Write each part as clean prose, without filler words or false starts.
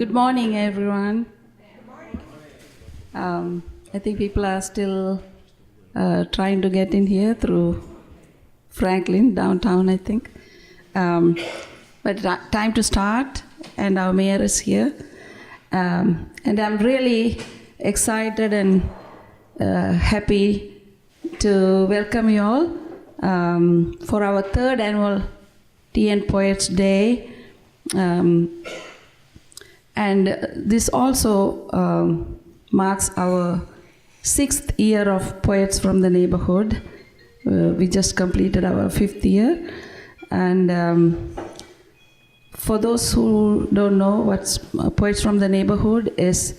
Good morning, everyone. I think people are still trying to get in here through Franklin, downtown, I think. But time to start, and our mayor is here. And I'm really excited and happy to welcome you all for our third annual Tea and Poets Day. And this also marks our 6th year of Poets from the Neighborhood. We just completed our 5th year. And for those who don't know what Poets from the Neighborhood is,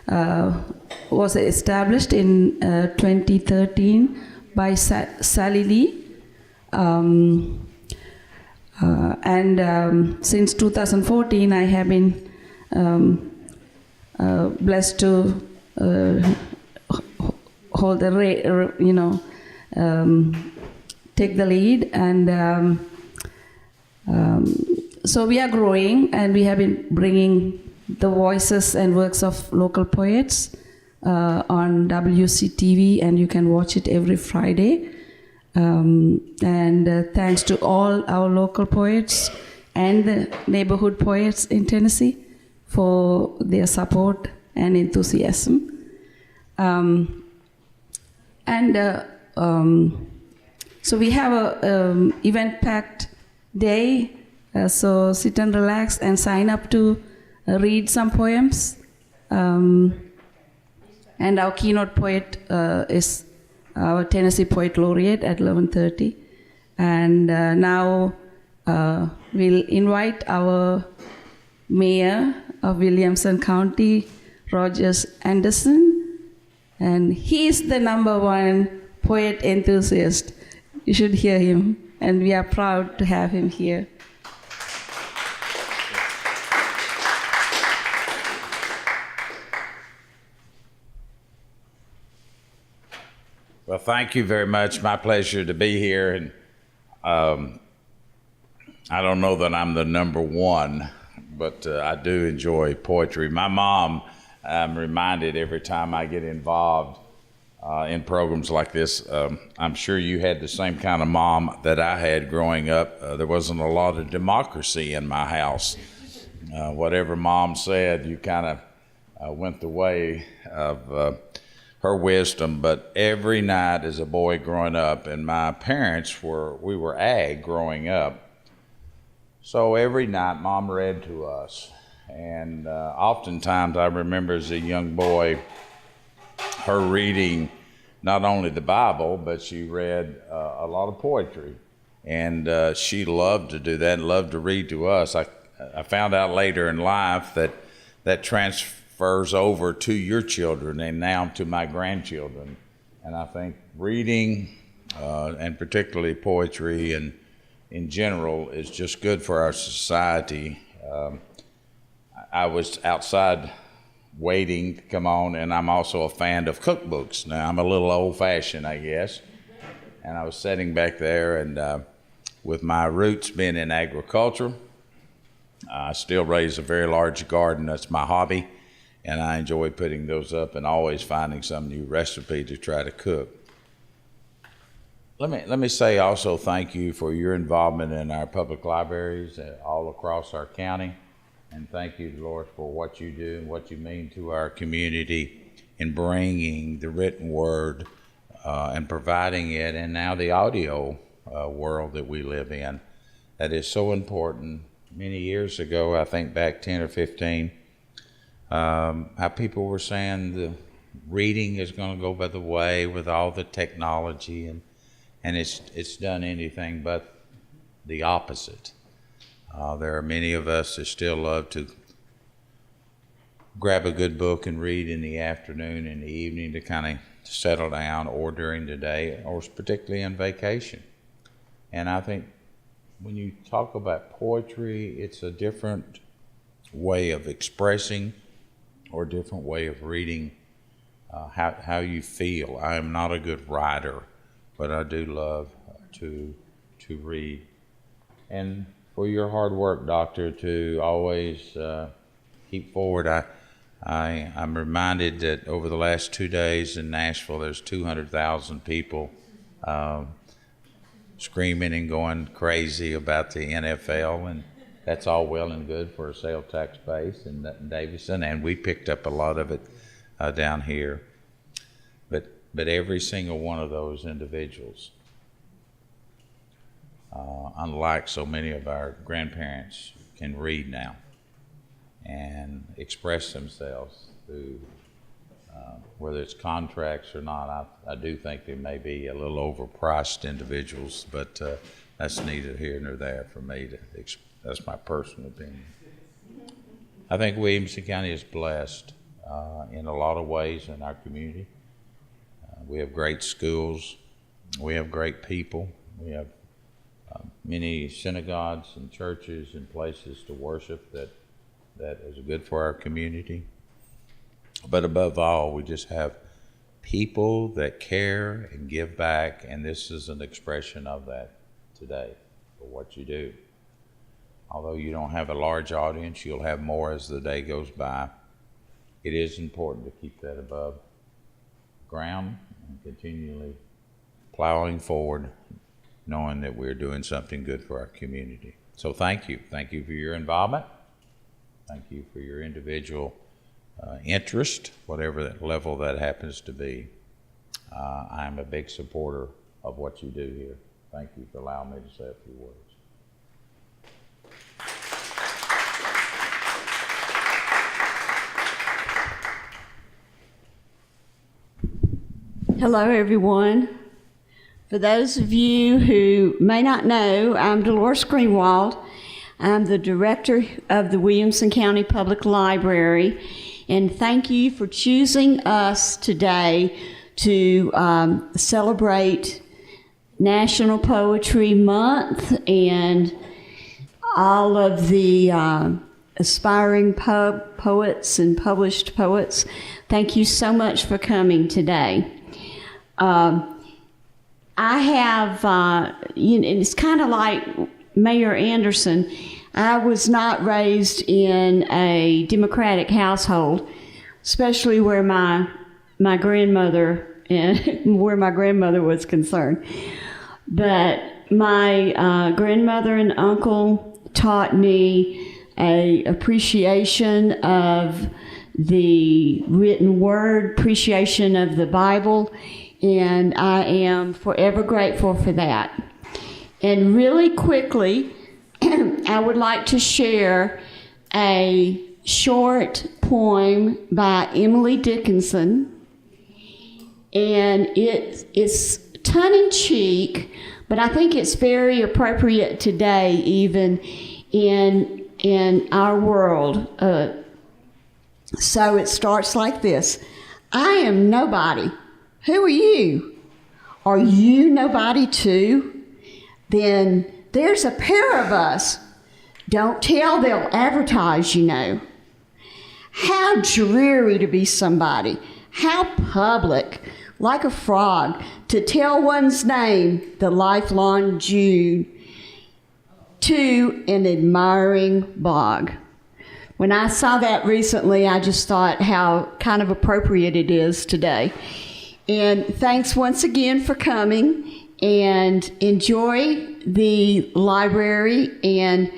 was established in 2013 by Sally Lee. Since 2014, I have been blessed to hold the take the lead, and so we are growing, and we have been bringing the voices and works of local poets on WCTV, and you can watch it every Friday. Thanks to all our local poets and the neighborhood poets in Tennessee for their support and enthusiasm. So we have a event-packed day, so sit and relax and sign up to read some poems. And our keynote poet is our Tennessee Poet Laureate at 11:30. And now we'll invite our mayor of Williamson County, Rogers Anderson, and he is the #1 poet enthusiast. You should hear him, and we are proud to have him here. Well, thank you very much. My pleasure to be here. And I don't know that I'm the #1, but I do enjoy poetry. My mom, I'm reminded every time I get involved in programs like this, I'm sure you had the same kind of mom that I had growing up. There wasn't a lot of democracy in my house. Whatever mom said, you kind of went the way of her wisdom. But every night as a boy growing up, and my parents we were ag growing up, so every night Mom read to us. And oftentimes I remember as a young boy her reading not only the Bible, but she read a lot of poetry. And she loved to do that and loved to read to us. I found out later in life that transfers over to your children and now to my grandchildren. And I think reading, and particularly poetry and in general, is just good for our society. I was outside waiting to come on, and I'm also a fan of cookbooks. Now, I'm a little old-fashioned, I guess, and I was sitting back there, and with my roots being in agriculture, I still raise a very large garden. That's my hobby, and I enjoy putting those up and always finding some new recipe to try to cook. Let me say also thank you for your involvement in our public libraries all across our county. And thank you, Dolores, for what you do and what you mean to our community in bringing the written word and providing it, and now the audio world that we live in. That is so important. Many years ago, I think back 10 or 15, how people were saying the reading is going to go by the way with all the technology, and it's done anything but the opposite. There are many of us that still love to grab a good book and read in the afternoon and the evening to kind of settle down, or during the day, or particularly on vacation. And I think when you talk about poetry, it's a different way of expressing or a different way of reading how you feel. I am not a good writer, but I do love to read. And for your hard work, Doctor, to always keep forward. I'm reminded that over the last 2 days in Nashville, there's 200,000 people screaming and going crazy about the NFL, and that's all well and good for a sales tax base in Davison, and we picked up a lot of it down here. But every single one of those individuals, unlike so many of our grandparents, can read now and express themselves through whether it's contracts or not. I do think they may be a little overpriced individuals, but that's neither here nor there for me. That's my personal opinion. I think Williamson County is blessed in a lot of ways in our community. We have great schools. We have great people. We have many synagogues and churches and places to worship that is good for our community. But above all, we just have people that care and give back, and this is an expression of that today for what you do. Although you don't have a large audience, you'll have more as the day goes by. It is important to keep that above ground and continually plowing forward, knowing that we're doing something good for our community. So thank you. Thank you for your involvement. Thank you for your individual interest, whatever that level that happens to be. I'm a big supporter of what you do here. Thank you for allowing me to say a few words. Hello, everyone. For those of you who may not know, I'm Dolores Greenwald. I'm the director of the Williamson County Public Library, and thank you for choosing us today to celebrate National Poetry Month and all of the aspiring poets and published poets. Thank you so much for coming today. I have, and it's kind of like Mayor Anderson. I was not raised in a Democratic household, especially where my grandmother was concerned. But my grandmother and uncle taught me an appreciation of the written word, appreciation of the Bible, and I am forever grateful for that. And really quickly, I would like to share a short poem by Emily Dickinson, and it's tongue-in-cheek, but I think it's very appropriate today, even in our world. So it starts like this. I am nobody. Who are you? Are you nobody too? Then there's a pair of us. Don't tell, they'll advertise, you know. How dreary to be somebody. How public, like a frog, to tell one's name, the lifelong Jude, to an admiring bog. When I saw that recently, I just thought how kind of appropriate it is today. And thanks once again for coming, and enjoy the library and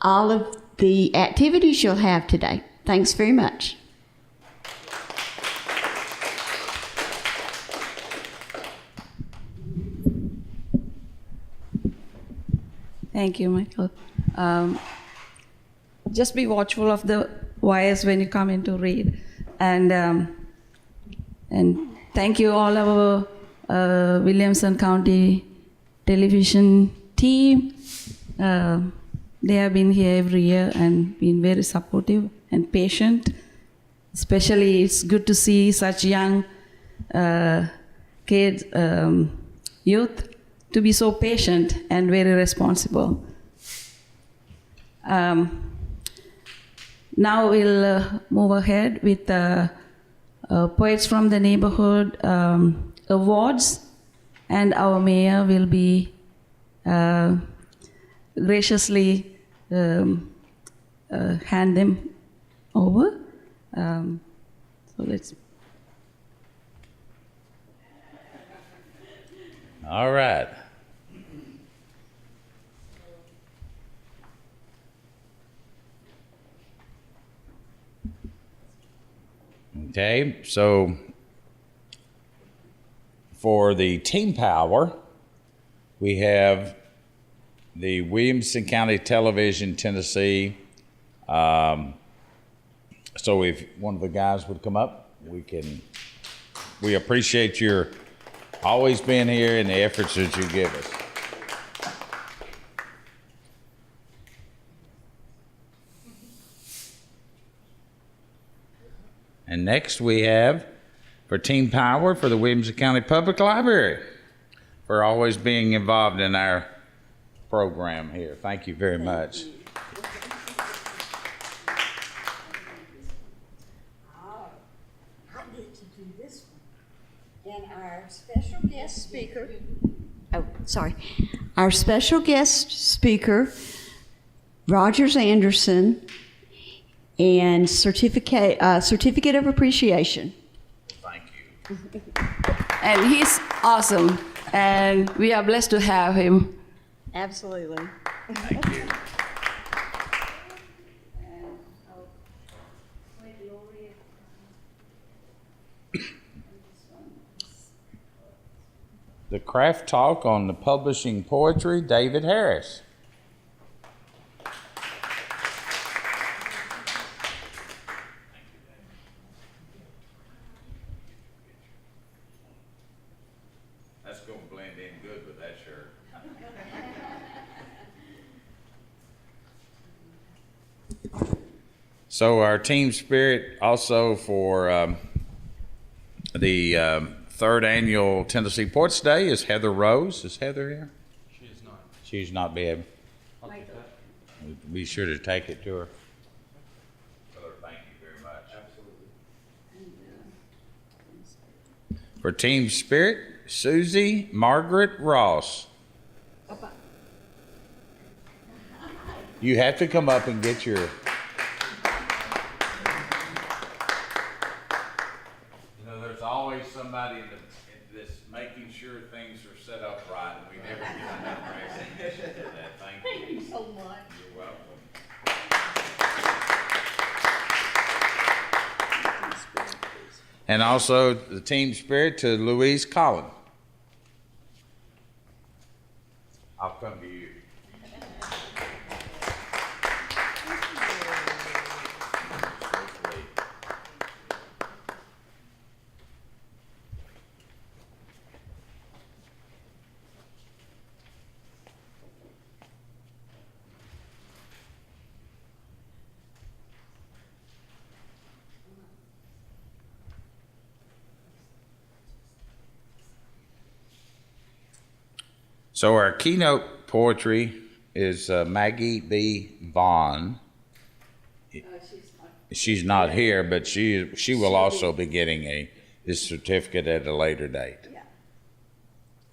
all of the activities you'll have today. Thanks very much. Thank you, Michael. Just be watchful of the wires when you come in to read. And thank you all our Williamson County television team. They have been here every year and been very supportive and patient. Especially it's good to see such young kids, youth, to be so patient and very responsible. Now we'll move ahead with Poets from the Neighborhood awards, and our mayor will be graciously hand them over. So let's. All right. Okay, so for the team power, we have the Williamson County Television, Tennessee. So if one of the guys would come up, we appreciate your always being here and the efforts that you give us. And next we have for Team Power for the Williamson County Public Library for always being involved in our program here. Thank you very much. I get to do this one. And our special guest speaker, our special guest speaker, Rogers Anderson, and certificate of appreciation. Thank you. And he's awesome, and we are blessed to have him. Absolutely. Thank you. The craft talk on the publishing poetry, David Harris. That's going to blend in good with that shirt. So our team spirit also for the third annual Tennessee Poets Day is Heather Rose. Is Heather here? She is not. She's not, babe. I'll take that. Be sure to take it to her. Heather, thank you very much. Absolutely. For Team Spirit, Susie Margaret Ross. You have to come up and get your. You know, there's always somebody in this making sure things are set up right, and we never get enough recognition for that. Thank you. so much. You're welcome. And also the Team Spirit to Louise Collin. I'll come to you. So our keynote poetry is Maggie B. Vaughn. She's not here, but she will also be getting this certificate at a later date. Yeah.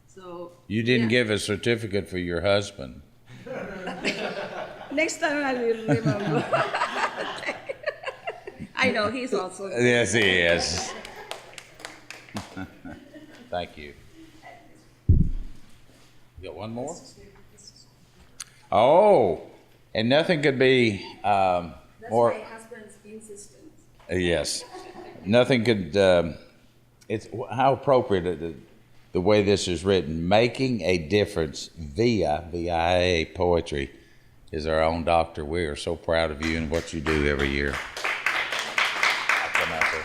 So You didn't give a certificate for your husband. next time I will remember. I know he's also. Yes, he is. Thank you. You got one more? Oh, and nothing could be more. That's my husband's insistence. Yes, nothing could. It's how appropriate the way this is written. Making a difference via VIA poetry is our own Dr. We are so proud of you and what you do every year. I'll come out there.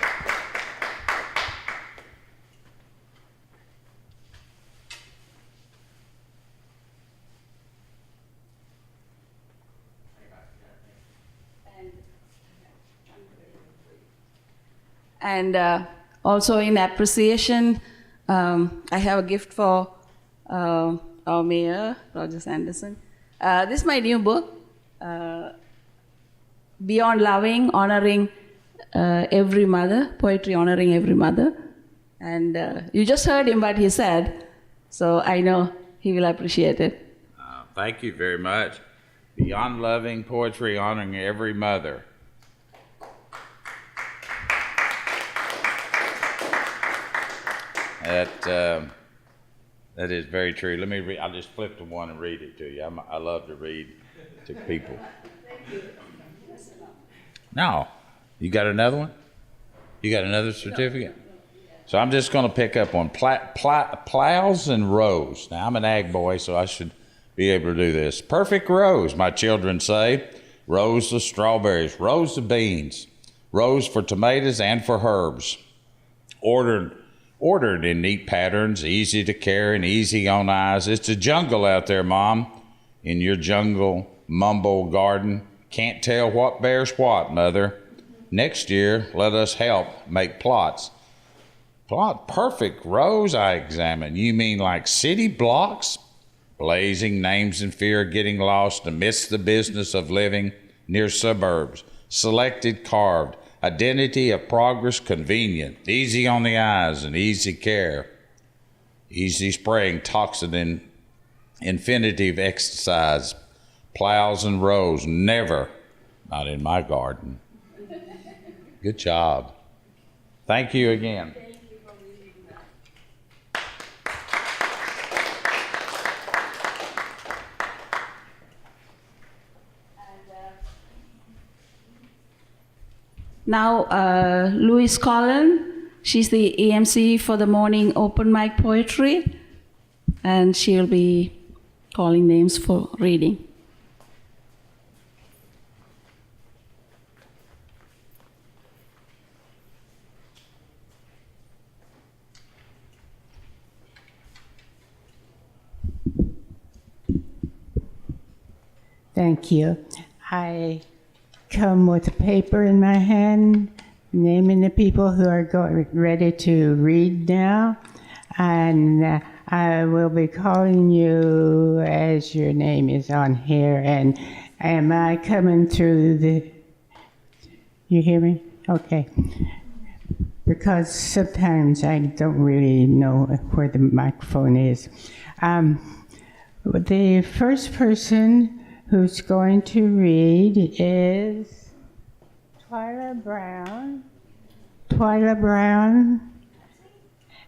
And also in appreciation, I have a gift for our mayor, Roger Anderson. This is my new book, Beyond Loving, Honoring Every Mother, Poetry Honoring Every Mother. And you just heard him what he said, so I know he will appreciate it. Thank you very much. Beyond Loving, Poetry Honoring Every Mother. That is very true. Let me read. I'll just flip to one and read it to you. I love to read to people. No, you got another one? You got another certificate? So I'm just going to pick up on plows and rows. Now, I'm an ag boy, so I should be able to do this. Perfect rows, my children say. Rows of strawberries, rows of beans, rows for tomatoes and for herbs. Ordered in neat patterns, easy to carry and easy on eyes. It's a jungle out there, Mom, in your jungle mumble garden. Can't tell what bears what, Mother. Next year, let us help make plots. Plot perfect rows, I examine. You mean like city blocks? Blazing names in fear of getting lost amidst the business of living near suburbs. Selected, carved. Identity of progress, convenient. Easy on the eyes and easy care. Easy spraying, toxin infinitive exercise. Plows and rows, never. Not in my garden. Good job. Thank you again. Now, Louise Collin, she's the EMC for the morning open mic poetry, and she'll be calling names for reading. Thank you. I come with a paper in my hand, naming the people who are ready to read now, and I will be calling you as your name is on here. And am I coming through the? You hear me? Okay. Because sometimes I don't really know where the microphone is. The first person who's going to read is Twyla Brown. Twyla Brown.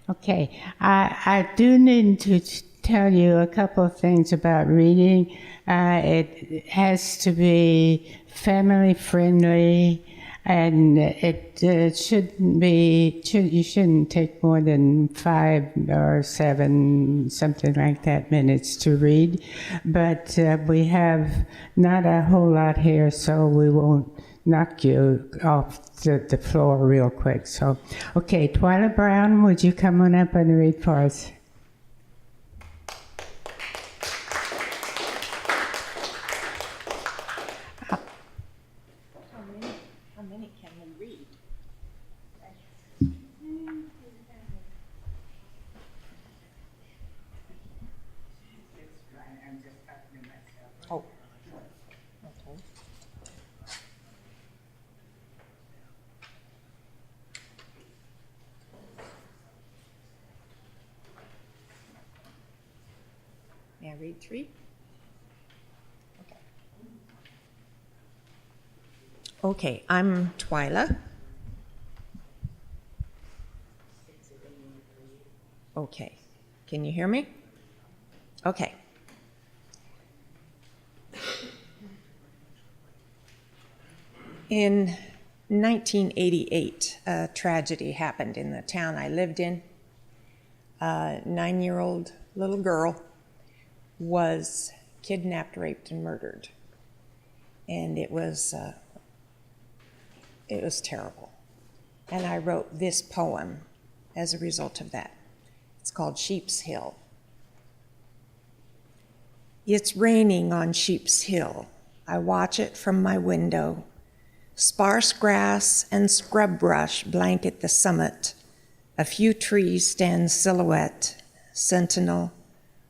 Okay, I do need to tell you a couple of things about reading. It has to be family friendly, and it shouldn't be. You shouldn't take more than 5 or 7, something like that, minutes to read. But we have not a whole lot here, so we won't knock you off the floor real quick. So, okay, Twyla Brown, would you come on up and read for us? May I read 3? Okay, I'm Twyla. Okay, can you hear me? Okay. In 1988, a tragedy happened in the town I lived in. A 9-year-old little girl was kidnapped, raped, and murdered. And it was terrible. And I wrote this poem as a result of that. It's called Sheep's Hill. It's raining on Sheep's Hill. I watch it from my window. Sparse grass and scrub brush blanket the summit. A few trees stand silhouette, sentinel,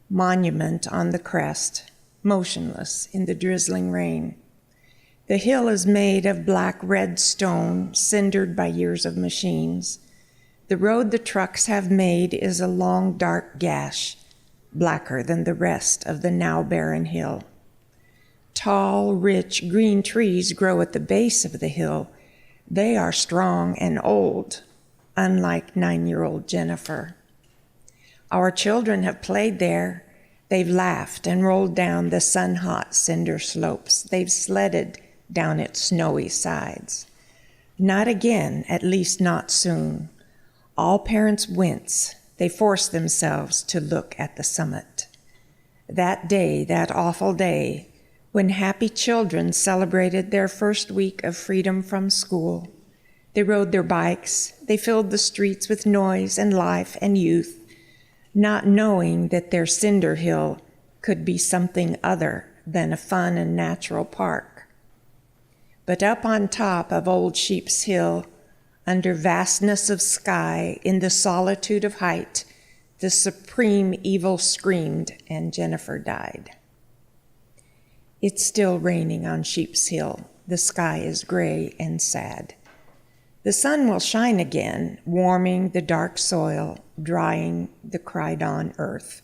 monument on the crest, motionless in the drizzling rain. The hill is made of black red stone, cindered by years of machines. The road the trucks have made is a long, dark gash, blacker than the rest of the now barren hill. Tall, rich, green trees grow at the base of the hill. They are strong and old, unlike 9-year-old Jennifer. Our children have played there. They've laughed and rolled down the sun-hot cinder slopes. They've sledded down its snowy sides. Not again, at least not soon. All parents wince. They force themselves to look at the summit. That day, that awful day, when happy children celebrated their first week of freedom from school. They rode their bikes. They filled the streets with noise and life and youth, not knowing that their cinder hill could be something other than a fun and natural park. But up on top of Old Sheep's Hill, under vastness of sky, in the solitude of height, the supreme evil screamed, and Jennifer died. It's still raining on Sheep's Hill. The sky is gray and sad. The sun will shine again, warming the dark soil, drying the cried-on earth.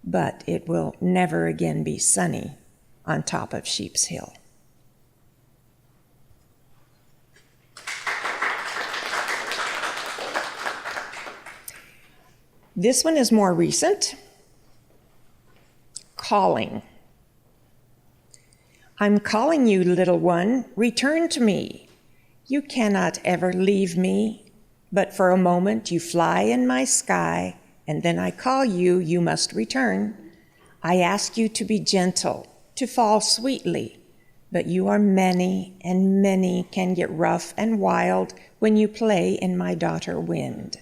But it will never again be sunny on top of Sheep's Hill. This one is more recent. Calling. I'm calling you, little one, return to me. You cannot ever leave me, but for a moment you fly in my sky, and then I call you, you must return. I ask you to be gentle, to fall sweetly, but you are many, and many can get rough and wild when you play in my daughter wind.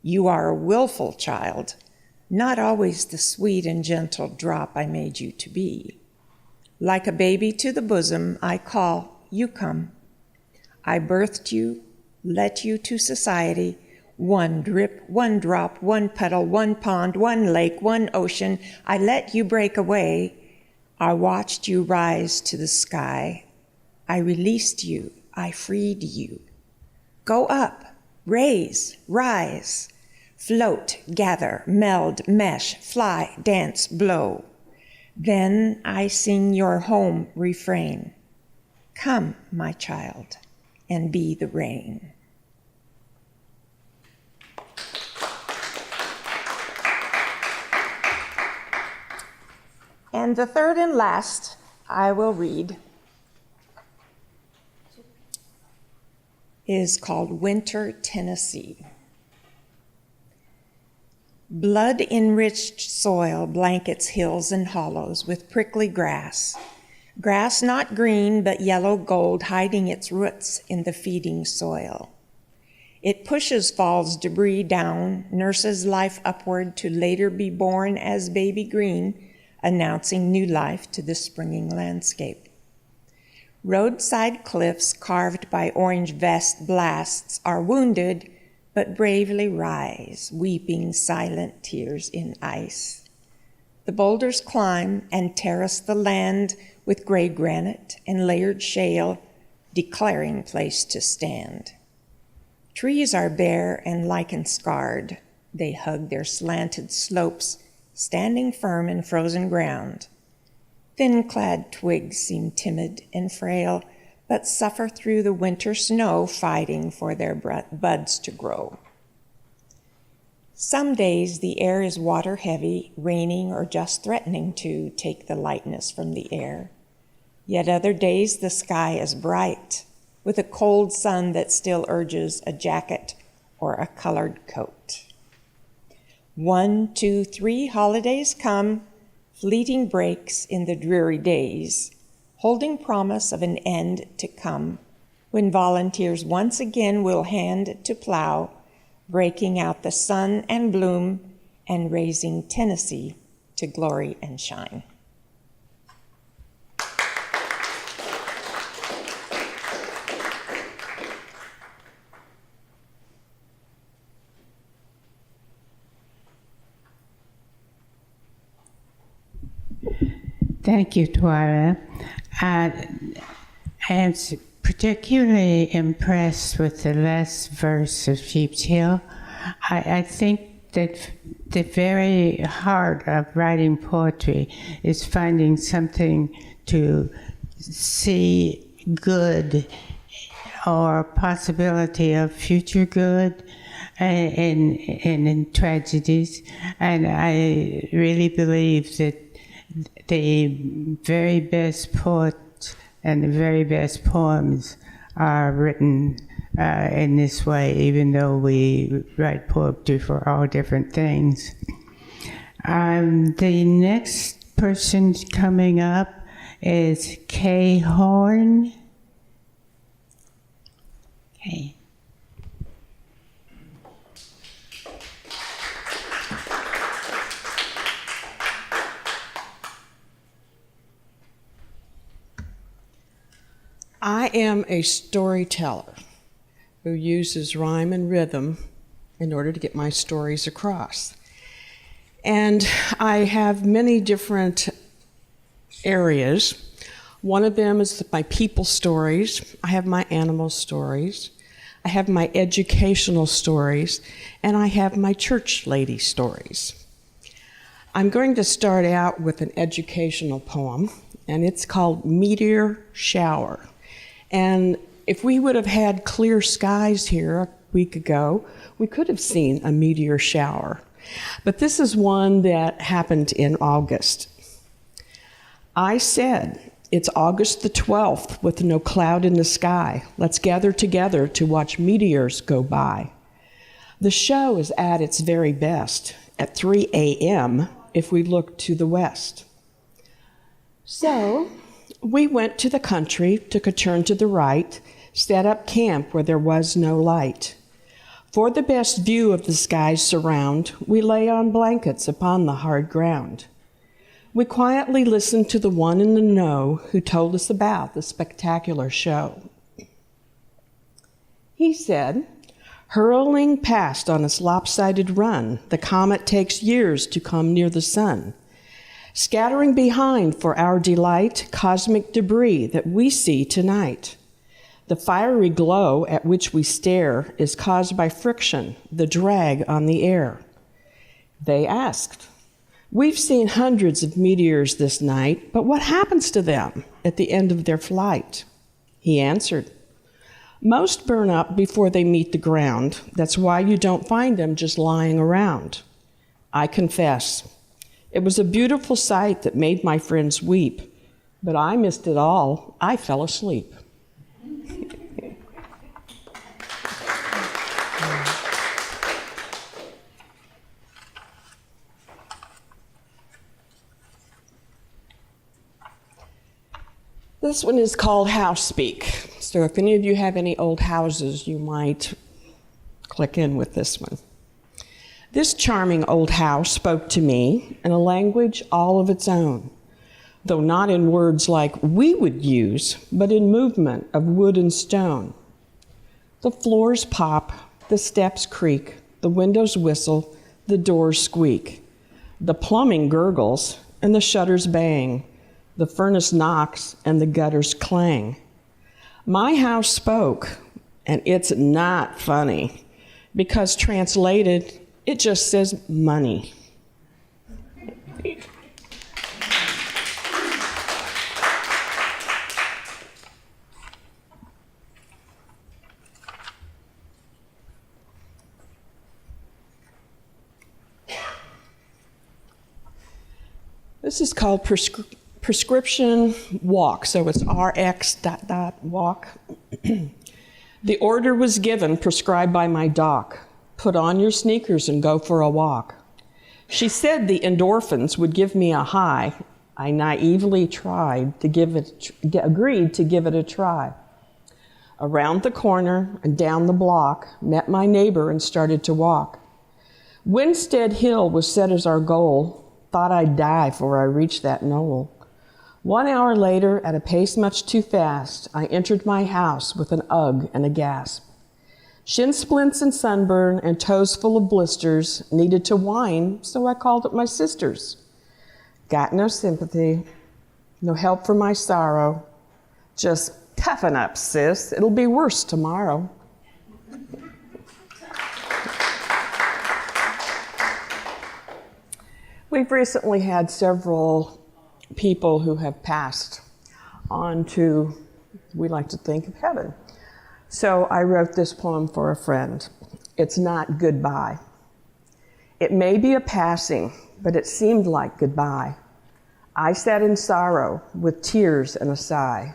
You are a willful child, not always the sweet and gentle drop I made you to be. Like a baby to the bosom, I call, you come. I birthed you, let you to society, one drip, one drop, one puddle, one pond, one lake, one ocean. I let you break away. I watched you rise to the sky. I released you, I freed you. Go up, raise, rise. Float, gather, meld, mesh, fly, dance, blow. Then I sing your home refrain. Come, my child, and be the rain. And the third and last I will read is called Winter, Tennessee. Blood-enriched soil blankets hills and hollows with prickly grass. Grass not green, but yellow gold, hiding its roots in the feeding soil. It pushes fall's debris down, nurses life upward to later be born as baby green, announcing new life to the springing landscape. Roadside cliffs carved by orange vest blasts are wounded, but bravely rise, weeping silent tears in ice. The boulders climb and terrace the land with gray granite and layered shale, declaring place to stand. Trees are bare and lichen-scarred. They hug their slanted slopes, standing firm in frozen ground. Thin-clad twigs seem timid and frail, but suffer through the winter snow, fighting for their buds to grow. Some days the air is water-heavy, raining or just threatening to take the lightness from the air. Yet other days the sky is bright, with a cold sun that still urges a jacket or a colored coat. 1, 2, 3 holidays come, fleeting breaks in the dreary days, holding promise of an end to come, when volunteers once again will hand to plow, breaking out the sun and bloom and raising Tennessee to glory and shine. Thank you, Twyla. I am particularly impressed with the last verse of Sheep's Hill. I think that the very heart of writing poetry is finding something to see good or possibility of future good in tragedies. And I really believe that the very best poets and the very best poems are written in this way, even though we write poetry for all different things. The next person coming up is Kay Horn. Kay. I am a storyteller who uses rhyme and rhythm in order to get my stories across. And I have many different areas. One of them is my people stories. I have my animal stories. I have my educational stories. And I have my church lady stories. I'm going to start out with an educational poem, and it's called Meteor Shower. And if we would have had clear skies here a week ago, we could have seen a meteor shower. But this is one that happened in August. I said, it's August the 12th with no cloud in the sky. Let's gather together to watch meteors go by. The show is at its very best at 3 a.m. if we look to the west. So we went to the country, took a turn to the right, set up camp where there was no light. For the best view of the skies surround, we lay on blankets upon the hard ground. We quietly listened to the one in the know who told us about the spectacular show. He said, hurling past on its lopsided run, the comet takes years to come near the sun, scattering behind for our delight cosmic debris that we see tonight. The fiery glow at which we stare is caused by friction, the drag on the air. They asked, we've seen hundreds of meteors this night, but what happens to them at the end of their flight? He answered, most burn up before they meet the ground. That's why you don't find them just lying around. I confess, it was a beautiful sight that made my friends weep, but I missed it all. I fell asleep. This one is called House Speak. So if any of you have any old houses, you might click in with this one. This charming old house spoke to me in a language all of its own, though not in words like we would use, but in movement of wood and stone. The floors pop, the steps creak, the windows whistle, the doors squeak. The plumbing gurgles and the shutters bang. The furnace knocks and the gutters clang. My house spoke, and it's not funny, because translated, it just says money. This is called prescription walk, so it's RX ... The order was given, prescribed by my doc. Put on your sneakers and go for a walk. She said the endorphins would give me a high. I naively agreed to give it a try. Around the corner and down the block, met my neighbor and started to walk. Winstead Hill was set as our goal. Thought I'd die before I reached that knoll. 1 hour later, at a pace much too fast, I entered my house with an ugh and a gasp. Shin splints and sunburn and toes full of blisters, needed to whine, so I called up my sisters. Got no sympathy, no help for my sorrow. Just toughen up, sis. It'll be worse tomorrow. We've recently had several people who have passed on to, we like to think, of heaven. So I wrote this poem for a friend. It's not goodbye. It may be a passing, but it seemed like goodbye. I sat in sorrow with tears and a sigh.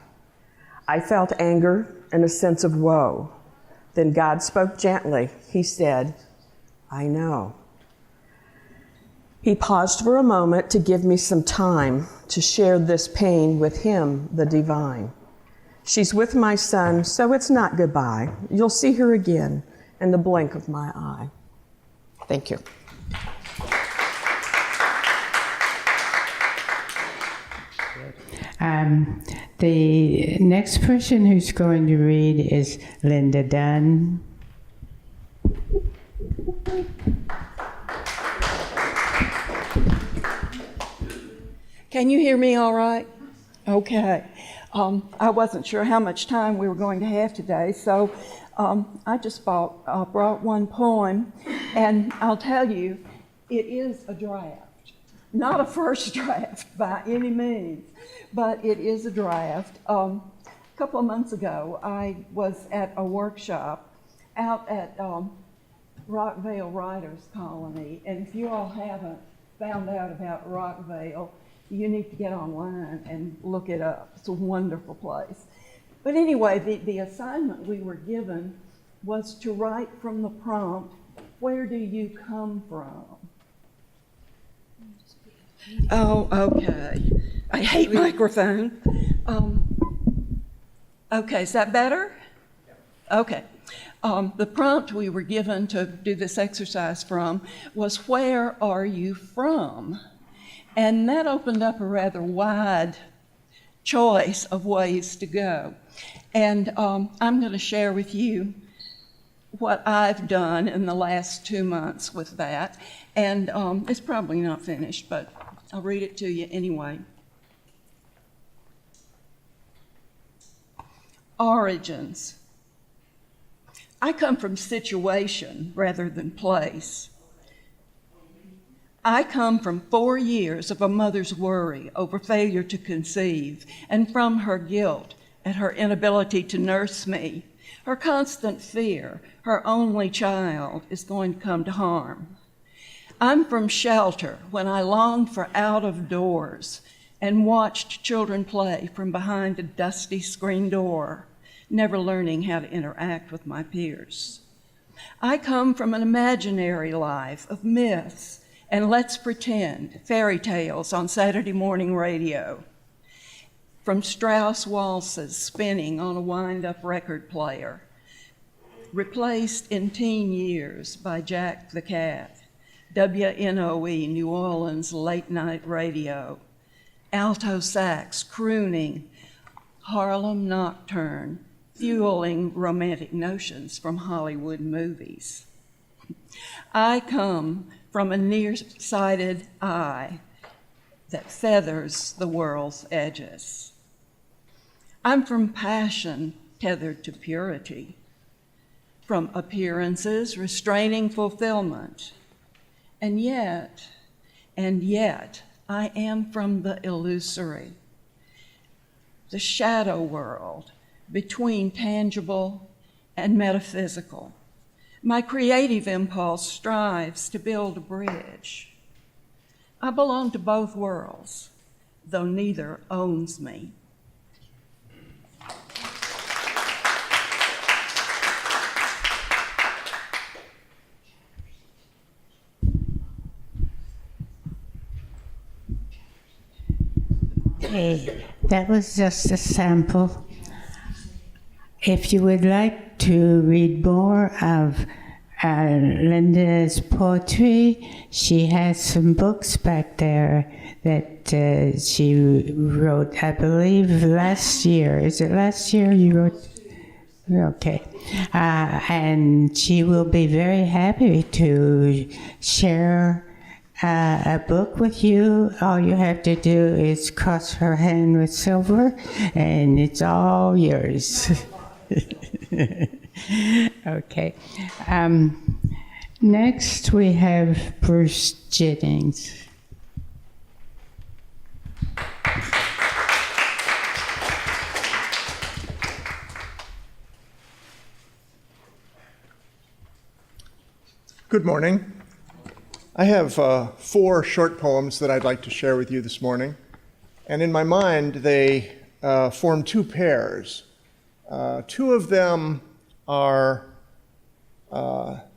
I felt anger and a sense of woe. Then God spoke gently. He said, I know. He paused for a moment to give me some time to share this pain with him, the divine. She's with my son, so it's not goodbye. You'll see her again in the blink of my eye. Thank you. The next person who's going to read is Linda Dunn. Can you hear me all right? Okay. I wasn't sure how much time we were going to have today, so I just brought one poem, and I'll tell you, it is a draft. Not a first draft by any means, but it is a draft. A couple of months ago, I was at a workshop out at Rockvale Writers Colony, and if you all haven't found out about Rockvale, you need to get online and look it up. It's a wonderful place. But anyway, the assignment we were given was to write from the prompt, where do you come from? Oh, okay. I hate microphone. Okay, is that better? Okay. The prompt we were given to do this exercise from was, where are you from? And that opened up a rather wide choice of ways to go. And I'm going to share with you what I've done in the last 2 months with that. And it's probably not finished, but I'll read it to you anyway. Origins. I come from situation rather than place. I come from 4 years of a mother's worry over failure to conceive, and from her guilt at her inability to nurse me, her constant fear her only child is going to come to harm. I'm from shelter when I longed for out of doors and watched children play from behind a dusty screen door, never learning how to interact with my peers. I come from an imaginary life of myths and let's pretend fairy tales on Saturday morning radio, from Strauss waltzes spinning on a wind-up record player, replaced in teen years by Jack the Cat, WNOE New Orleans late night radio, alto sax crooning Harlem Nocturne, fueling romantic notions from Hollywood movies. I come from a nearsighted eye that feathers the world's edges. I'm from passion tethered to purity, from appearances restraining fulfillment. And yet, I am from the illusory, the shadow world between tangible and metaphysical. My creative impulse strives to build a bridge. I belong to both worlds, though neither owns me. Okay, that was just a sample. If you would like to read more of Linda's poetry, she has some books back there that she wrote, I believe, last year. Is it last year you wrote? Okay. And she will be very happy to share a book with you. All you have to do is cross her hand with silver, and it's all yours. Okay. Next, we have Bruce Jennings. Good morning. I have 4 short poems that I'd like to share with you this morning. And in my mind, they form 2 pairs. 2 of them are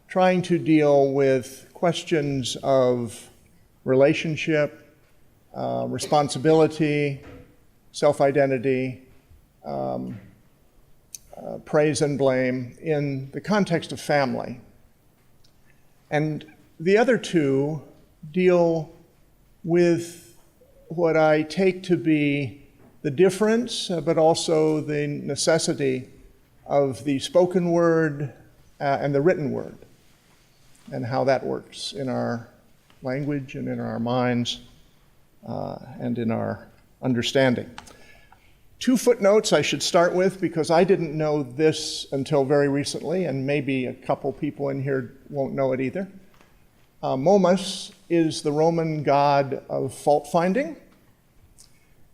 trying to deal with questions of relationship, responsibility, self-identity, praise and blame in the context of family. And the other 2 deal with what I take to be the difference, but also the necessity of the spoken word and the written word, and how that works in our language and in our minds and in our understanding. 2 footnotes I should start with, because I didn't know this until very recently, and maybe a couple people in here won't know it either. Momus is the Roman god of fault-finding,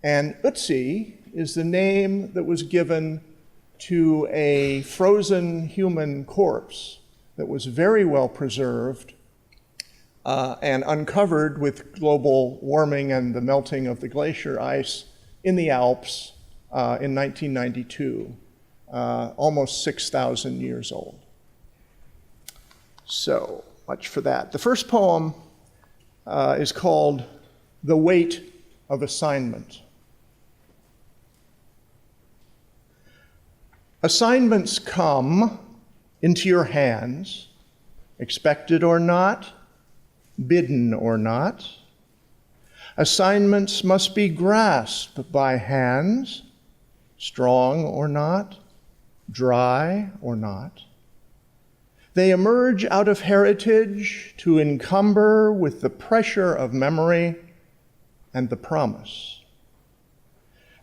and Ötzi is the name that was given to a frozen human corpse that was very well preserved and uncovered with global warming and the melting of the glacier ice in the Alps in 1992, almost 6,000 years old. So much for that. The first poem is called The Weight of Assignment. Assignments come into your hands, expected or not, bidden or not. Assignments must be grasped by hands, strong or not, dry or not. They emerge out of heritage to encumber with the pressure of memory and the promise.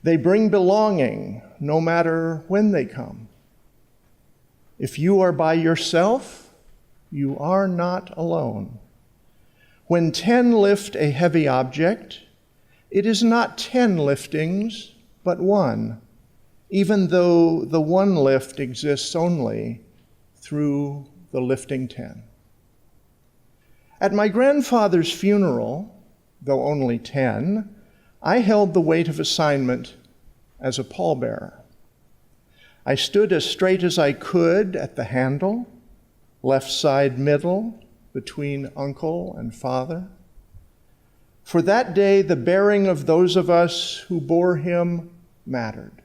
They bring belonging no matter when they come. If you are by yourself, you are not alone. When 10 lift a heavy object, it is not 10 liftings, but 1, even though the 1 lift exists only through the lifting 10. At my grandfather's funeral, though only 10, I held the weight of assignment as a pallbearer. I stood as straight as I could at the handle, left side middle, between uncle and father. For that day, the bearing of those of us who bore him mattered.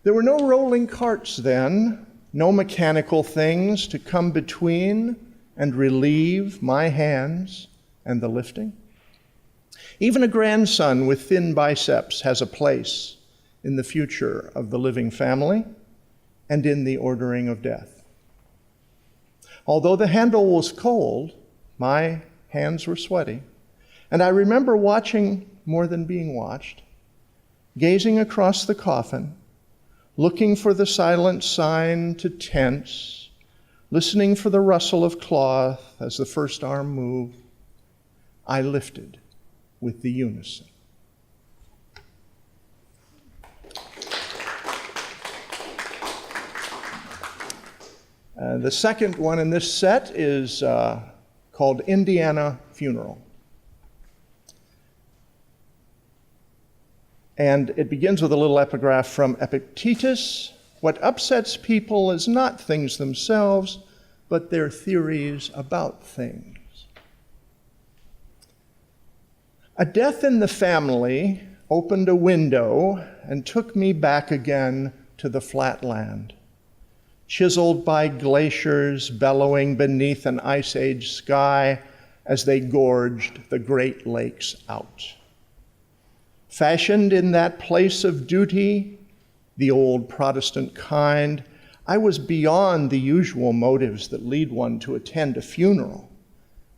There were no rolling carts then, no mechanical things to come between and relieve my hands and the lifting. Even a grandson with thin biceps has a place in the future of the living family and in the ordering of death. Although the handle was cold, my hands were sweaty, and I remember watching more than being watched, gazing across the coffin, looking for the silent sign to tense, listening for the rustle of cloth as the first arm moved. I lifted with the unison. The second one in this set is called Indiana Funeral. And it begins with a little epigraph from Epictetus. What upsets people is not things themselves, but their theories about things. A death in the family opened a window and took me back again to the flat land, chiseled by glaciers bellowing beneath an ice age sky as they gorged the Great Lakes out. Fashioned in that place of duty, the old Protestant kind, I was beyond the usual motives that lead one to attend a funeral: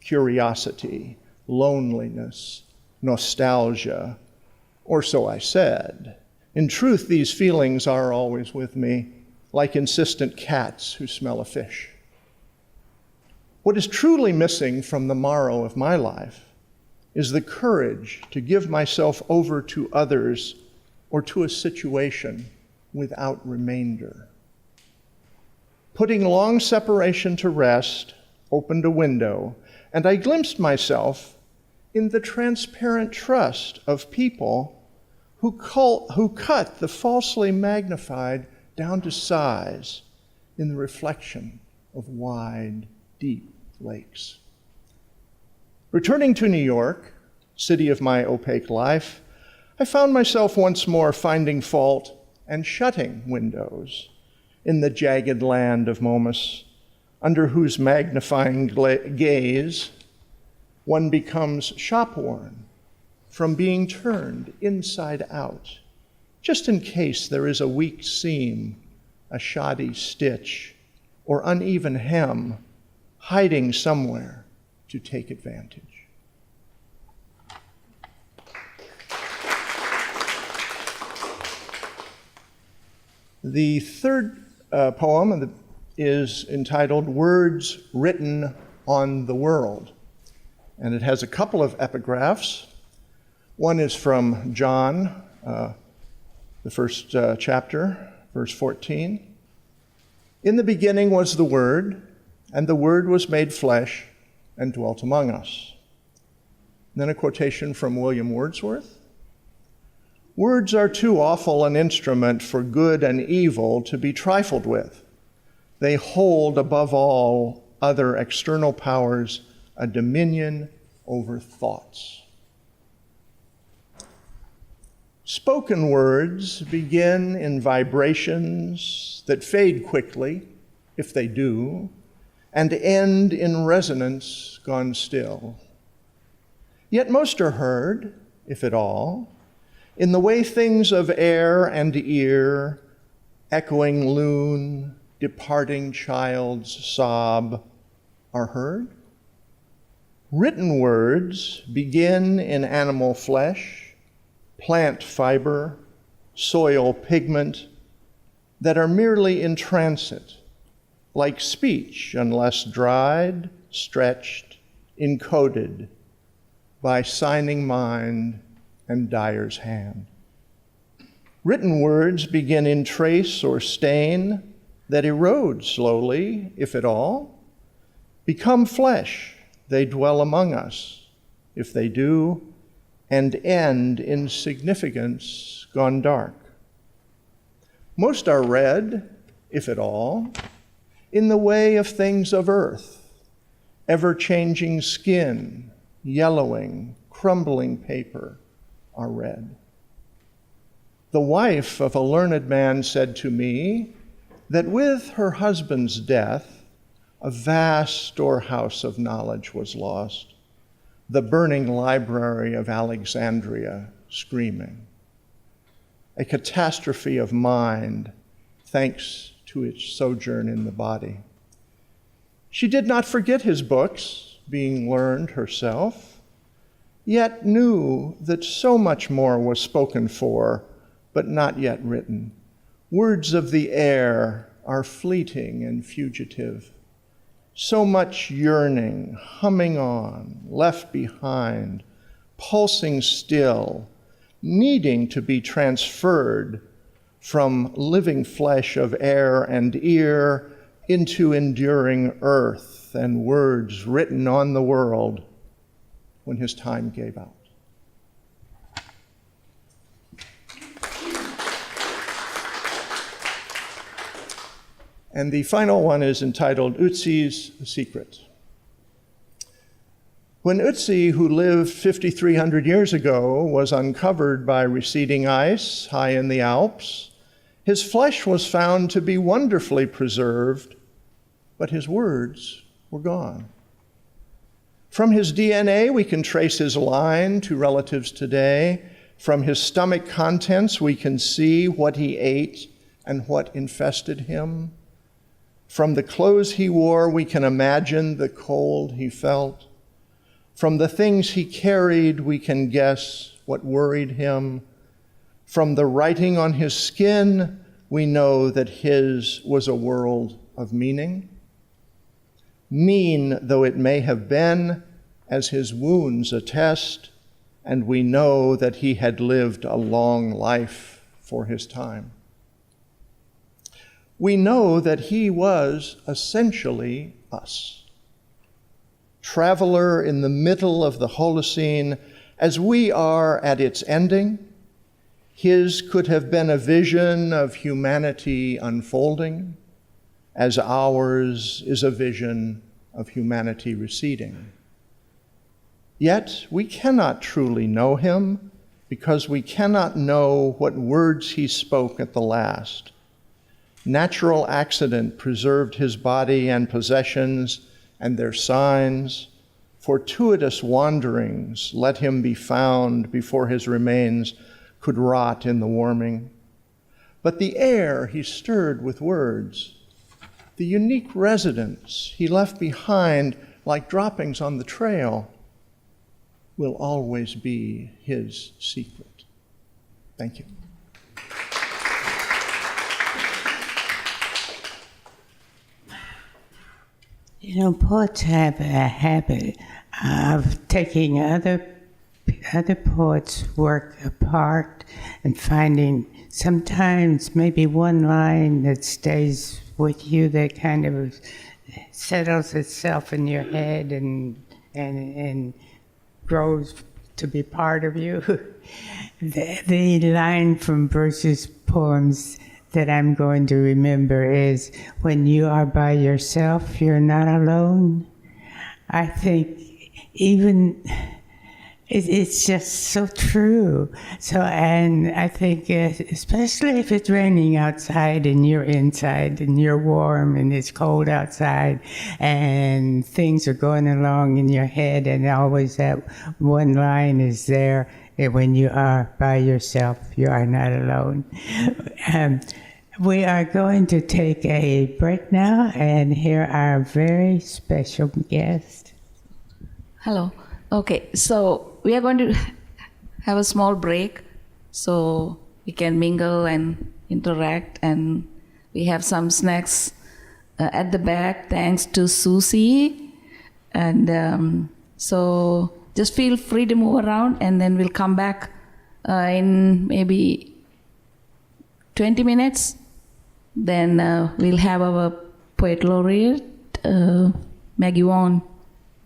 curiosity, loneliness, nostalgia, or so I said. In truth, these feelings are always with me, like insistent cats who smell a fish. What is truly missing from the morrow of my life is the courage to give myself over to others or to a situation without remainder. Putting long separation to rest, opened a window, and I glimpsed myself in the transparent trust of people who cut the falsely magnified down to size in the reflection of wide, deep lakes. Returning to New York, city of my opaque life, I found myself once more finding fault and shutting windows in the jagged land of Momus, under whose magnifying gaze one becomes shop-worn from being turned inside out, just in case there is a weak seam, a shoddy stitch, or uneven hem hiding somewhere to take advantage. The third poem is entitled Words Written on the World, and it has a couple of epigraphs. One is from John, the first chapter, verse 14. In the beginning was the Word, and the Word was made flesh and dwelt among us. And then a quotation from William Wordsworth. Words are too awful an instrument for good and evil to be trifled with. They hold above all other external powers a dominion over thoughts. Spoken words begin in vibrations that fade quickly, if they do, and end in resonance gone still. Yet most are heard, if at all, in the way things of air and ear, echoing loon, departing child's sob, are heard. Written words begin in animal flesh, plant fiber, soil pigment, that are merely in transit, like speech unless dried, stretched, encoded by signing mind and dyer's hand. Written words begin in trace or stain that erode slowly, if at all, become flesh, they dwell among us, if they do, and end in significance gone dark. Most are read, if at all, in the way of things of earth, ever-changing skin, yellowing, crumbling paper are read. The wife of a learned man said to me that with her husband's death, a vast storehouse of knowledge was lost, the burning library of Alexandria screaming. A catastrophe of mind, thanks to its sojourn in the body. She did not forget his books, being learned herself, yet knew that so much more was spoken for, but not yet written. Words of the air are fleeting and fugitive. So much yearning, humming on, left behind, pulsing still, needing to be transferred from living flesh of air and ear into enduring earth and words written on the world when his time gave out. And the final one is entitled Ötzi's Secret. When Ötzi, who lived 5,300 years ago, was uncovered by receding ice high in the Alps, his flesh was found to be wonderfully preserved, but his words were gone. From his DNA, we can trace his line to relatives today. From his stomach contents, we can see what he ate and what infested him. From the clothes he wore, we can imagine the cold he felt. From the things he carried, we can guess what worried him. From the writing on his skin, we know that his was a world of meaning. Mean though it may have been, as his wounds attest, and we know that he had lived a long life for his time. we know that he was essentially us. Traveler in the middle of the Holocene, as we are at its ending, his could have been a vision of humanity unfolding, as ours is a vision of humanity receding. Yet we cannot truly know him because we cannot know what words he spoke at the last. Natural accident preserved his body and possessions and their signs. Fortuitous wanderings let him be found before his remains could rot in the warming. But the air he stirred with words, the unique residence he left behind like droppings on the trail, will always be his secret. Thank you. You know, poets have a habit of taking other poets' work apart and finding sometimes maybe one line that stays with you that kind of settles itself in your head and grows to be part of you. The line from Bruce's poems that I'm going to remember is, when you are by yourself, you're not alone. I think even it's just so true. So, and I think especially if it's raining outside and you're inside and you're warm and it's cold outside and things are going along in your head, and always that one line is there, when you are by yourself, you are not alone. We are going to take a break now and hear our very special guest. Hello. Okay, so we are going to have a small break so we can mingle and interact, and we have some snacks at the back thanks to Susie. And so just feel free to move around, and then we'll come back in maybe 20 minutes. Then we'll have our Poet Laureate, Maggie Vaughn,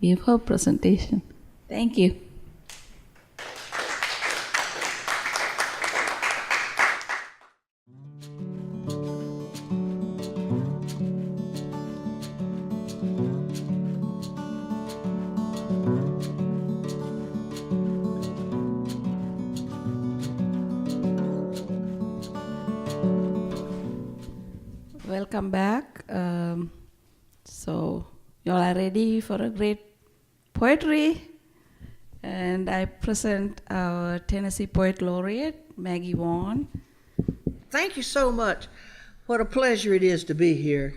give her presentation. Thank you. Welcome back. So you all are ready for a great poetry, and I present our Tennessee Poet Laureate, Maggie Vaughn. Thank you so much. What a pleasure it is to be here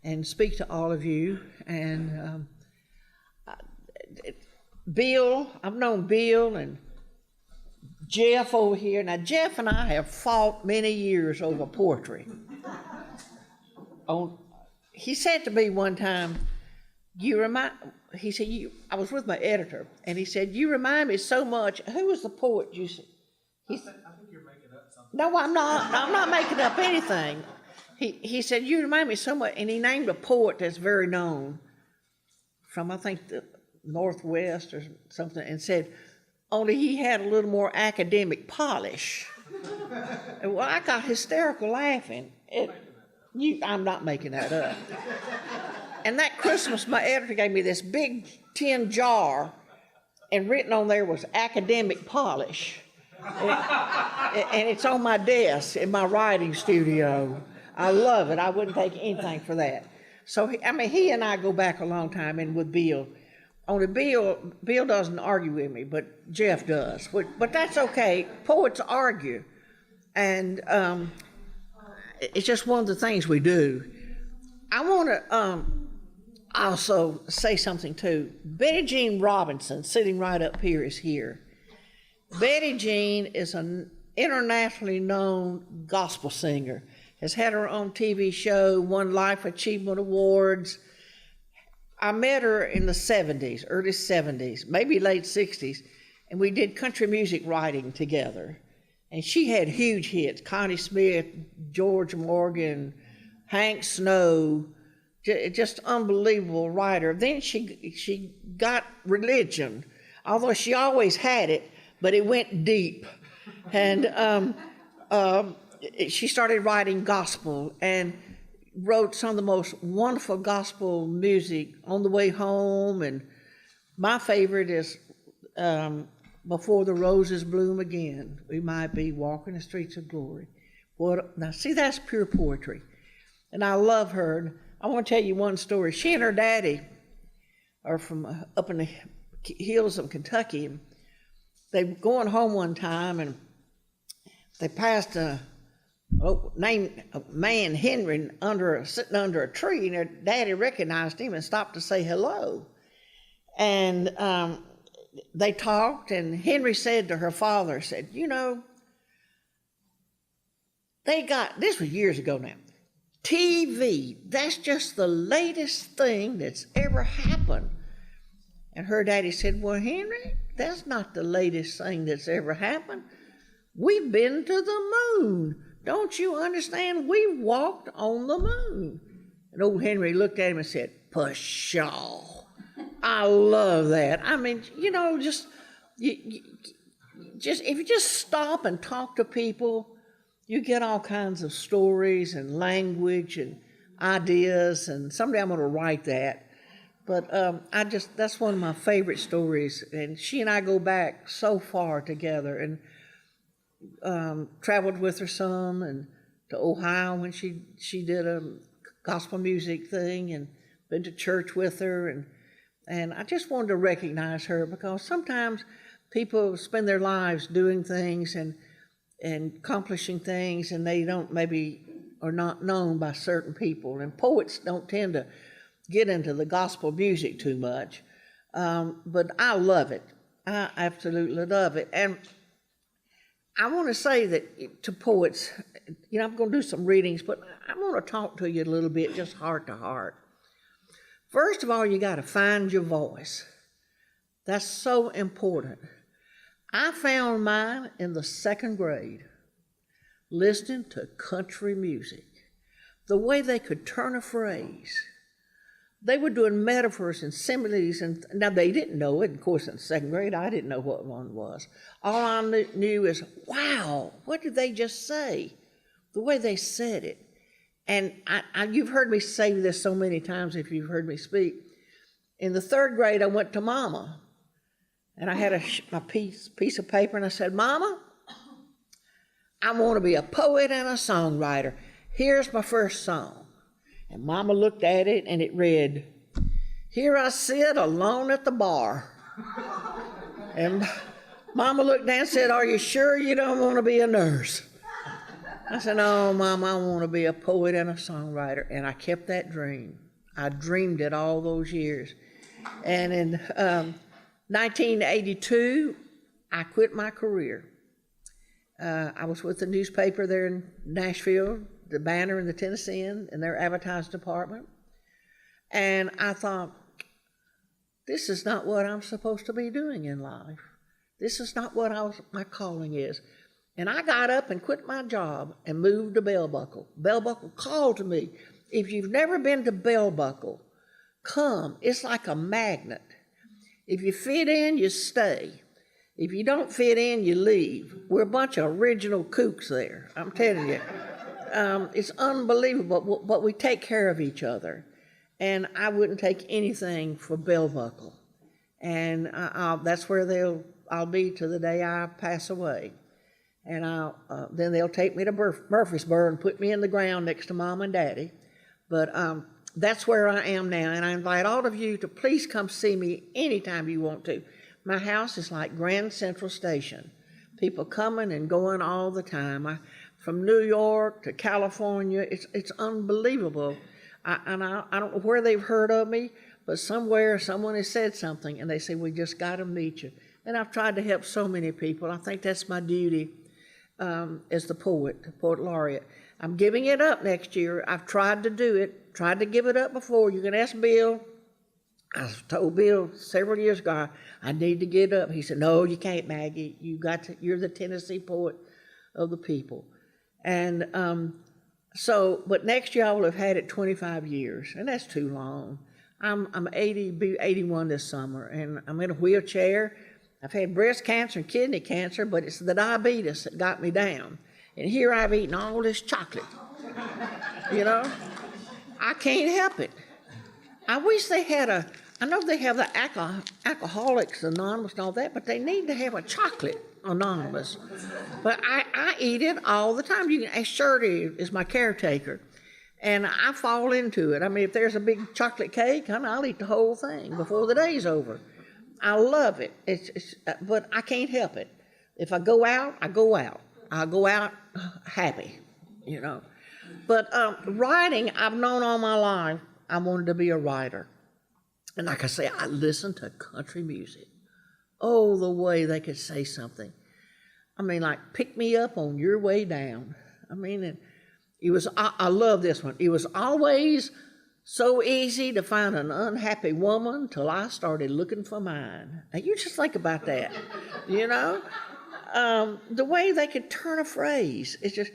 and speak to all of you. And Bill, I've known Bill and Jeff over here. Now, Jeff and I have fought many years over poetry. He said to me one time, I was with my editor, and he said, you remind me so much. Who was the poet you said? I think you're making up something. No, I'm not. I'm not making up anything. He said, you remind me so much, and he named a poet that's very known from, I think, the Northwest or something, and said, only he had a little more academic polish. And well, I got hysterical laughing. I'm not making that up. And that Christmas, my editor gave me this big tin jar, and written on there was academic polish. And it's on my desk in my writing studio. I love it. I wouldn't take anything for that. So, he and I go back a long time, and with Bill. Only Bill doesn't argue with me, but Jeff does. But that's okay. Poets argue. And it's just one of the things we do. I want to also say something too. Betty Jean Robinson, sitting right up here, is here. Betty Jean is an internationally known gospel singer, has had her own TV show, won Life Achievement Awards. I met her in the 70s, early 70s, maybe late 60s, and we did country music writing together. And she had huge hits, Connie Smith, George Morgan, Hank Snow, just unbelievable writer. Then she got religion, although she always had it, but it went deep. And she started writing gospel and wrote some of the most wonderful gospel music on the way home. And my favorite is Before the Roses Bloom Again, we might be walking the streets of glory. Now, see, that's pure poetry. And I love her. And I want to tell you one story. She and her daddy are from up in the hills of Kentucky. And they were going home one time, and they passed a man, Henry, sitting under a tree, and their daddy recognized him and stopped to say hello. And they talked, and Henry said to her father, said, you know, this was years ago now, TV, that's just the latest thing that's ever happened. And her daddy said, well, Henry, that's not the latest thing that's ever happened. We've been to the moon. Don't you understand? We walked on the moon. And old Henry looked at him and said, pshaw. I love that. I mean, you know, if you just stop and talk to people, you get all kinds of stories and language and ideas, and someday I'm going to write that. But that's one of my favorite stories, and she and I go back so far together, and traveled with her some, and to Ohio when she did a gospel music thing, and been to church with her, and I just wanted to recognize her, because sometimes people spend their lives doing things and accomplishing things, and they don't maybe are not known by certain people. And poets don't tend to get into the gospel music too much, but I love it. I absolutely love it. And I want to say that to poets, you know, I'm going to do some readings, but I want to talk to you a little bit, just heart to heart. First of all, you got to find your voice. That's so important. I found mine in the 2nd grade, listening to country music, the way they could turn a phrase. They were doing metaphors and similes, and now they didn't know it. Of course, in 2nd grade, I didn't know what one was. All I knew is, wow, what did they just say? The way they said it. And you've heard me say this so many times if you've heard me speak. In the 3rd grade, I went to Mama, and I had my piece of paper, and I said, Mama, I want to be a poet and a songwriter. Here's my first song. And Mama looked at it, and it read, here I sit alone at the bar. And Mama looked down and said, are you sure you don't want to be a nurse? I said, no, Mama, I want to be a poet and a songwriter. And I kept that dream. I dreamed it all those years. And in 1982, I quit my career. I was with the newspaper there in Nashville, the Banner and the Tennessean, in their advertising department. And I thought, this is not what I'm supposed to be doing in life. This is not what my calling is. And I got up and quit my job and moved to Bell Buckle. Bell Buckle called to me. If you've never been to Bell Buckle, come. It's like a magnet. If you fit in, you stay. If you don't fit in, you leave. We're a bunch of original kooks there, I'm telling you. It's unbelievable, but we take care of each other. And I wouldn't take anything for Bell Buckle. And that's where I'll be to the day I pass away. And then they'll take me to Murfreesboro and put me in the ground next to Mom and Daddy. But that's where I am now. And I invite all of you to please come see me anytime you want to. My house is like Grand Central Station. People coming and going all the time. From New York to California, it's unbelievable. I don't know where they've heard of me, but somewhere someone has said something, and they say, we just got to meet you. And I've tried to help so many people. I think that's my duty as the poet laureate. I'm giving it up next year. I've tried to do it, tried to give it up before. You can ask Bill. I told Bill several years ago, I need to get up. He said, no, you can't, Maggie. You're the Tennessee poet of the people. And So, but next year I will have had it 25 years, and that's too long. I'm 80, be 81 this summer, and I'm in a wheelchair. I've had breast cancer and kidney cancer, but it's the diabetes that got me down. And here I've eaten all this chocolate. You know, I can't help it. I wish they had I know they have the Alcoholics Anonymous and all that, but they need to have a chocolate Anonymous. But I eat it all the time. You can ask Shirley is my caretaker, and I fall into it. I mean, if there's a big chocolate cake, I'll eat the whole thing before the day's over. I love it. But I can't help it. If I go out, I go out. I go out happy, you know. But writing, I've known all my life I wanted to be a writer. And like I say, I listen to country music. Oh, the way they could say something. I mean, like, pick me up on your way down. I mean, I love this one. It was always so easy to find an unhappy woman till I started looking for mine. Now, you just think about that, you know? The way they could turn a phrase, it's just,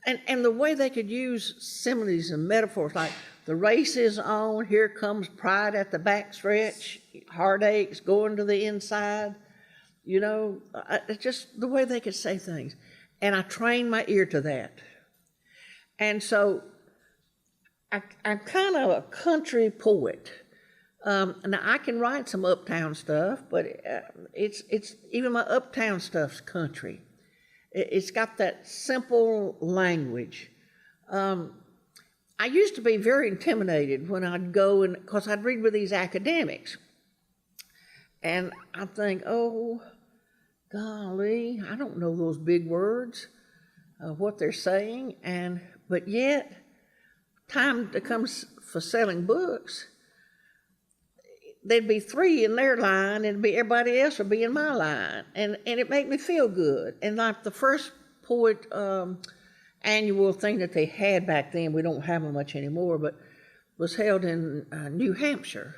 and the way they could use similes and metaphors, like the race is on, here comes pride at the backstretch, heartaches going to the inside, you know, it's just the way they could say things. And I trained my ear to that. And so I'm kind of a country poet. Now I can write some uptown stuff, but it's even my uptown stuff's country. It's got that simple language. I used to be very intimidated when I'd go, and because I'd read with these academics, and I'd think, oh, golly, I don't know those big words, what they're saying, but yet, time that comes for selling books, there'd be 3 in their line, and everybody else would be in my line, and it made me feel good. And like the first poet annual thing that they had back then, we don't have them much anymore, but was held in New Hampshire,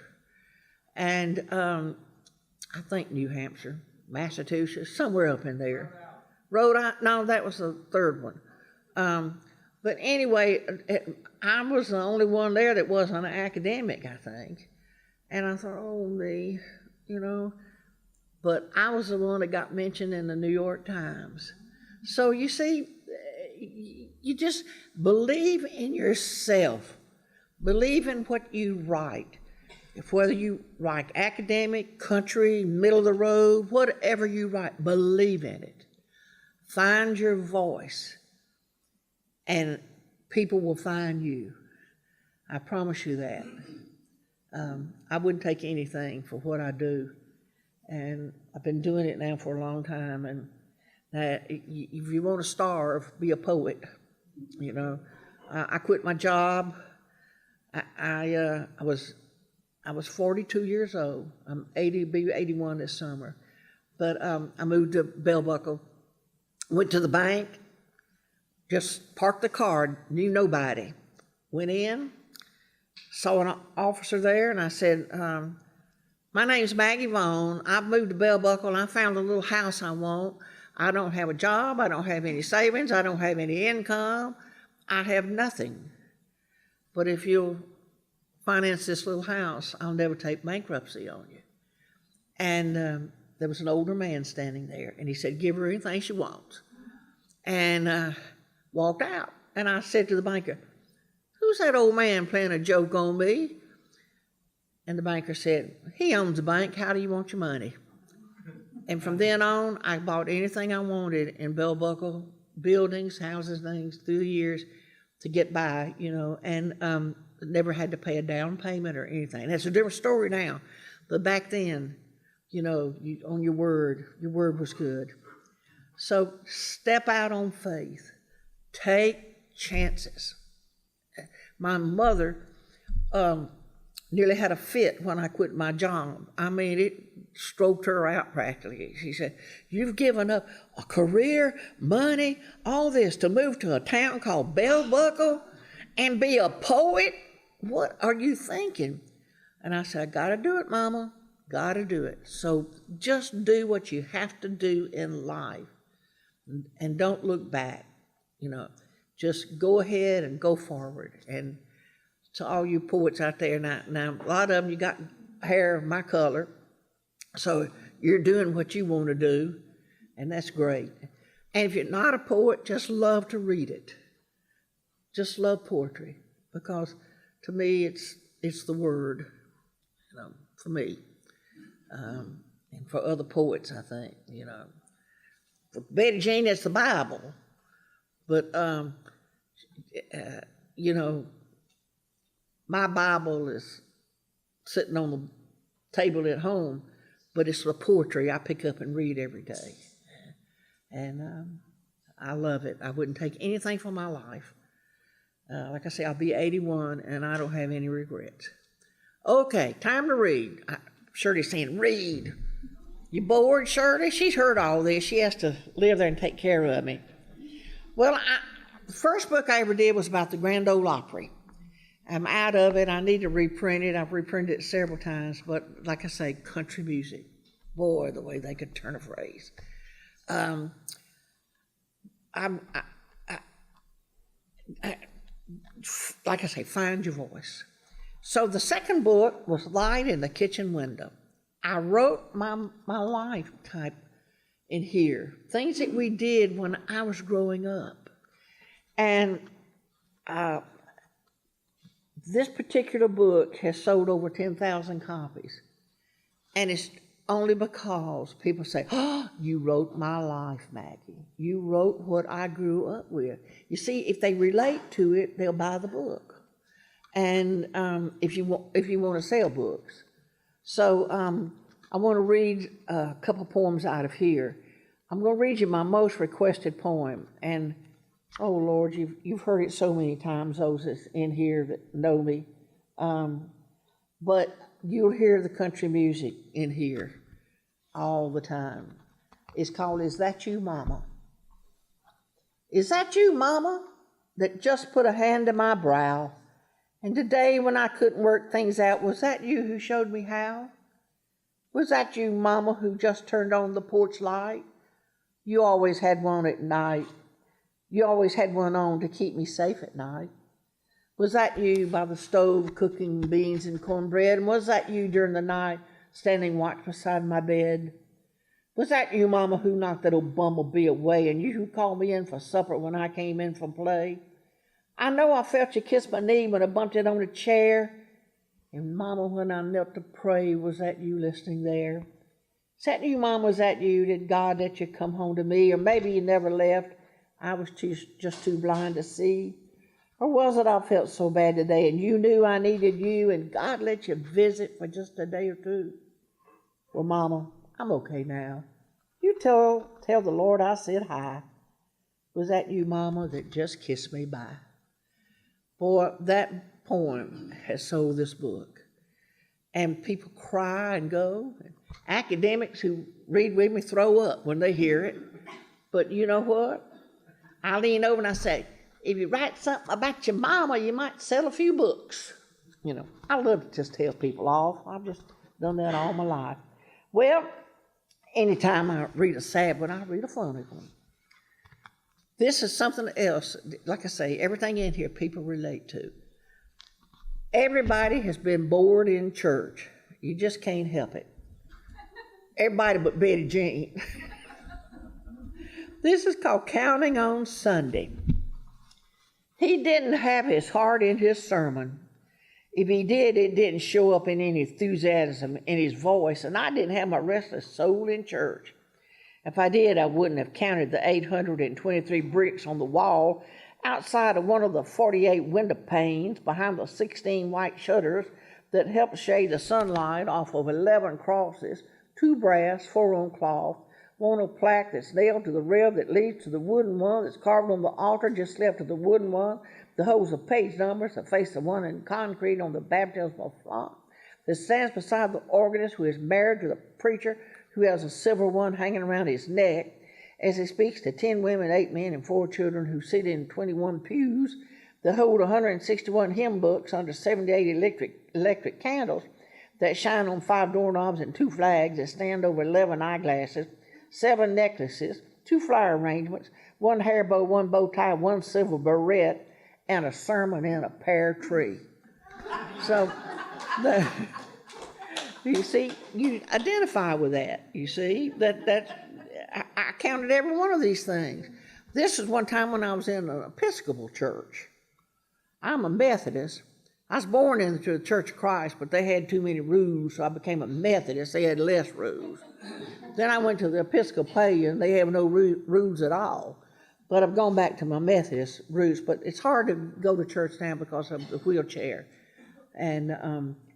and I think New Hampshire, Massachusetts, somewhere up in there. Rhode Island, no, that was the third one. But anyway, I was the only one there that wasn't an academic, I think. And I thought, oh, me, you know. But I was the one that got mentioned in the New York Times. So you see, you just believe in yourself. Believe in what you write. If whether you write academic, country, middle of the road, whatever you write, believe in it. Find your voice, and people will find you. I promise you that. I wouldn't take anything for what I do, and I've been doing it now for a long time. And if you want to starve, be a poet. You know, I quit my job. I was 42 years old. I'm 80, be 81 this summer. But I moved to Bell Buckle, went to the bank, just parked the car, knew nobody. Went in, saw an officer there, and I said, my name's Maggie Vaughn. I've moved to Bell Buckle, and I found a little house I want. I don't have a job. I don't have any savings. I don't have any income. I have nothing. But if you'll finance this little house, I'll never take bankruptcy on you. And there was an older man standing there, and he said, give her anything she wants. And walked out. And I said to the banker, who's that old man playing a joke on me? And the banker said, he owns the bank. How do you want your money? And from then on, I bought anything I wanted in Bell Buckle, buildings, houses, things, through the years to get by, you know, and never had to pay a down payment or anything. That's a different story now. But back then, you know, on your word was good. So step out on faith. Take chances. My mother nearly had a fit when I quit my job. I mean, it stroked her out practically. She said, you've given up a career, money, all this to move to a town called Bell Buckle and be a poet? What are you thinking? And I said, I gotta do it, Mama, gotta do it. So just do what you have to do in life and don't look back, you know. Just go ahead and go forward. And to all you poets out there, now a lot of them, you got hair of my color, so you're doing what you want to do, and that's great. And if you're not a poet, just love to read it. Just love poetry, because to me, it's the word, for me, and for other poets, I think, For Betty Jean, it's the Bible, but my Bible is sitting on the table at home, but it's the poetry I pick up and read every day. And I love it. I wouldn't take anything from my life. Like I say, I'll be 81, and I don't have any regrets. Okay, time to read. Shirley's saying, read. You bored, Shirley? She's heard all this. She has to live there and take care of me. Well, the first book I ever did was about the Grand Ole Opry. I'm out of it. I need to reprint it. I've reprinted it several times, but like I say, country music. Boy, the way they could turn a phrase. Like I say, find your voice. So the second book was Light in the Kitchen Window. I wrote my life type in here, things that we did when I was growing up. And this particular book has sold over 10,000 copies. And it's only because people say, oh, you wrote my life, Maggie. You wrote what I grew up with. You see, if they relate to it, they'll buy the book. And if you want to sell books. So I want to read a couple poems out of here. I'm going to read you my most requested poem. And, oh, Lord, you've heard it so many times, those that's in here that know me. But you'll hear the country music in here all the time. It's called, Is That You, Mama? Is that you, Mama, that just put a hand to my brow? And today when I couldn't work things out, was that you who showed me how? Was that you, Mama, who just turned on the porch light? You always had one at night. You always had one on to keep me safe at night. Was that you by the stove cooking beans and cornbread? And was that you during the night standing watch beside my bed? Was that you, Mama, who knocked that old bumblebee away, and you who called me in for supper when I came in from play? I know I felt you kiss my knee when I bumped it on a chair. And, Mama, when I knelt to pray, was that you listening there? Is that you, Mama, was that you? Did God let you come home to me? Or maybe you never left. I was just too blind to see. Or was it I felt so bad today, and you knew I needed you, and God let you visit for just a day or two? Well, Mama, I'm okay now. You tell the Lord I said hi. Was that you, Mama, that just kissed me by? Boy, that poem has sold this book. And people cry and go. And academics who read with me throw up when they hear it. But you know what? I lean over and I say, if you write something about your mama, you might sell a few books. I love to just tell people off. I've just done that all my life. Well, anytime I read a sad one, I read a funny one. This is something else. Like I say, everything in here people relate to. Everybody has been bored in church. You just can't help it. Everybody but Betty Jean. This is called Counting on Sunday. He didn't have his heart in his sermon. If he did, it didn't show up in any enthusiasm in his voice, and I didn't have my restless soul in church. If I did, I wouldn't have counted the 823 bricks on the wall outside of one of the 48 window panes behind the 16 white shutters that helped shade the sunlight off of 11 crosses, 2 brass, 4 on cloth, 1 on plaque that's nailed to the rail that leads to the wooden one that's carved on the altar just left of the wooden one, the holes of page numbers that face the one in concrete on the baptismal font that stands beside the organist who is married to the preacher who has a silver one hanging around his neck as he speaks to 10 women, 8 men, and 4 children who sit in 21 pews that hold 161 hymn books under 78 electric candles that shine on 5 doorknobs and 2 flags that stand over 11 eyeglasses, 7 necklaces, 2 flower arrangements, one hair bow, one bow tie, one silver beret, and a sermon in a pear tree. So, you see, you identify with that. You see, I counted every one of these things. This is one time when I was in an Episcopal church. I'm a Methodist. I was born into the Church of Christ, but they had too many rules, so I became a Methodist. They had less rules. Then I went to the Episcopalian. They have no rules at all. But I've gone back to my Methodist roots. But it's hard to go to church now because of the wheelchair. And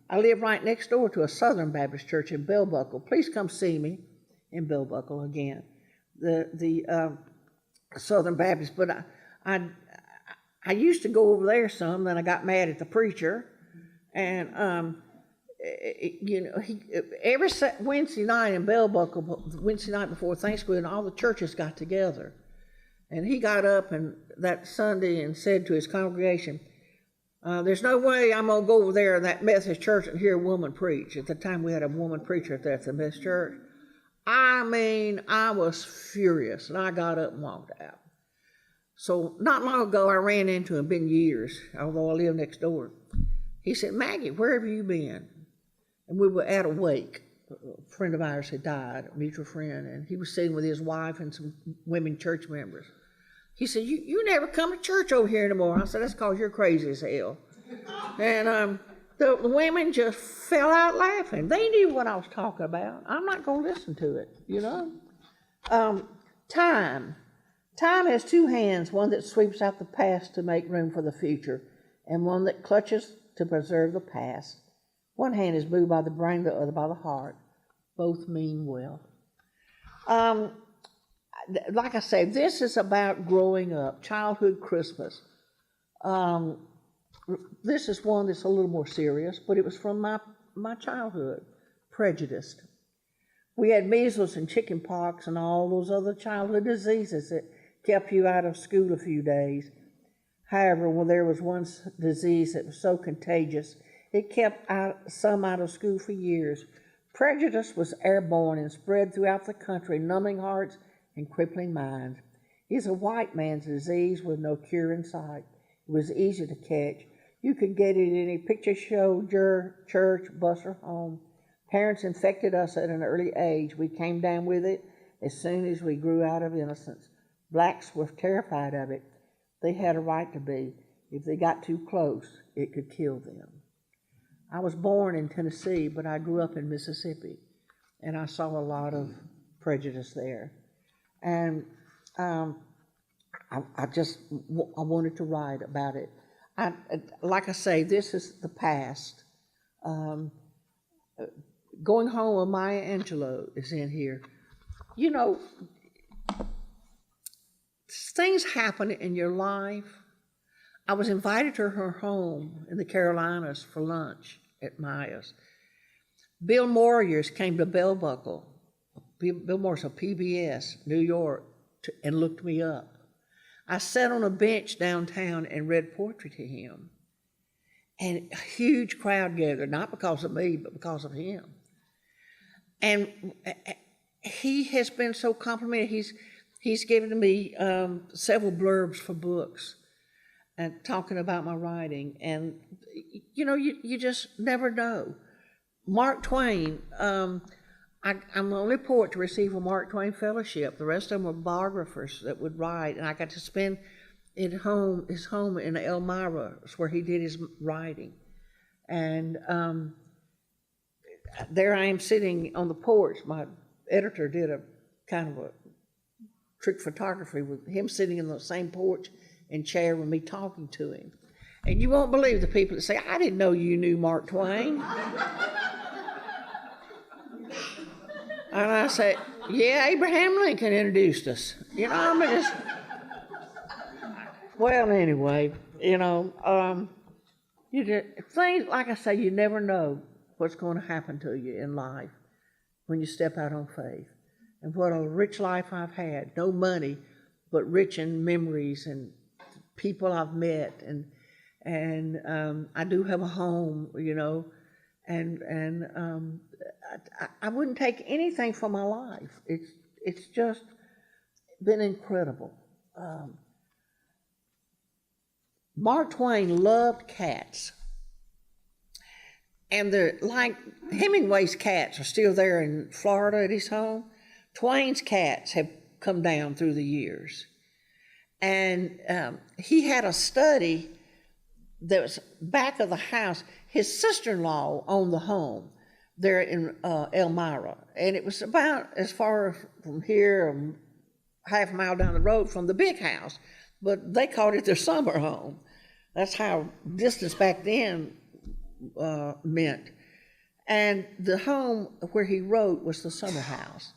I live right next door to a Southern Baptist church in Bell Buckle. Please come see me in Bell Buckle again. The Southern Baptist, but I used to go over there some. Then I got mad at the preacher, and every Wednesday night in Bell Buckle, Wednesday night before Thanksgiving, all the churches got together, and he got up and that Sunday and said to his congregation, "There's no way I'm gonna go over there in that Methodist church and hear a woman preach." At the time, we had a woman preacher there at the Methodist church. I mean, I was furious, and I got up and walked out. So not long ago, I ran into him, been years, although I live next door. He said, "Maggie, where have you been?" And we were at a wake. A friend of ours had died, a mutual friend, and he was sitting with his wife and some women church members. He said, you never come to church over here anymore. I said, "That's because you're crazy as hell." And the women just fell out laughing. They knew what I was talking about. I'm not going to listen to it, you know. Time. Time has two hands, one that sweeps out the past to make room for the future, and one that clutches to preserve the past. One hand is moved by the brain, the other by the heart. Both mean well. Like I say, this is about growing up, childhood Christmas. This is one that's a little more serious, but it was from my childhood, prejudiced. We had measles and chicken pox and all those other childhood diseases that kept you out of school a few days. However, when there was one disease that was so contagious, it kept some out of school for years. Prejudice was airborne and spread throughout the country, numbing hearts and crippling minds. It's a white man's disease with no cure in sight. It was easy to catch. You could get it in any picture show, church, bus, or home. Parents infected us at an early age. We came down with it as soon as we grew out of innocence. Blacks were terrified of it. They had a right to be. If they got too close, it could kill them. I was born in Tennessee, but I grew up in Mississippi, and I saw a lot of prejudice there. And I wanted to write about it. Like I say, this is the past. Going Home with Maya Angelou is in here. You know, things happen in your life. I was invited to her home in the Carolinas for lunch at Maya's. Bill Moyers came to Bell Buckle. Bill Moyers of PBS, New York, and looked me up. I sat on a bench downtown and read poetry to him. And a huge crowd gathered, not because of me, but because of him. And he has been so complimentary. He's given me several blurbs for books and talking about my writing. And, you know, you just never know. Mark Twain, I'm the only poet to receive a Mark Twain fellowship. The rest of them were biographers that would write, and I got to spend his home in Elmira, where he did his writing. And there I am sitting on the porch. My editor did a kind of a trick photography with him sitting in the same porch and chair with me talking to him. And you won't believe the people that say, "I didn't know you knew Mark Twain." And I say, "Yeah, Abraham Lincoln introduced us." You know, I mean, it's... Well, anyway, you know, things, like I say, you never know what's going to happen to you in life when you step out on faith. And what a rich life I've had. No money, but rich in memories and people I've met. And I do have a home, you know, and I wouldn't take anything from my life. It's just been incredible Mark Twain loved cats. And like Hemingway's cats are still there in Florida at his home. Twain's cats have come down through the years. And he had a study that was back of the house. His sister-in-law owned the home there in Elmira. And it was about as far from here, half a mile down the road from the big house. But they called it their summer home. That's how distance back then meant. And the home where he wrote was the summer house.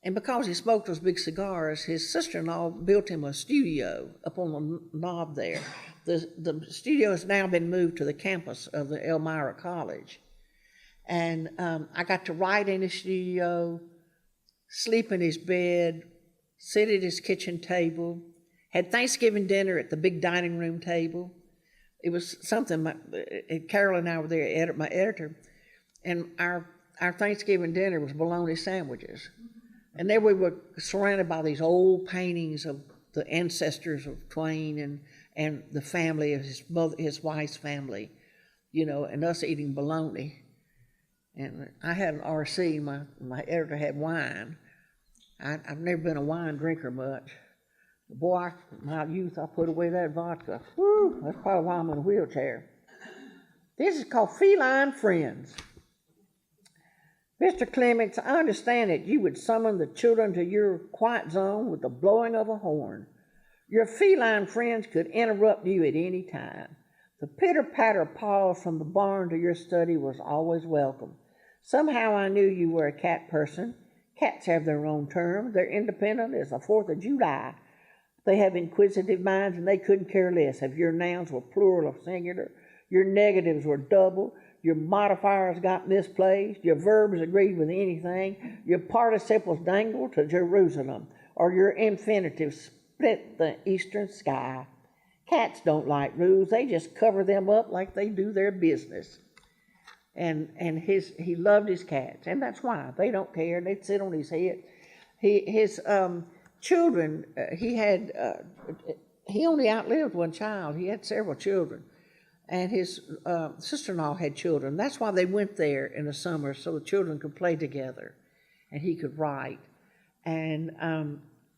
And because he smoked those big cigars, his sister-in-law built him a studio up on the knob there. The studio has now been moved to the campus of the Elmira College. And I got to write in his studio, sleep in his bed, sit at his kitchen table, had Thanksgiving dinner at the big dining room table. It was something, Carol and I were there, my editor, and our Thanksgiving dinner was bologna sandwiches. And there we were surrounded by these old paintings of the ancestors of Twain and the family of his wife's family, you know, and us eating bologna. And I had an RC, my editor had wine. I've never been a wine drinker much. Boy, my youth, I put away that vodka. Woo, that's probably why I'm in a wheelchair. This is called Feline Friends. Mr. Clements, I understand that you would summon the children to your quiet zone with the blowing of a horn. Your feline friends could interrupt you at any time. The pitter-patter pause from the barn to your study was always welcome. Somehow I knew you were a cat person. Cats have their own term. They're independent as the 4th of July. They have inquisitive minds, and they couldn't care less if your nouns were plural or singular, your negatives were double, your modifiers got misplaced, your verbs agreed with anything, your participles dangled to Jerusalem, or your infinitives split the eastern sky. Cats don't like rules. They just cover them up like they do their business. And he loved his cats, and that's why. They don't care. They'd sit on his head. His children, he only outlived one child. He had several children. And his sister-in-law had children. That's why they went there in the summer, so the children could play together and he could write. And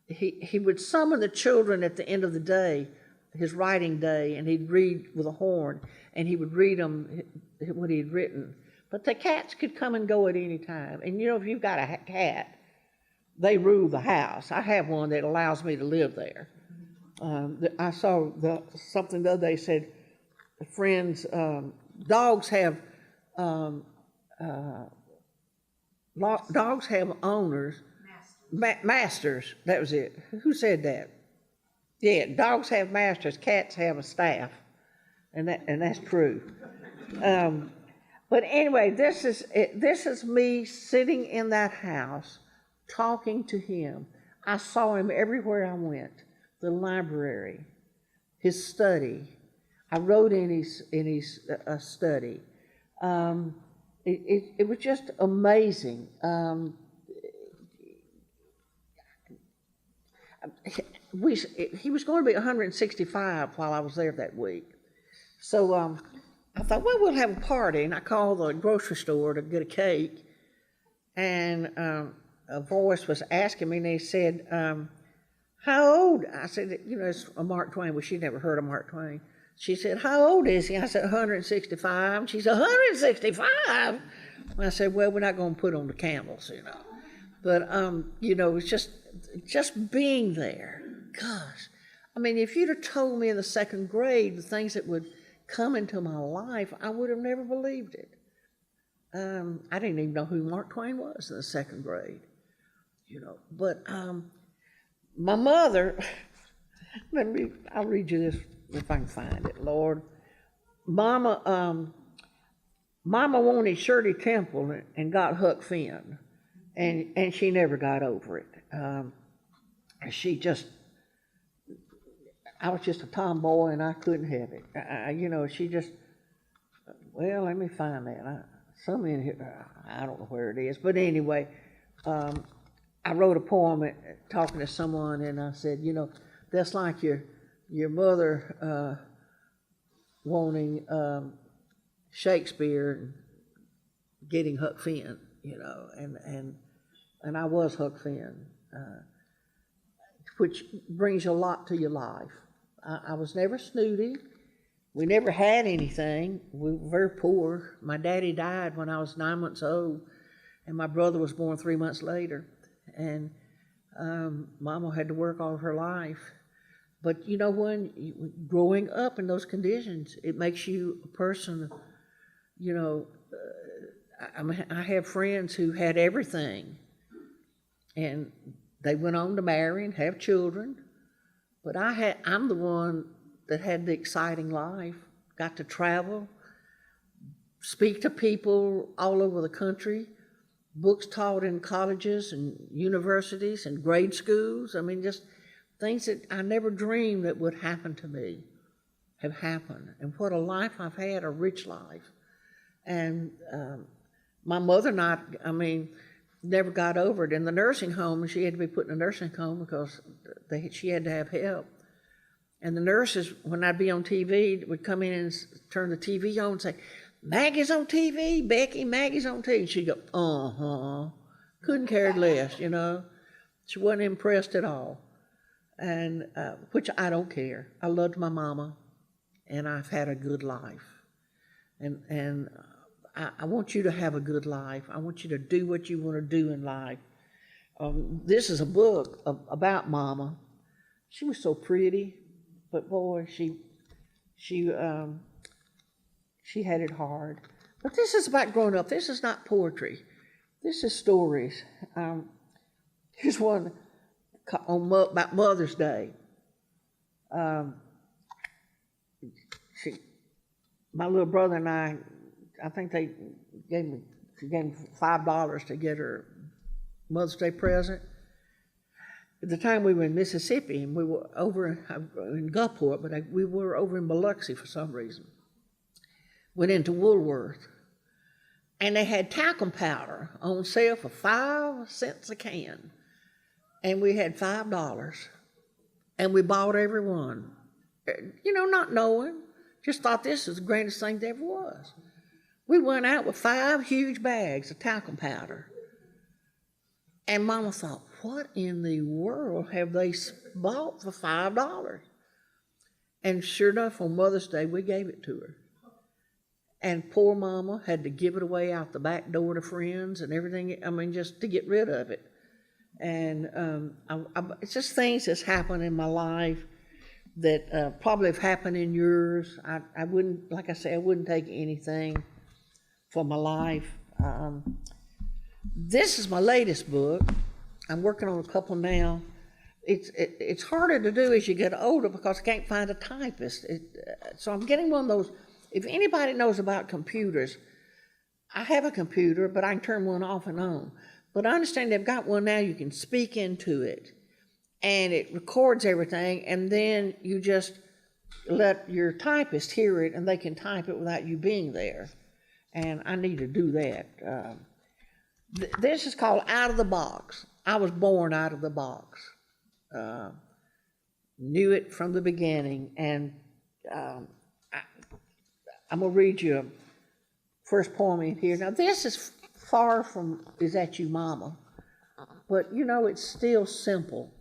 he would summon the children at the end of the day, his writing day, and he'd read with a horn, and he would read them what he'd written. But the cats could come and go at any time. And you know, if you've got a cat, they rule the house. I have one that allows me to live there. I saw something the other day said, friends, dogs have owners, masters. That was it. Who said that? Yeah, dogs have masters, cats have a staff, and that's true. But anyway, this is me sitting in that house, talking to him. I saw him everywhere I went. The library, his study. I wrote in his study. It was just amazing. He was going to be 165 while I was there that week. So I thought, well, we'll have a party. And I called the grocery store to get a cake. And a voice was asking me, and they said, how old? I said, you know, it's a Mark Twain. Well, she'd never heard of Mark Twain. She said, how old is he? I said, 165. She said, 165? I said, well, we're not going to put on the camels, you know. But, you know, it's just being there. Gosh. I mean, if you'd have told me in the second grade the things that would come into my life, I would have never believed it. I didn't even know who Mark Twain was in the second grade, you know. But my mother, I'll read you this if I can find it, Lord. Mama wanted Shirley Temple and got Huck Finn, and she never got over it. I was just a tomboy and I couldn't have it. You know, she just, well, let me find that. Some in here, I don't know where it is, but anyway, I wrote a poem talking to someone, and I said, you know, that's like your mother wanting Shakespeare and getting Huck Finn, and I was Huck Finn, which brings a lot to your life. I was never snooty. We never had anything. We were very poor. My daddy died when I was 9 months old, and my brother was born 3 months later. And Mama had to work all of her life. But growing up in those conditions, it makes you a person, I have friends who had everything, and they went on to marry and have children. But I'm the one that had the exciting life, got to travel, speak to people all over the country, books taught in colleges and universities and grade schools. I mean, just things that I never dreamed that would happen to me have happened. And what a life I've had, a rich life. And my mother and I never got over it. In the nursing home, she had to be put in a nursing home because she had to have help. And the nurses, when I'd be on TV, would come in and turn the TV on and say, "Maggie's on TV, Becky, Maggie's on TV." And she'd go, "Uh-huh." Couldn't care less, She wasn't impressed at all. And which I don't care. I loved my mama, and I've had a good life. And I want you to have a good life. I want you to do what you want to do in life. This is a book about Mama. She was so pretty, but boy, she had it hard. But this is about growing up. This is not poetry. This is stories. Here's one about Mother's Day. My little brother and I think she gave me $5 to get her Mother's Day present. At the time we were in Mississippi, and we were over in Gulfport, but we were over in Biloxi for some reason. Went into Woolworth, and they had talcum powder on sale for 5 cents a can. And we had $5, and we bought every one. Not knowing, just thought this was the greatest thing there ever was. We went out with 5 huge bags of talcum powder. And Mama thought, what in the world have they bought for $5? And sure enough, on Mother's Day, we gave it to her. And poor Mama had to give it away out the back door to friends and everything, just to get rid of it. And it's just things that's happened in my life that probably have happened in yours. I wouldn't, like I say, I wouldn't take anything for my life. This is my latest book. I'm working on a couple now. It's harder to do as you get older because I can't find a typist. So I'm getting one of those. If anybody knows about computers, I have a computer, but I can turn one off and on. But I understand they've got one now you can speak into it, and it records everything, and then you just let your typist hear it, and they can type it without you being there. And I need to do that. This is called Out of the Box. I was born out of the box. Knew it from the beginning, and I'm going to read you a first poem in here. Now, this is far from Is That You, Mama? But, it's still simple.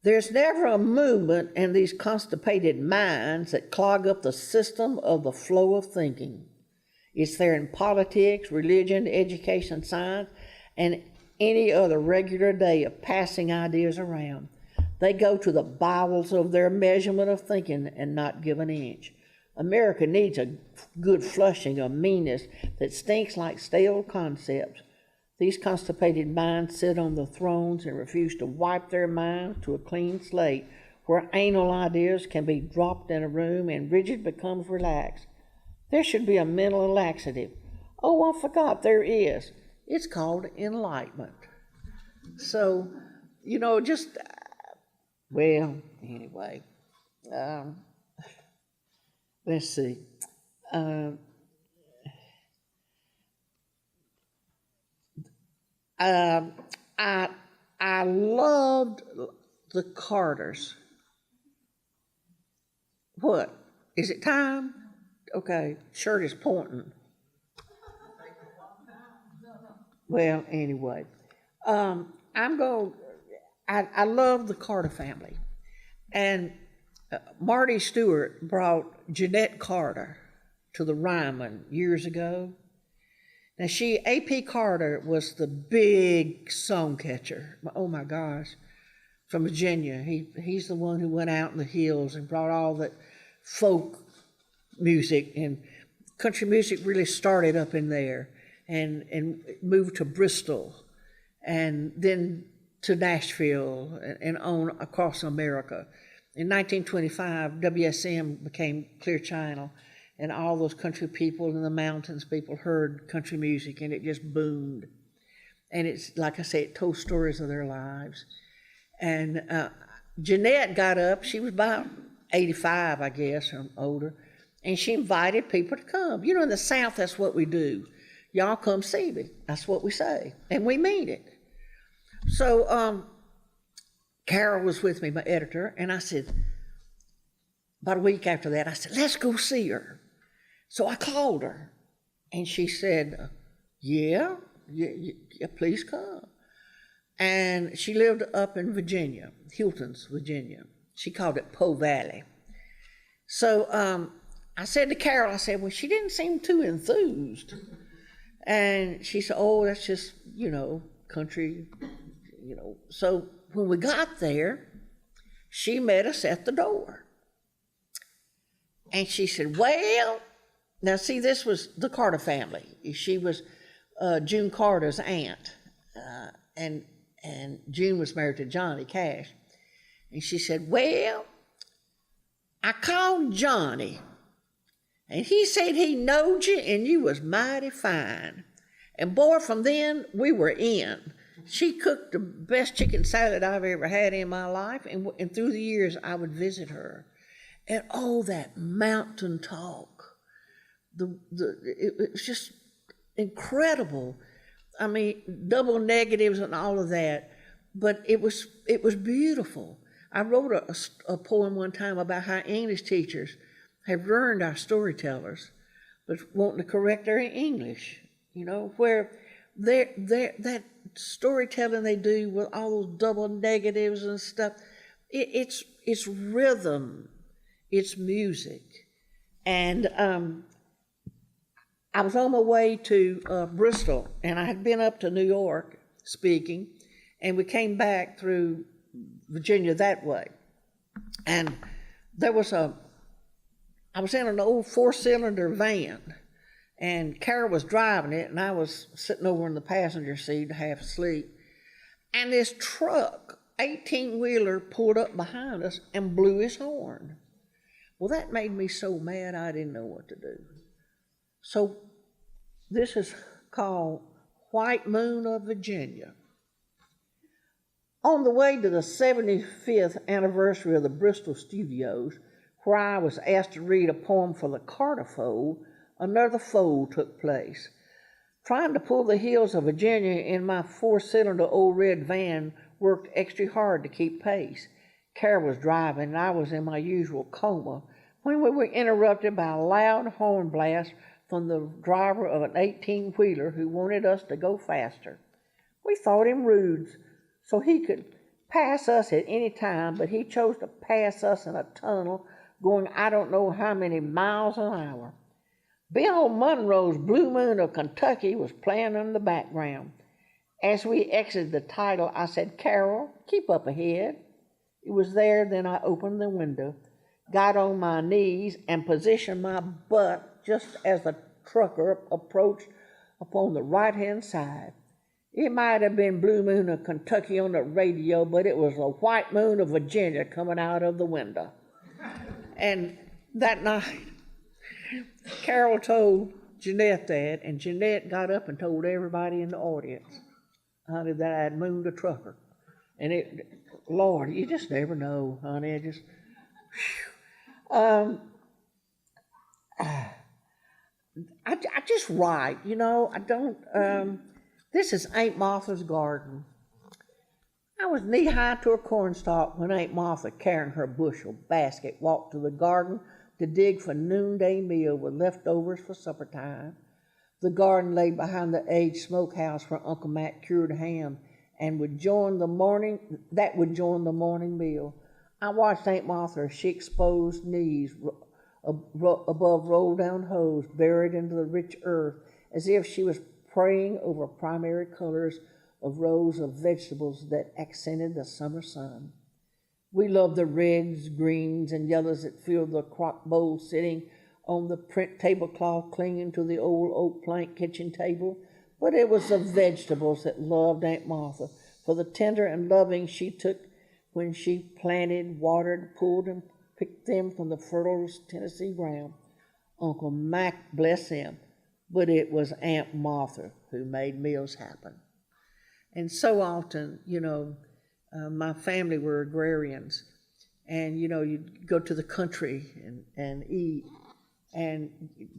There's never a movement in these constipated minds that clog up the system of the flow of thinking. It's there in politics, religion, education, science, and any other regular day of passing ideas around. They go to the bowels of their measurement of thinking and not give an inch. America needs a good flushing of meanness that stinks like stale concepts. These constipated minds sit on the thrones and refuse to wipe their minds to a clean slate where anal ideas can be dropped in a room and rigid becomes relaxed. There should be a mental laxative. Oh, I forgot, there is. It's called enlightenment. So, anyway. Let's see. I loved the Carters. What? Is it time? Okay, shirt is pointing. Well, anyway, I love the Carter family. And Marty Stewart brought Jeanette Carter to the Ryman years ago. Now A.P. Carter was the big song catcher. Oh my gosh, from Virginia. He's the one who went out in the hills and brought all that folk music, and country music really started up in there and moved to Bristol and then to Nashville and on across America. In 1925, WSM became Clear Channel, and all those country people in the mountains, people heard country music, and it just boomed. And it's, like I say, it told stories of their lives. And Jeanette got up, she was about 85, I guess, or older, and she invited people to come. You know, in the South, that's what we do. Y'all come see me. That's what we say, and we mean it. So Carol was with me, my editor, and I said, about a week after that, I said, let's go see her. So I called her, and she said, yeah, please come. And she lived up in Virginia, Hilton's, Virginia. She called it Po Valley. So I said to Carol, I said, well, she didn't seem too enthused. And she said, oh, that's just, you know, country, you know. So when we got there, she met us at the door. And she said, well, now see, this was the Carter family. She was June Carter's aunt. And June was married to Johnny Cash. And she said, well, I called Johnny, and he said he knowed you and you was mighty fine. And boy, from then, we were in. She cooked the best chicken salad I've ever had in my life, and through the years, I would visit her. And oh, that mountain talk. It was just incredible. I mean, double negatives and all of that, but it was beautiful. I wrote a poem one time about how English teachers have ruined our storytellers, but wanting to correct their English, you know, where that storytelling they do with all those double negatives and stuff, it's rhythm, it's music. And I was on my way to Bristol, and I had been up to New York speaking, and we came back through Virginia that way. And there was I was in an old 4-cylinder van, and Carol was driving it, and I was sitting over in the passenger seat, half asleep. And this truck, 18-wheeler, pulled up behind us and blew his horn. Well, that made me so mad I didn't know what to do. So this is called White Moon of Virginia. On the way to the 75th anniversary of the Bristol studios, where I was asked to read a poem for the Carter Fold, another fold took place. Trying to pull the hills of Virginia in my 4-cylinder old red van worked extra hard to keep pace. Carol was driving, and I was in my usual coma when we were interrupted by a loud horn blast from the driver of an 18-wheeler who wanted us to go faster. We thought him rude, so he could pass us at any time, but he chose to pass us in a tunnel going I don't know how many miles an hour. Bill Monroe's Blue Moon of Kentucky was playing in the background. As we exited the title, I said, Carol, keep up ahead. It was there, then I opened the window, got on my knees, and positioned my butt just as the trucker approached upon the right-hand side. It might have been Blue Moon of Kentucky on the radio, but it was the White Moon of Virginia coming out of the window. And that night, Carol told Jeanette that, and Jeanette got up and told everybody in the audience, honey, that I had mooned a trucker. And it, Lord, you just never know, honey. I just write, you know. I don't. This is Aunt Martha's garden. I was knee-high to a cornstalk when Aunt Martha, carrying her bushel basket, walked to the garden to dig for noonday meal with leftovers for supper time. The garden lay behind the aged smokehouse where Uncle Matt cured ham and would join the morning meal. I watched Aunt Martha as she exposed knees above roll-down hoes buried into the rich earth, as if she was praying over primary colors of rows of vegetables that accented the summer sun. We loved the reds, greens, and yellows that filled the crock bowl sitting on the print tablecloth clinging to the old oak plank kitchen table, but it was the vegetables that loved Aunt Martha for the tender and loving she took when she planted, watered, pulled, and picked them from the fertile Tennessee ground. Uncle Mac, bless him, but it was Aunt Martha who made meals happen. And so often, my family were agrarians, and, you'd go to the country and eat, and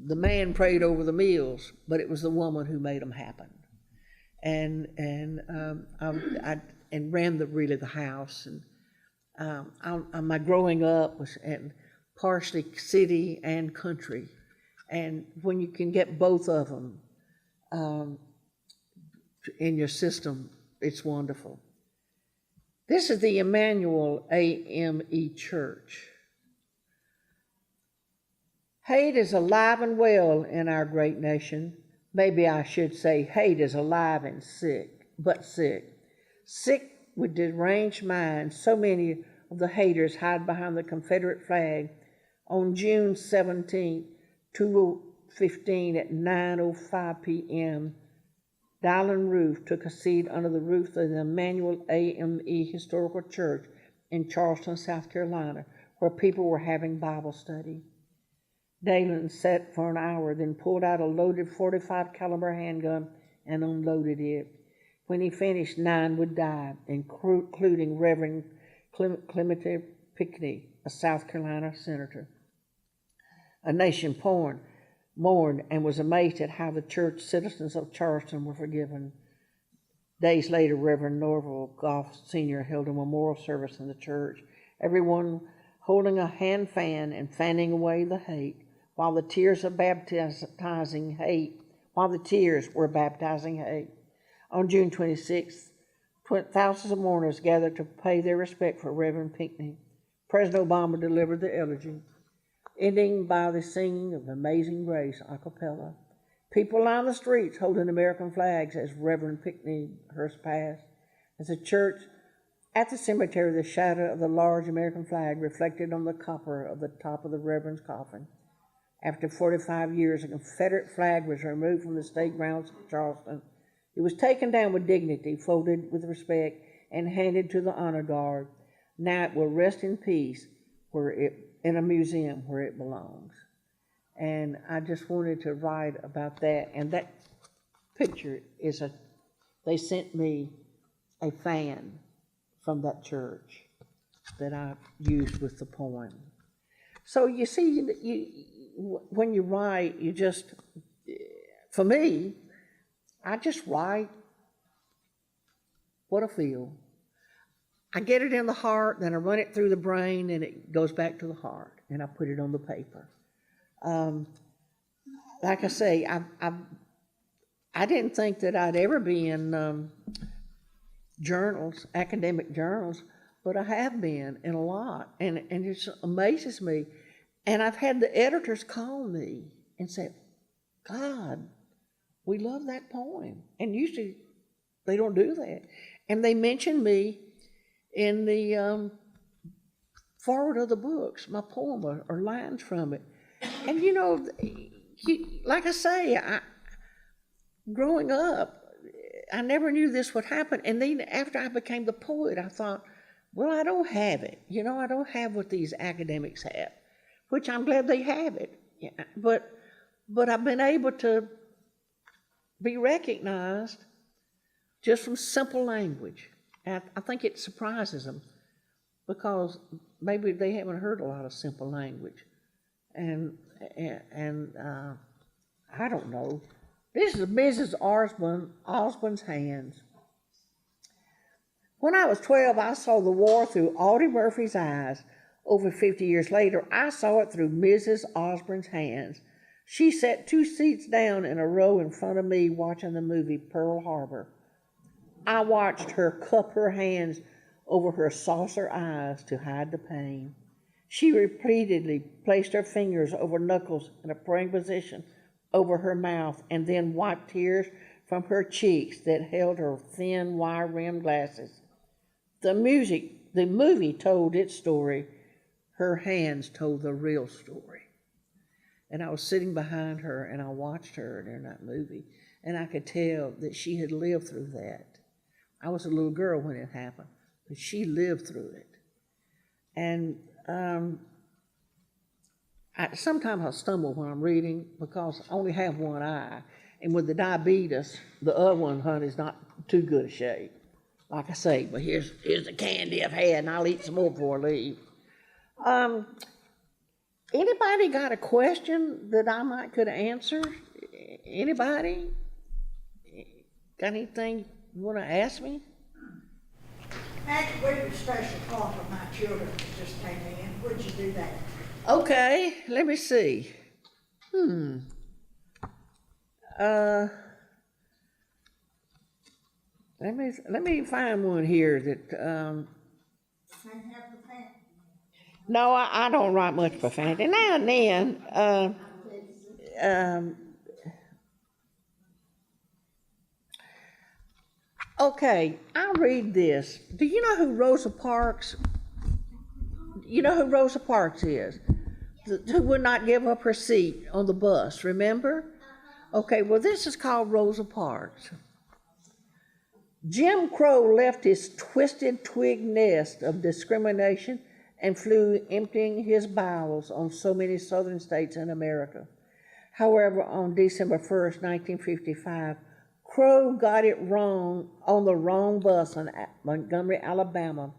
the man prayed over the meals, but it was the woman who made them happen. And ran the house. And my growing up was in partially city and country, and when you can get both of them in your system, it's wonderful. This is the Emmanuel AME Church. Hate is alive and well in our great nation. Maybe I should say hate is alive and sick, but sick. Sick with deranged minds, so many of the haters hide behind the Confederate flag. On June 17, 2015 at 9:05 p.m., Dylan Roof took a seat under the roof of the Emmanuel AME Historical Church in Charleston, South Carolina, where people were having Bible study. Dylan sat for an hour, then pulled out a loaded .45 caliber handgun and unloaded it. When he finished, 9 would die, including Reverend Clement Pinckney, a South Carolina senator. A nation mourned and was amazed at how the church citizens of Charleston were forgiven. Days later, Reverend Norval Goff Sr. held a memorial service in the church, everyone holding a hand fan and fanning away the hate, while the tears were baptizing hate. On June 26th, thousands of mourners gathered to pay their respect for Reverend Pinckney. President Obama delivered the eulogy, ending by the singing of Amazing Grace a cappella. People lined the streets holding American flags as Reverend Pinckney hearse passed. As the church at the cemetery, the shadow of the large American flag reflected on the copper of the top of the Reverend's coffin. After 45 years, a Confederate flag was removed from the state grounds of Charleston. It was taken down with dignity, folded with respect, and handed to the honor guard. Now it will rest in peace in a museum where it belongs. And I just wanted to write about that. And that picture they sent me a fan from that church that I used with the poem. So you see, when you write, for me, I just write what I feel. I get it in the heart, then I run it through the brain, and it goes back to the heart, and I put it on the paper. Like I say, I didn't think that I'd ever be in journals, academic journals, but I have been in a lot, and it just amazes me. And I've had the editors call me and say, God, we love that poem. And usually they don't do that. And they mention me in the forward of the books, my poem or lines from it. And like I say, growing up, I never knew this would happen. And then after I became the poet, I thought, well, I don't have it. I don't have what these academics have, which I'm glad they have it. Yeah, but I've been able to be recognized just from simple language. And I think it surprises them because maybe they haven't heard a lot of simple language. And I don't know. This is Mrs. Osborne's hands. When I was 12, I saw the war through Audie Murphy's eyes. Over 50 years later, I saw it through Mrs. Osborne's hands. She sat 2 seats down in a row in front of me watching the movie Pearl Harbor. I watched her cup her hands over her saucer eyes to hide the pain. She repeatedly placed her fingers over knuckles in a praying position over her mouth and then wiped tears from her cheeks that held her thin, wire-rimmed glasses. The movie told its story. Her hands told the real story. And I was sitting behind her, and I watched her during that movie, and I could tell that she had lived through that. I was a little girl when it happened, but she lived through it. And sometimes I stumble when I'm reading because I only have one eye, and with the diabetes, the other one, honey, is not too good a shape. Like I say, but here's the candy I've had, and I'll eat some more before I leave. Anybody got a question that I could answer? Anybody? Got anything you want to ask me? After we did a special call for my children that just came in, would you do that? Okay, let me see. Let me find one here that. No, I don't write much profanity. Now and then. Okay, I'll read this. Do you know who Rosa Parks? You know who Rosa Parks is? Who would not give up her seat on the bus, remember? Okay, well, this is called Rosa Parks. Jim Crow left his twisted twig nest of discrimination and flew emptying his bowels on so many southern states in America. However, on December 1st, 1955, Crow got it wrong on the wrong bus in Montgomery, Alabama.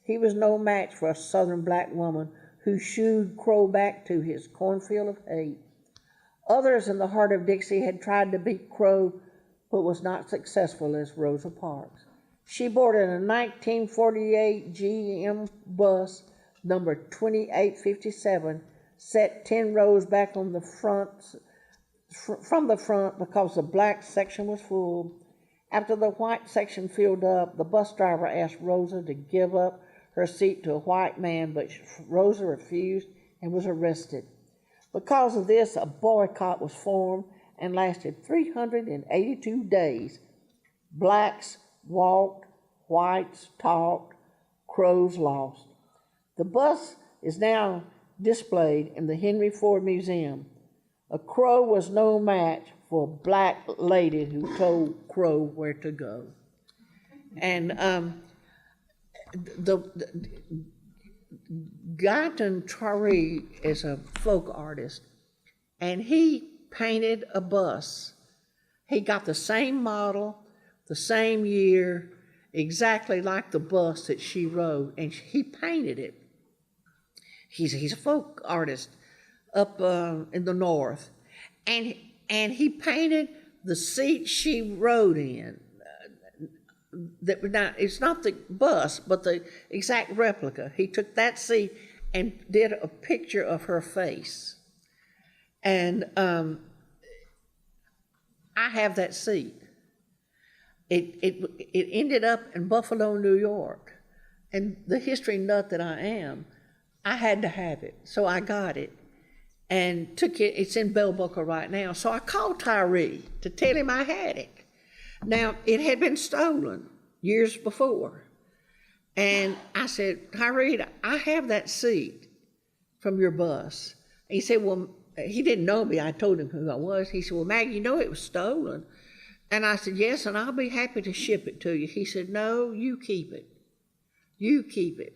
He was no match for a southern black woman who shooed Crow back to his cornfield of hate. Others in the heart of Dixie had tried to beat Crow, but was not successful as Rosa Parks. She boarded a 1948 GM bus, number 2857, set 10 rows back on the front, from the front because the black section was full. After the white section filled up, the bus driver asked Rosa to give up her seat to a white man, but Rosa refused and was arrested. Because of this, a boycott was formed and lasted 382 days. Blacks walked, whites talked, Crows lost. The bus is now displayed in the Henry Ford Museum. A crow was no match for a black lady who told Crow where to go. And Guyton Taree is a folk artist, and he painted a bus. He got the same model, the same year, exactly like the bus that she rode, and he painted it. He's a folk artist up in the north, and he painted the seat she rode in. It's not the bus, but the exact replica. He took that seat and did a picture of her face, and I have that seat. It ended up in Buffalo, New York, and the history nut that I am, I had to have it, so I got it and took it. It's in Bell Booker right now. So I called Tyree to tell him I had it. Now, it had been stolen years before, and I said, Tyree, I have that seat from your bus. And he said, well, he didn't know me. I told him who I was. He said, well, Maggie, you know it was stolen. And I said, yes, and I'll be happy to ship it to you. He said, no, you keep it. You keep it.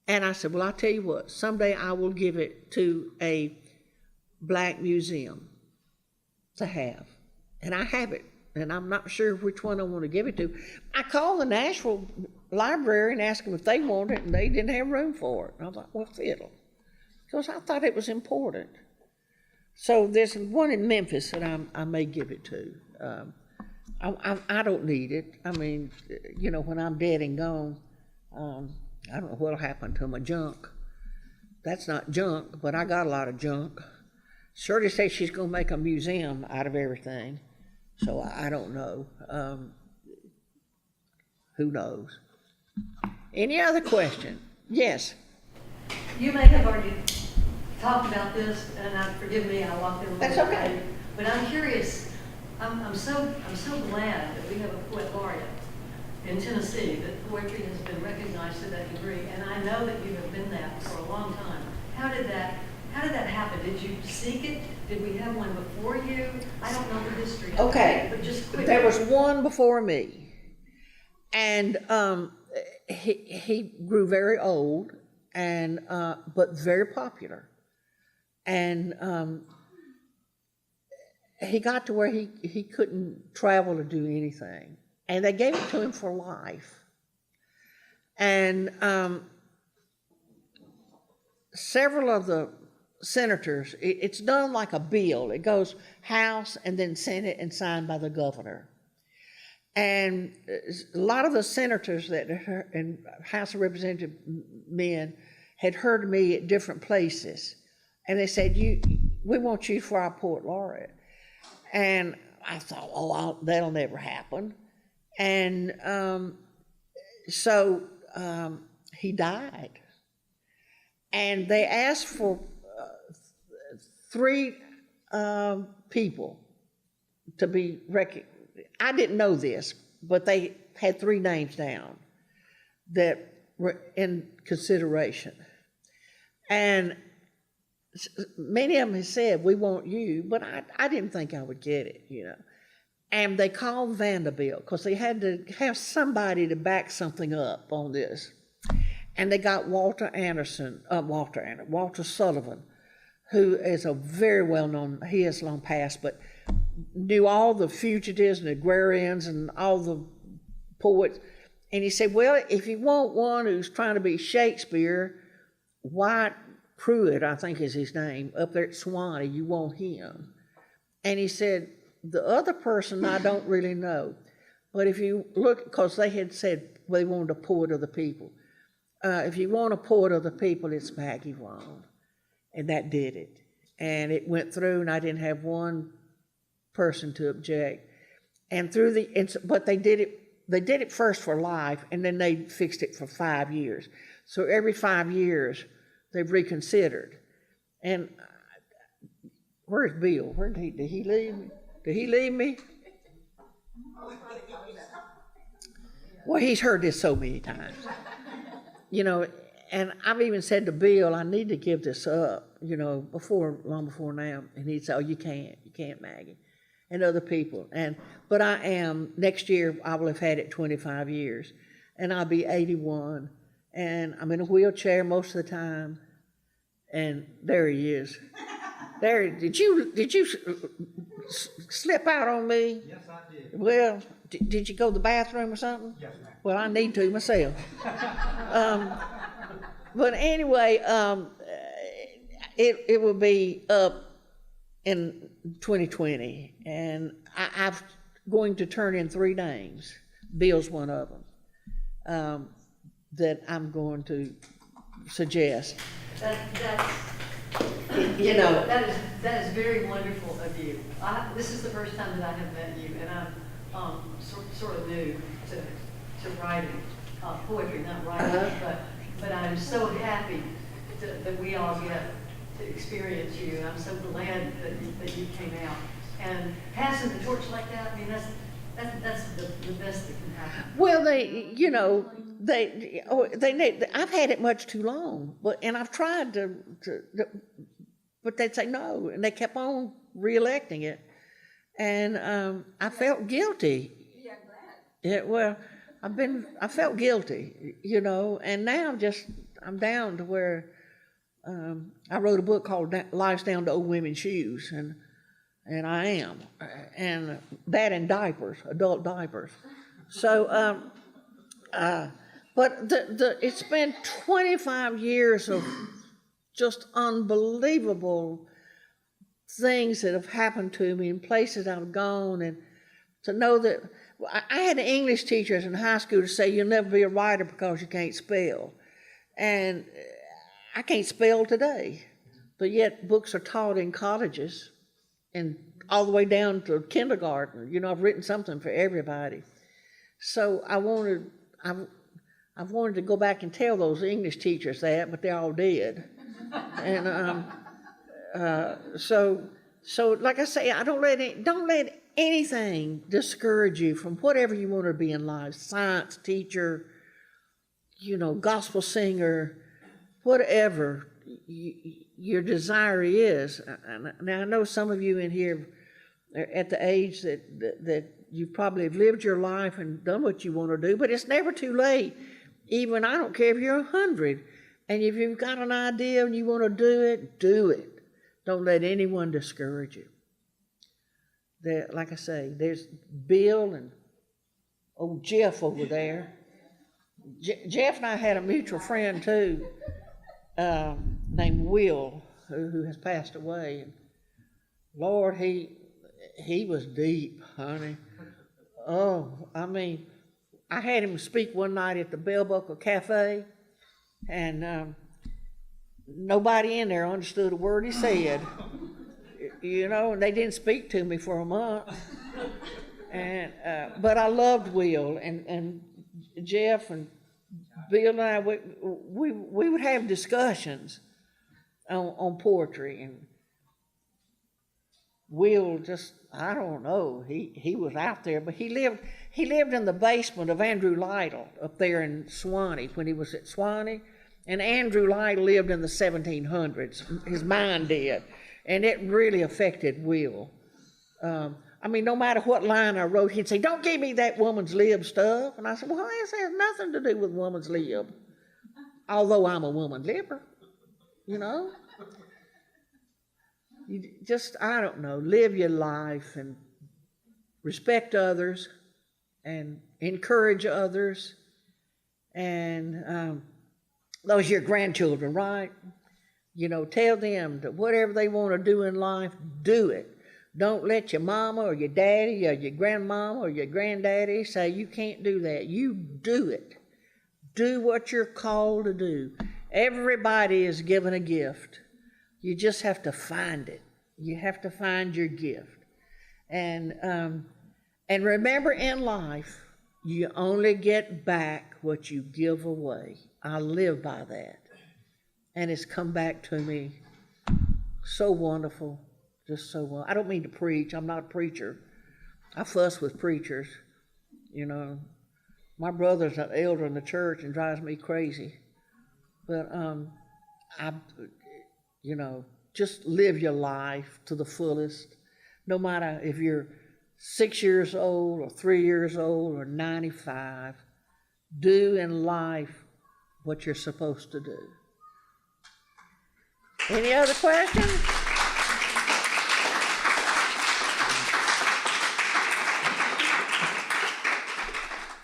And I said, well, I'll tell you what, someday I will give it to a black museum to have. And I have it, and I'm not sure which one I want to give it to. I called the Nashville Library and asked them if they wanted it, and they didn't have room for it. And I thought, well, fiddle, because I thought it was important. So there's one in Memphis that I may give it to. I don't need it. I mean, you know, when I'm dead and gone, I don't know what'll happen to my junk. That's not junk, but I got a lot of junk. Shirley says she's going to make a museum out of everything, so I don't know. Who knows? Any other question? Yes. You may have already talked about this, and forgive me, I walked in a little That's bit okay. late, but I'm curious. I'm so glad that we have a poet laureate in Tennessee, that poetry has been recognized to that degree, and I know that you have been that for a long time. How did that happen? Did you seek it? Did we have one before you? I don't know the history of Okay. it, but just quickly. There was one before me, and he grew very old, and but very popular, and he got to where he couldn't travel to do anything, and they gave it to him for life. And several of the senators, it's done like a bill. It goes House and then Senate and signed by the governor. And a lot of the senators and House of Representative men had heard of me at different places, and they said, "We want you for our poet laureate." And I thought, that'll never happen. And so he died. And they asked for 3 people to be recognized. I didn't know this, but they had 3 names down that were in consideration. And many of them had said, "We want you," but I didn't think I would get it, you know. And they called Vanderbilt because they had to have somebody to back something up on this. And they got Walter Sullivan, who is a very well-known, he has long passed, but knew all the fugitives and agrarians and all the poets. And he said, "Well, if you want one who's trying to be Shakespeare, White Pruitt, I think is his name, up there at Swanee, you want him." And he said, "The other person I don't really know, but if you look," because they had said they wanted a poet of the people. "If you want a poet of the people, it's Maggie Wong." And that did it. And it went through, and I didn't have one person to object. And but they did it first for life, and then they fixed it for 5 years. So every 5 years, they've reconsidered. And where's Bill? Did he leave me? Did he leave me? Well, he's heard this so many times. You know, and I've even said to Bill, "I need to give this up," you know, long before now. And he'd say, "Oh, you can't, Maggie," and other people. But I am, next year I will have had it 25 years, and I'll be 81, and I'm in a wheelchair most of the time. And there he is. There, did you slip out on me? Yes, I did. Well, did you go to the bathroom or something? Yes, ma'am. Well, I need to myself. But anyway, it will be up in 2020, and I'm going to turn in 3 names. Bill's one of them that I'm going to suggest. You know, that is very wonderful of you. This is the first time that I have met you, and I'm sort of new to writing, poetry, not writing, but I'm so happy that we all get to experience you, and I'm so glad that you came out. And passing the torch like that, I mean, that's the best that can happen. Well, I've had it much too long, and I've tried to but they'd say no, and they kept on re-electing it, and I felt guilty. Yeah, well, I felt guilty, you know, and now I'm down to where I wrote a book called "Life's Down to Old Women's Shoes," and I am, and that and diapers, adult diapers. So, but it's been 25 years of just unbelievable things that have happened to me in places I've gone, To know that, I had English teachers in high school to say, you'll never be a writer because you can't spell. And I can't spell today, but yet books are taught in colleges and all the way down to kindergarten. You know, I've written something for everybody. So I've wanted to go back and tell those English teachers that, but they're all dead. And so like I say, don't let anything discourage you from whatever you want to be in life. Science teacher, gospel singer, whatever your desire is. Now I know some of you in here are at the age that you probably have lived your life and done what you want to do, but it's never too late. Even I don't care if you're 100, and if you've got an idea and you want to do it, do it. Don't let anyone discourage you. Like I say, there's Bill and old Jeff over there. Jeff and I had a mutual friend too, named Will, who has passed away. And Lord, he was deep, honey. Oh, I mean, I had him speak one night at the Bell Buckle Cafe, and nobody in there understood a word he said. And they didn't speak to me for a month. And but I loved Will and Jeff and Bill and I. We would have discussions on poetry, and Will just, I don't know, he was out there, but he lived in the basement of Andrew Lytle up there in Swanee when he was at Swanee. And Andrew Lytle lived in the 1700s. His mind did. And it really affected Will. I mean, no matter what line I wrote, he'd say, don't give me that woman's lib stuff. And I said, well, this has nothing to do with woman's lib. Although I'm a woman libber, You just, I don't know, live your life and respect others and encourage others. And those are your grandchildren, right? Tell them that whatever they want to do in life, do it. Don't let your mama or your daddy or your grandmama or your granddaddy say you can't do that. You do it. Do what you're called to do. Everybody is given a gift. You just have to find it. You have to find your gift. And remember, in life, you only get back what you give away. I live by that. And it's come back to me so wonderful, just so well. I don't mean to preach. I'm not a preacher. I fuss with preachers. My brother's an elder in the church and drives me crazy. But just live your life to the fullest, no matter if you're 6 years old or 3 years old or 95. Do in life what you're supposed to do. Any other questions?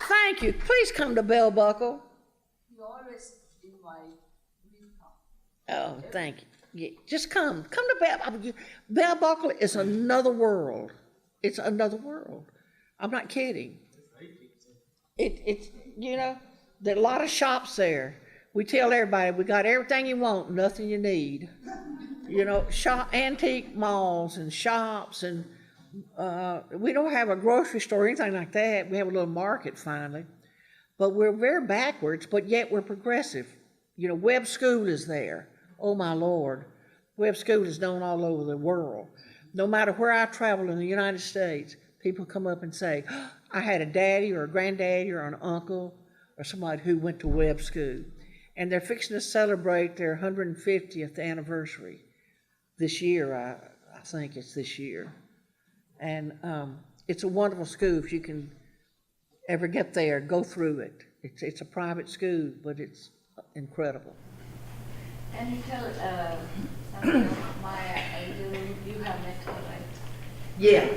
Thank you. Please come to Bell Buckle. You always invite me. Oh, thank you. Yeah, just come. Come to Bell Buckle. Bell Buckle is another world. It's another world. I'm not kidding. It's there are a lot of shops there. We tell everybody we got everything you want, nothing you need. Antique malls and shops, and we don't have a grocery store or anything like that. We have a little market finally, but we're very backwards, but yet we're progressive. Webb School is there. Oh my Lord, Webb School is known all over the world. No matter where I travel in the United States, people come up and say, oh, I had a daddy or a granddaddy or an uncle or somebody who went to Webb School. And they're fixing to celebrate their 150th anniversary this year. I think it's this year. And it's a wonderful school. If you can ever get there, go through it. It's a private school, but it's incredible. Can you tell Maya, you have next one, right? Yeah.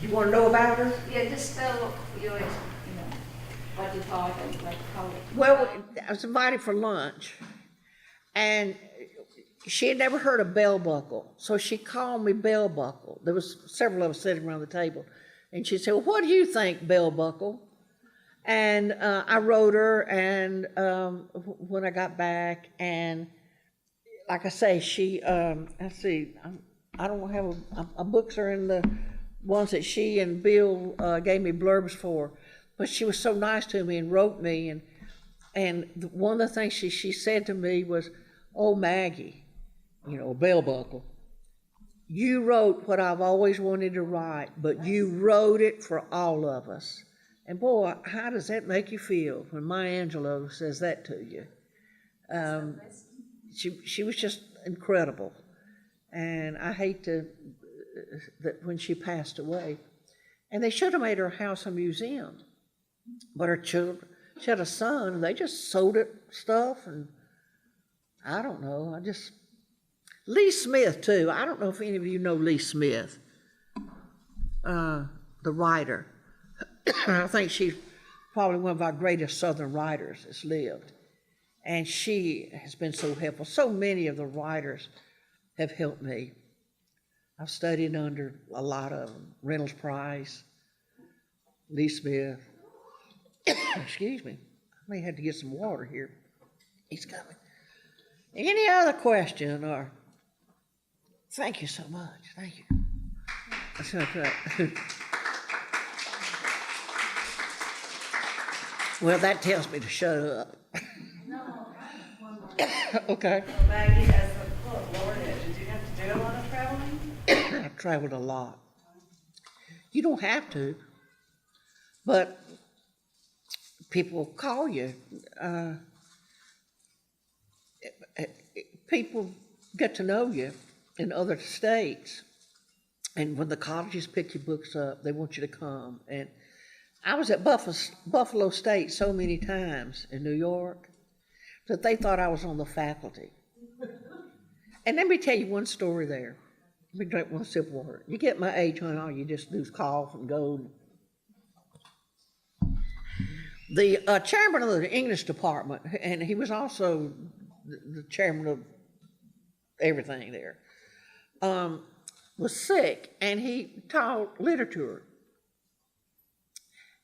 You want to know about her? Yeah, just tell your, what you thought and how. Well, I was invited for lunch, and she had never heard of Bell Buckle, so she called me Bell Buckle. There was several of us sitting around the table. And she said, well, what do you think, Bell Buckle? And I wrote her, and when I got back, and like I say, she, let's see, I don't have a books are in the ones that she and Bill gave me blurbs for, but she was so nice to me and wrote me, and one of the things she said to me was, oh, Maggie, you know, Bell Buckle, you wrote what I've always wanted to write, but you wrote it for all of us. And boy, how does that make you feel when Maya Angelou says that to you? She was just incredible. And I hate that when she passed away. And they should have made her house a museum. But her children, she had a son, and they just sold it stuff, and I don't know, Lee Smith, too. I don't know if any of you know Lee Smith, the writer. I think she's probably one of our greatest Southern writers that's lived. And she has been so helpful. So many of the writers have helped me. I've studied under a lot of them. Reynolds Price, Lee Smith. Excuse me. I may have to get some water here. He's coming. Any other question or... Thank you so much. Thank you. That's okay. Well, that tells me to shut up. Okay. So Maggie, as the poet laureate, did you have to do a lot of traveling? I traveled a lot. You don't have to, but people call you. People get to know you in other states, and when the colleges pick your books up, they want you to come. And I was at Buffalo State so many times in New York that they thought I was on the faculty. And let me tell you one story there. Let me drink one sip of water. You get my age, honey, all you just do is cough and go. The chairman of the English department, and he was also the chairman of everything there, was sick, and he taught literature.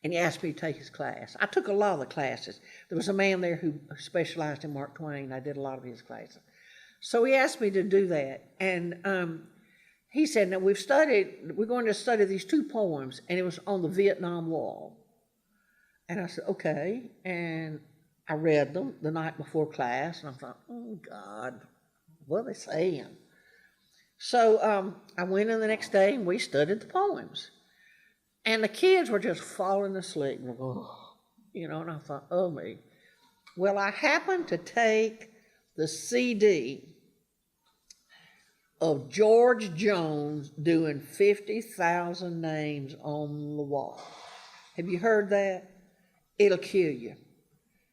And he asked me to take his class. I took a lot of the classes. There was a man there who specialized in Mark Twain. I did a lot of his classes. So he asked me to do that. And he said, now we're going to study these two poems, and it was on the Vietnam War. And I said, okay. And I read them the night before class, and I thought, oh, God, what are they saying? So I went in the next day, and we studied the poems. And the kids were just falling asleep, and and I thought, oh, me. Well, I happened to take the CD of George Jones doing 50,000 names on the wall. Have you heard that? It'll kill you.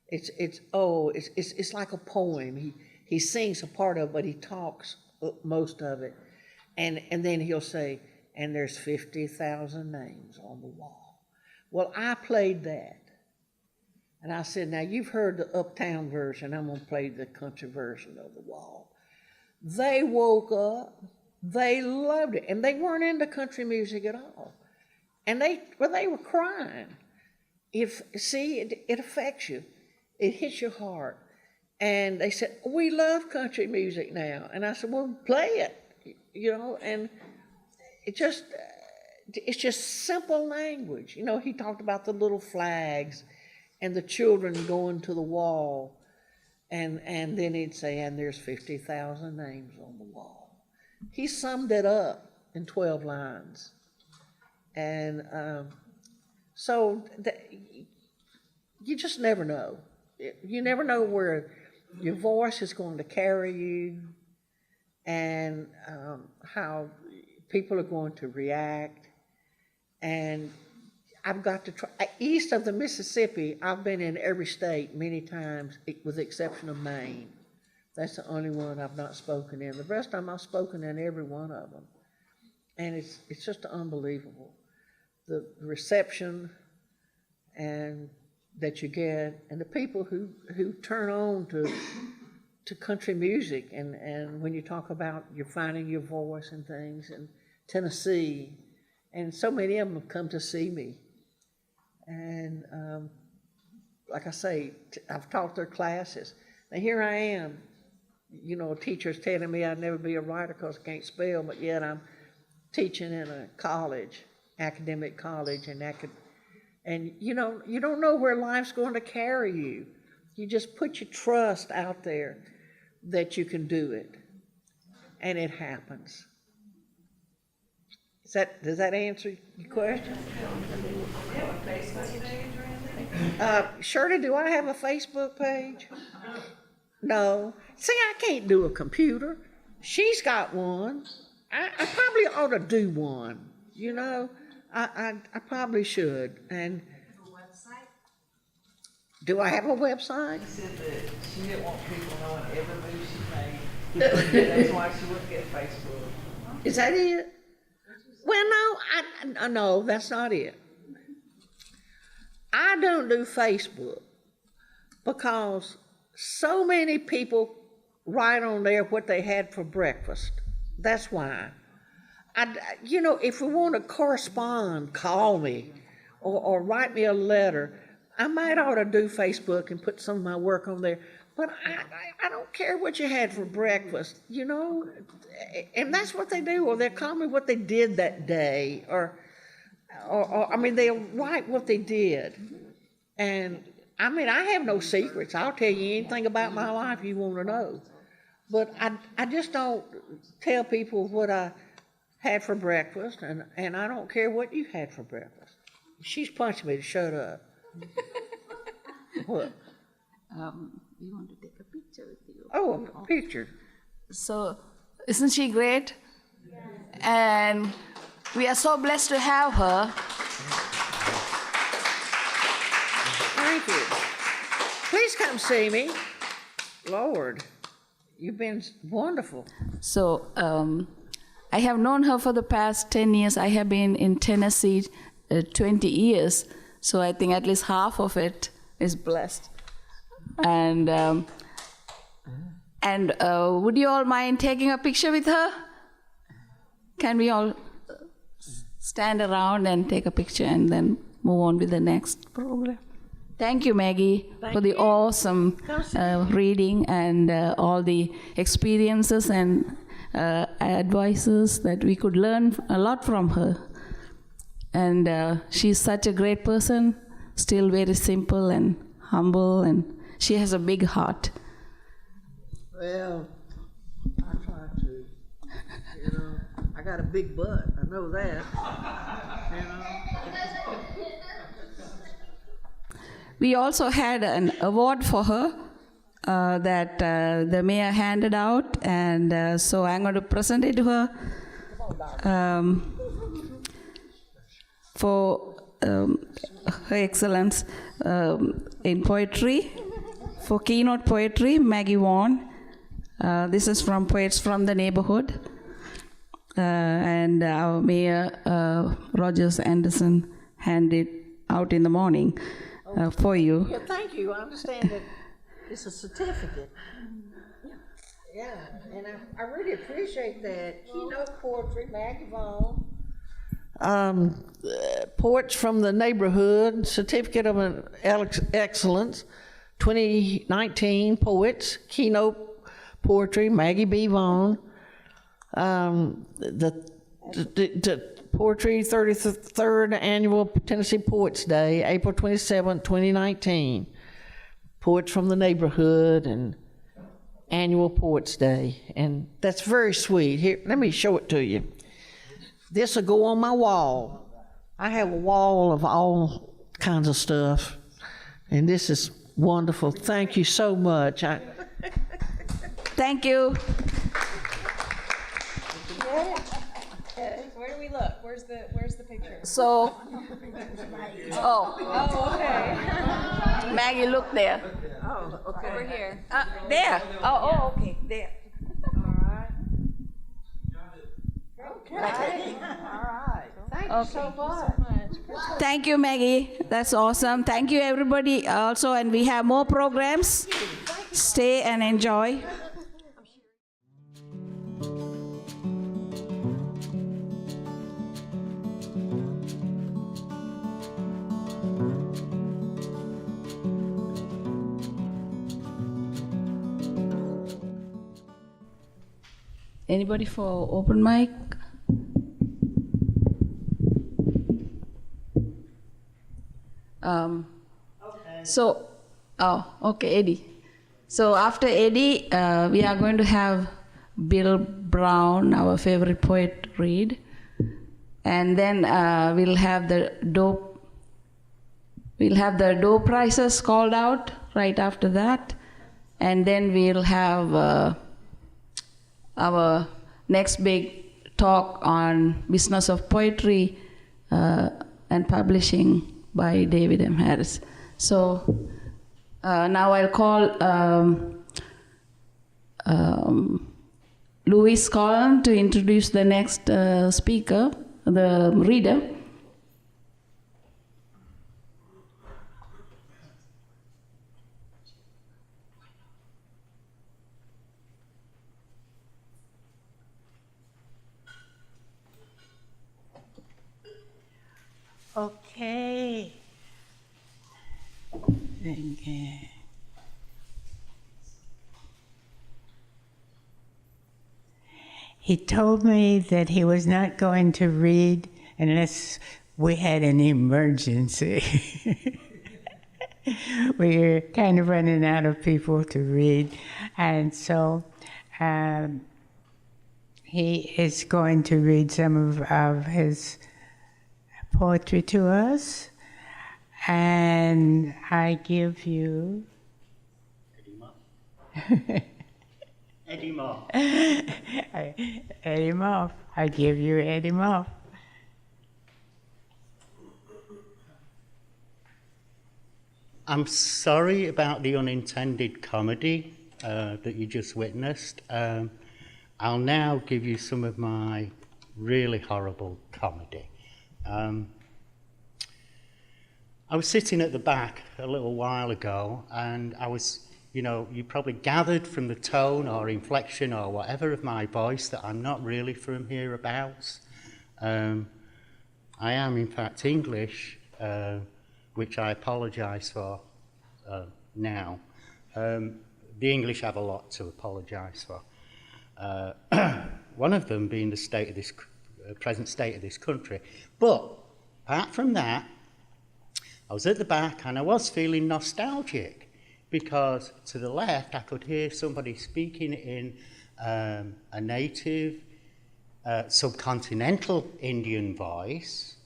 It's like a poem. He sings a part of it, but he talks most of it. And then he'll say, and there's 50,000 names on the wall. Well, I played that. And I said, now you've heard the uptown version, I'm going to play the country version of the wall. They woke up, they loved it, and they weren't into country music at all. And they were crying. It affects you. It hits your heart. And they said, we love country music now. And I said, well, play it, and it's just simple language. He talked about the little flags and the children going to the wall, and then he'd say, and there's 50,000 names on the wall. He summed it up in 12 lines. And you just never know. You never know where your voice is going to carry you, and how people are going to react. And I've got to try. East of the Mississippi, I've been in every state many times, with the exception of Maine. That's the only one I've not spoken in. The rest of them I've spoken in every one of them. And it's just unbelievable. The reception and that you get, and the people who turn on to country music, and when you talk about you're finding your voice and things, and Tennessee, And so many of them have come to see me. And like I say, I've taught their classes. Now here I am, you know, teachers telling me I'd never be a writer because I can't spell, but yet I'm teaching in a college, academic college, and you know, you don't know where life's going to carry you. You just put your trust out there that you can do it, and it happens. Does that answer your question? Do you have a Facebook page or anything? Shirley, do I have a Facebook page? No. See, I can't do a computer. She's got one. I probably ought to do one. You know, I probably should. And do I have a website? She said that she didn't want people knowing every move she made. That's why she wouldn't get Facebook. Is that it? Well, no, no, that's not it. I don't do Facebook because so many people write on there what they had for breakfast. That's why. You know, if we want to correspond, call me or write me a letter. I might ought to do Facebook and put some of my work on there. But I don't care what you had for breakfast, you know. And that's what they do. Or they'll call me what they did that day. Or I mean, they'll write what they did. And, I mean, I have no secrets. I'll tell you anything about my life you want to know. But I just don't tell people what I had for breakfast. And I don't care what you had for breakfast. She's punching me to shut up. What? We want to take a picture with you. Oh, a picture. So, isn't she great? Yeah. And we are so blessed to have her. Thank you. Please come see me. Lord, you've been wonderful. So, I have known her for the past 10 years. I have been in Tennessee 20 years. So I think at least half of it is blessed. And would you all mind taking a picture with her? Can we all stand around and take a picture and then move on with the next program? Thank you, Maggie, for the awesome reading and all the experiences and advices that we could learn a lot from her. And she's such a great person, still very simple and humble, and she has a big heart. Well, I try to. You know, I got a big butt. I know that. You know. We also had an award for her that the mayor handed out, and so I'm going to present it to her. For her excellence in poetry, for keynote poetry, Maggie Vaughn. This is from Poets from the Neighborhood. And our mayor, Rogers Anderson, handed out in the morning for you. Yeah, thank you. I understand that it's a certificate. Yeah, and I really appreciate that. Keynote poetry, Maggie Vaughn. Poets from the Neighborhood, Certificate of Excellence, 2019 Poets, Keynote Poetry, Maggie B. Vaughn. The Poetry 33rd Annual Tennessee Poets Day, April 27, 2019. Poets from the Neighborhood and Annual Poets Day. And that's very sweet. Here, let me show it to you. This will go on my wall. I have a wall of all kinds of stuff. And this is wonderful. Thank you so much. Thank you. Where do we look? Where's the picture? So, Oh, okay. Maggie, look there. Oh, okay. Over here. There. Oh, okay, there. Okay. All right. Thank you so much. Thank you, Maggie. That's awesome. Thank you, everybody. Also, and we have more programs. Stay and enjoy. Anybody for open mic? Okay, Eddie. So after Eddie, we are going to have Bill Brown, our favorite poet, read, and then we'll have the door prizes called out right after that, and then we'll have our next big talk on business of poetry and publishing by David M. Harris. So now I'll call Louis Collin to introduce the next speaker, the reader. Okay. Okay. He told me that he was not going to read unless we had an emergency. We're kind of running out of people to read. And so he is going to read some of his poetry to us. And I give you... Eddie Moff. Eddie Moff. I give you Eddie Moff. I'm sorry about the unintended comedy that you just witnessed. I'll now give you some of my really horrible comedy. I was sitting at the back a little while ago, and I was, you probably gathered from the tone or inflection or whatever of my voice that I'm not really from hereabouts. I am, in fact, English, which I apologise for now. The English have a lot to apologise for. One of them being the state of this present state of this country. But apart from that, I was at the back and I was feeling nostalgic because to the left I could hear somebody speaking in a native subcontinental Indian voice.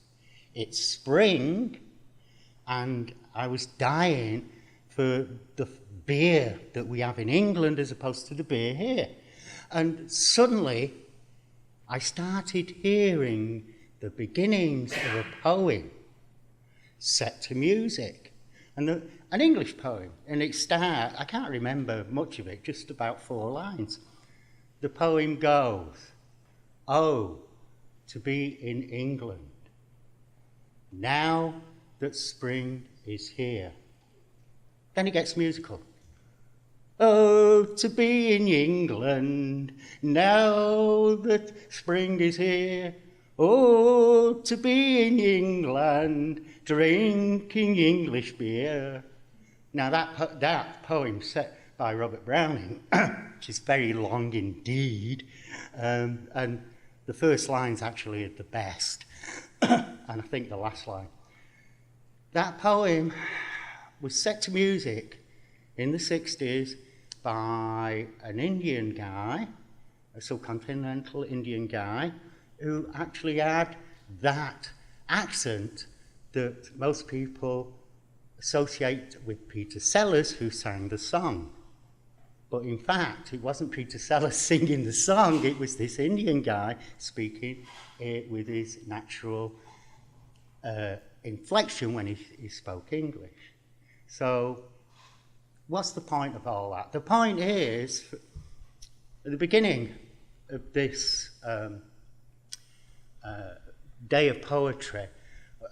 It's spring and I was dying for the beer that we have in England as opposed to the beer here. And suddenly I started hearing the beginnings of a poem set to music, and an English poem, and it starts, I can't remember much of it, just about 4 lines. The poem goes, "Oh, to be in England, now that spring is here." Then it gets musical. Oh, to be in England, now that spring is here. Oh, to be in England, drinking English beer. Now that poem set by Robert Browning, which is very long indeed, and the first line's actually the best, and I think the last line. That poem was set to music in the 60s by an Indian guy, a subcontinental Indian guy, who actually had that accent that most people associate with Peter Sellers, who sang the song. But in fact, it wasn't Peter Sellers singing the song, it was this Indian guy speaking with his natural inflection when he spoke English. So, what's the point of all that? The point is, at the beginning of this day of poetry,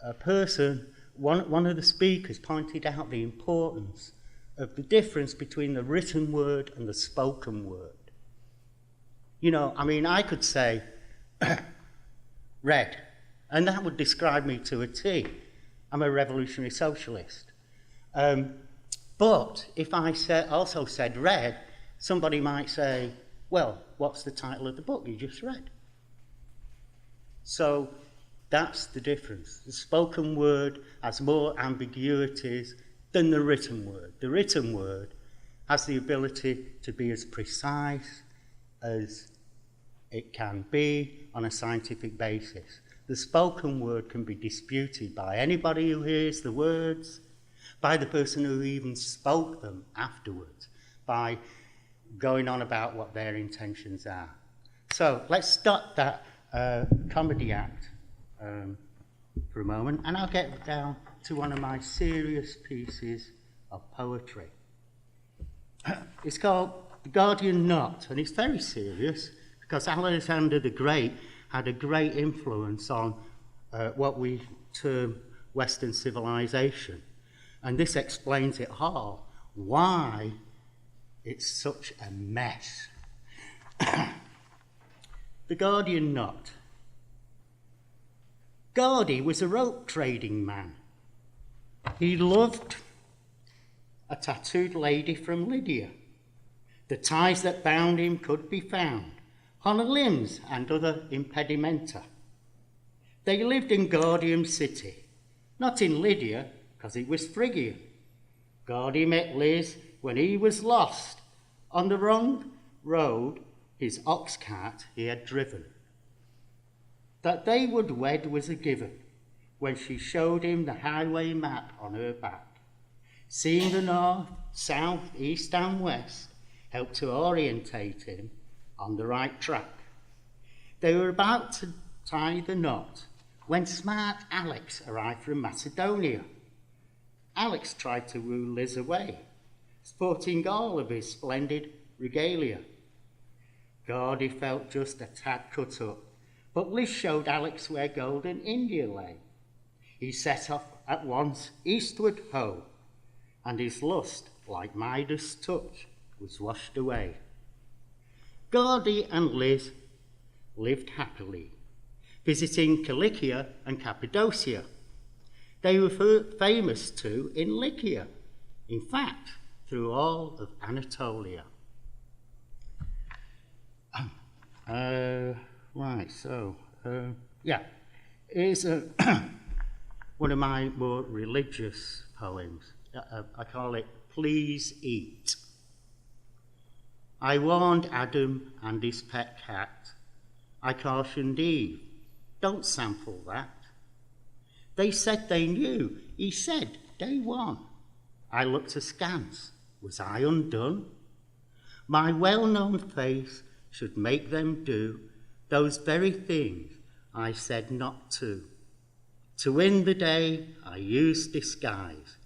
a person, one of the speakers pointed out the importance of the difference between the written word and the spoken word. I could say red, and that would describe me to a T. I'm a revolutionary socialist. But if I also said red, somebody might say, Well, what's the title of the book you just read? So that's the difference. The spoken word has more ambiguities than the written word. The written word has the ability to be as precise as it can be on a scientific basis. The spoken word can be disputed by anybody who hears the words, by the person who even spoke them afterwards, by going on about what their intentions are. So let's stop that comedy act for a moment, and I'll get down to one of my serious pieces of poetry. It's called The Guardian Knot, and it's very serious because Alexander the Great had a great influence on what we term Western civilization. And this explains it all, why it's such a mess. The Guardian Knot. Gardy was a rope trading man. He loved a tattooed lady from Lydia. The ties that bound him could be found on her limbs and other impedimenta. They lived in Guardian City, not in Lydia, because it was Phrygian. Gardy met Liz when he was lost on the wrong road his ox cart he had driven. That they would wed was a given when she showed him the highway map on her back. Seeing the north, south, east and west helped to orientate him on the right track. They were about to tie the knot when smart Alex arrived from Macedonia. Alex tried to woo Liz away, sporting all of his splendid regalia. Gardy felt just a tad cut up, but Liz showed Alex where golden India lay. He set off at once eastward ho, and his lust, like Midas' touch, was washed away. Gardy and Liz lived happily, visiting Cilicia and Cappadocia. They were famous too in Lycia, in fact, through all of Anatolia. Here's one of my more religious poems. I call it Please Eat. I warned Adam and his pet cat. I cautioned Eve, don't sample that. They said they knew. He said, day one. I looked askance. Was I undone? My well-known face should make them do those very things I said not to. To win the day, I used disguise.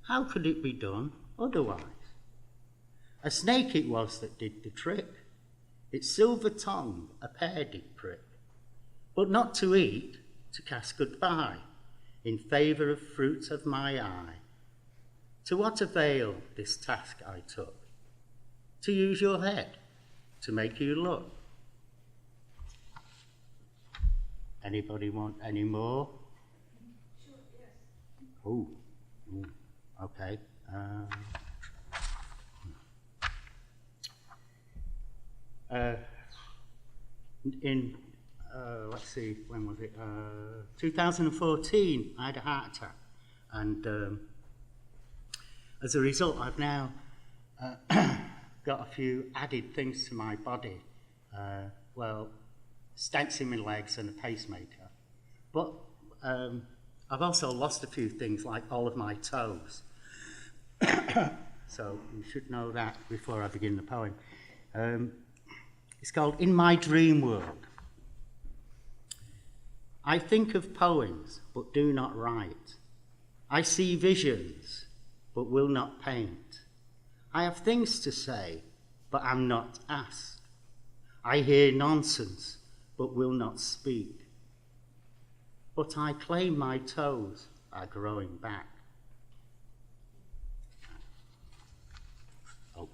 How could it be done otherwise? A snake it was that did the trick. Its silver tongue a pear did prick. But not to eat, to cast goodbye, in favour of fruit of my eye. To what avail this task I took? To use your head, to make you look. Anybody want any more? Sure, yes. Oh, okay. Let's see, when was it? 2014, I had a heart attack. And as a result, I've now got a few added things to my body. Stents in my legs and a pacemaker. But I've also lost a few things, like all of my toes. So you should know that before I begin the poem. It's called In My Dream World. I think of poems, but do not write. I see visions, but will not paint. I have things to say, but am not asked. I hear nonsense, but will not speak. But I claim my toes are growing back. Oh,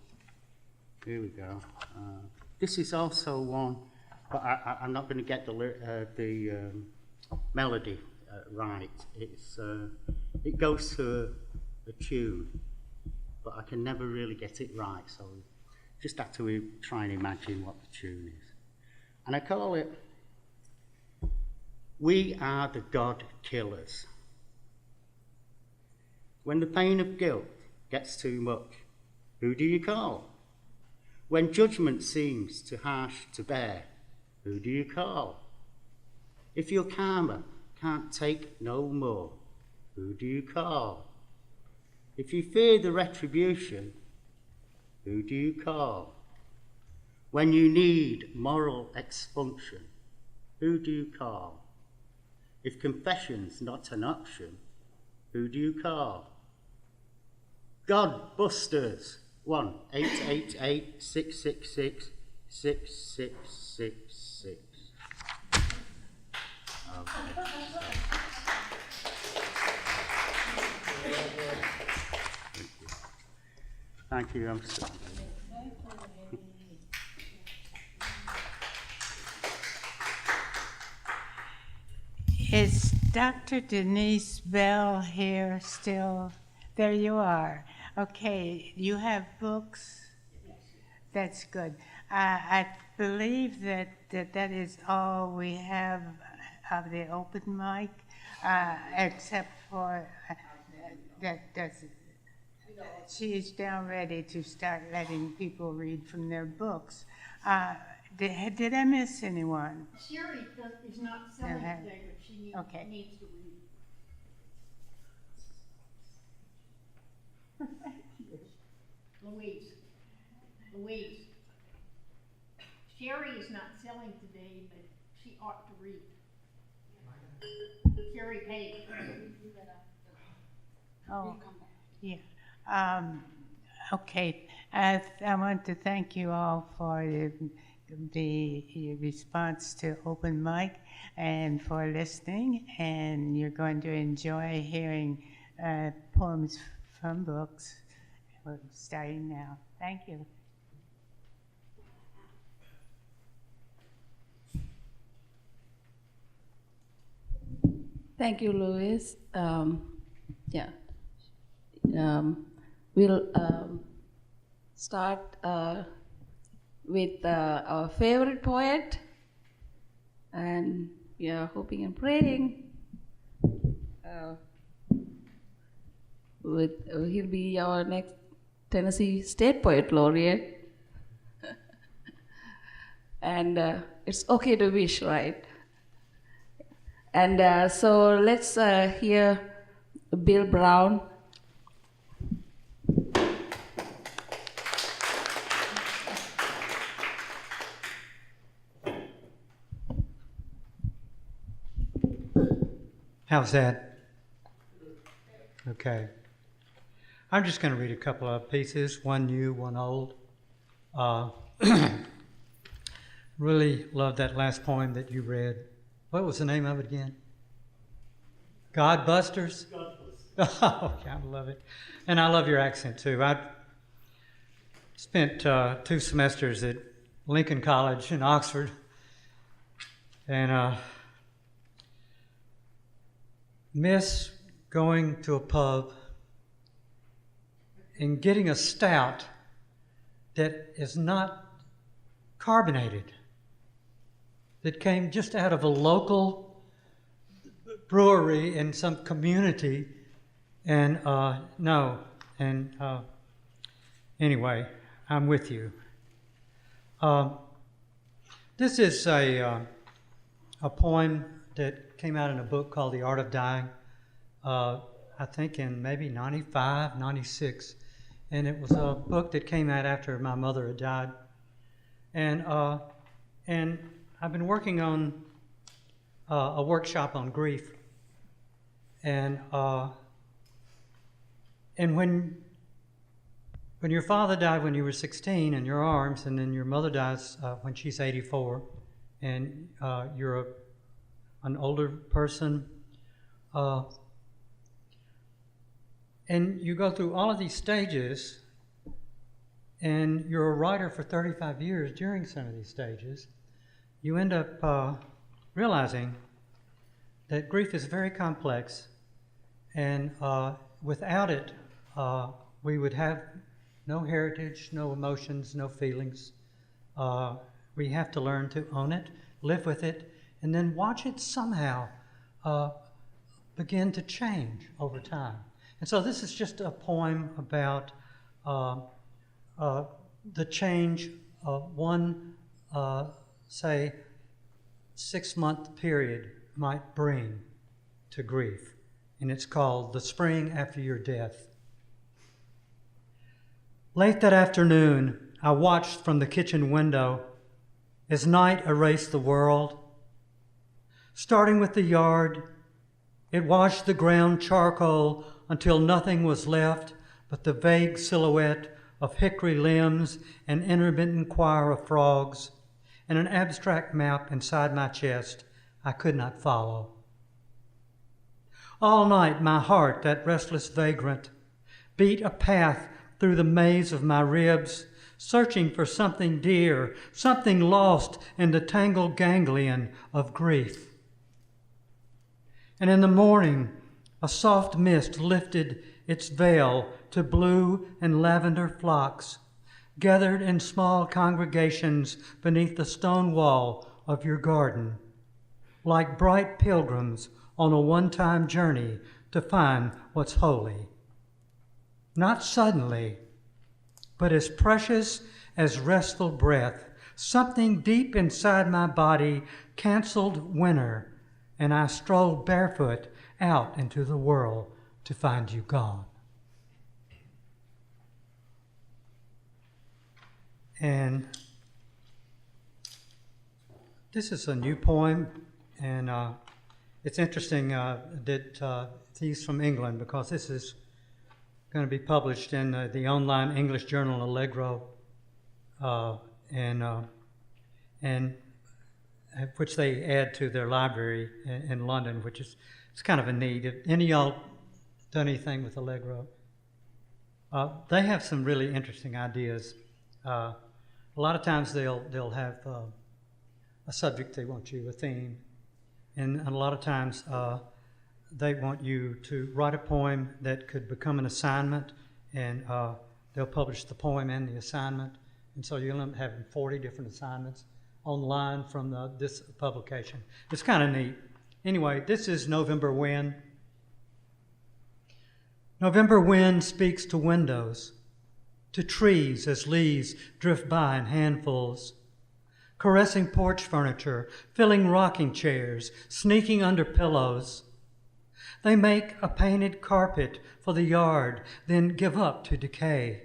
here we go. This is also one, but I'm not going to get the melody right. It goes to a tune, but I can never really get it right. So Just have to try and imagine what the tune is. And I call it, We Are the God Killers. When the pain of guilt gets too much, who do you call? When judgment seems too harsh to bear, who do you call? If your karma can't take no more, who do you call? If you fear the retribution, who do you call? When you need moral expunction, who do you call? If confession's not an option, who do you call? Godbusters, 1-888-666-6666. Thank you. I'm sorry. Is Dr. Denise Bell here still? There you are. Okay, you have books? That's good. I believe that is all we have of the open mic, except for she's now ready to start letting people read from their books. Did I miss anyone? Sherry is not selling today, but she needs to read. Louise. Sherry is not selling today, but she ought to read. Sherry Page. Oh, yeah. Okay. I want to thank you all for the response to open mic and for listening. And you're going to enjoy hearing poems from books. We're starting now. Thank you. Thank you, Louis. We'll start with our favorite poet, and we are hoping and praying he'll be our next Tennessee State Poet Laureate. And it's okay to wish, right? And so let's hear Bill Brown. How's that? Okay. I'm just going to read a couple of pieces, one new, one old. Really loved that last poem that you read. What was the name of it again? Godbusters? Godbusters. Oh, I love it. And I love your accent, too. I spent 2 semesters at Lincoln College in Oxford. And miss going to a pub and getting a stout that is not carbonated, that came just out of a local brewery in some community. And anyway, I'm with you. This is a poem that came out in a book called The Art of Dying, I think in maybe 95, 96. And it was a book that came out after my mother had died. And I've been working on a workshop on grief. And when your father died when you were 16 in your arms, and then your mother dies when she's 84, and you're an older person, and you go through all of these stages, and you're a writer for 35 years during some of these stages, you end up realizing that grief is very complex, and without it, we would have no heritage, no emotions, no feelings. We have to learn to own it, live with it, and then watch it somehow begin to change over time. And so this is just a poem about the change of one, say, 6-month period might bring to grief. And it's called The Spring After Your Death. Late that afternoon, I watched from the kitchen window as night erased the world. Starting with the yard, it washed the ground charcoal until nothing was left but the vague silhouette of hickory limbs, an intermittent choir of frogs, and an abstract map inside my chest I could not follow. All night my heart, that restless vagrant, beat a path through the maze of my ribs, searching for something dear, something lost in the tangled ganglion of grief. And in the morning, a soft mist lifted its veil to blue and lavender flocks, gathered in small congregations beneath the stone wall of your garden, like bright pilgrims on a one-time journey to find what's holy. Not suddenly, but as precious as restful breath, something deep inside my body canceled winter, and I strolled barefoot out into the world to find you gone. And this is a new poem, and it's interesting that he's from England, because this is going to be published in the online English journal Allegro, and which they add to their library in London, which is it's kind of a need. If any of y'all done anything with Allegro? They have some really interesting ideas. A lot of times they'll have a subject they want you, a theme, and a lot of times they want you to write a poem that could become an assignment, and they'll publish the poem and the assignment, and so you'll end up having 40 different assignments online from this publication. It's kind of neat. Anyway, this is November Wind. November wind speaks to windows, to trees as leaves drift by in handfuls, caressing porch furniture, filling rocking chairs, sneaking under pillows. They make a painted carpet for the yard, then give up to decay.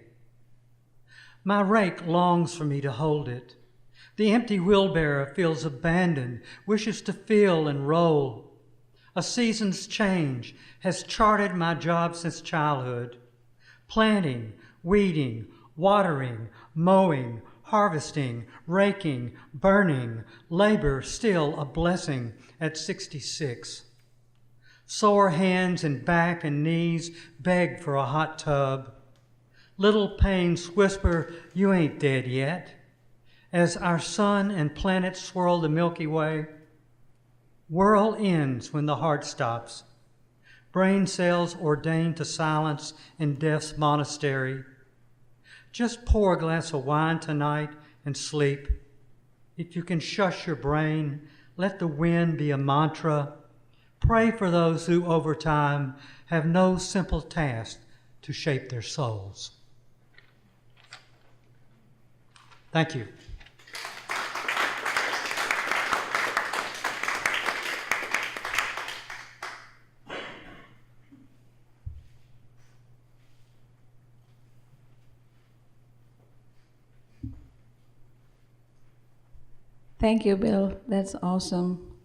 My rake longs for me to hold it. The empty wheelbarrow feels abandoned, wishes to feel and roll. A season's change has charted my job since childhood. Planting, weeding, watering, mowing, harvesting, raking, burning, labor still a blessing at 66. Sore hands and back and knees beg for a hot tub. Little pains whisper, "You ain't dead yet." As our sun and planet swirl the Milky Way, whirl ends when the heart stops. Brain cells ordained to silence in death's monastery. Just pour a glass of wine tonight and sleep. If you can shush your brain, let the wind be a mantra. Pray for those who, over time, have no simple task to shape their souls. Thank you. Thank you, Bill. That's awesome.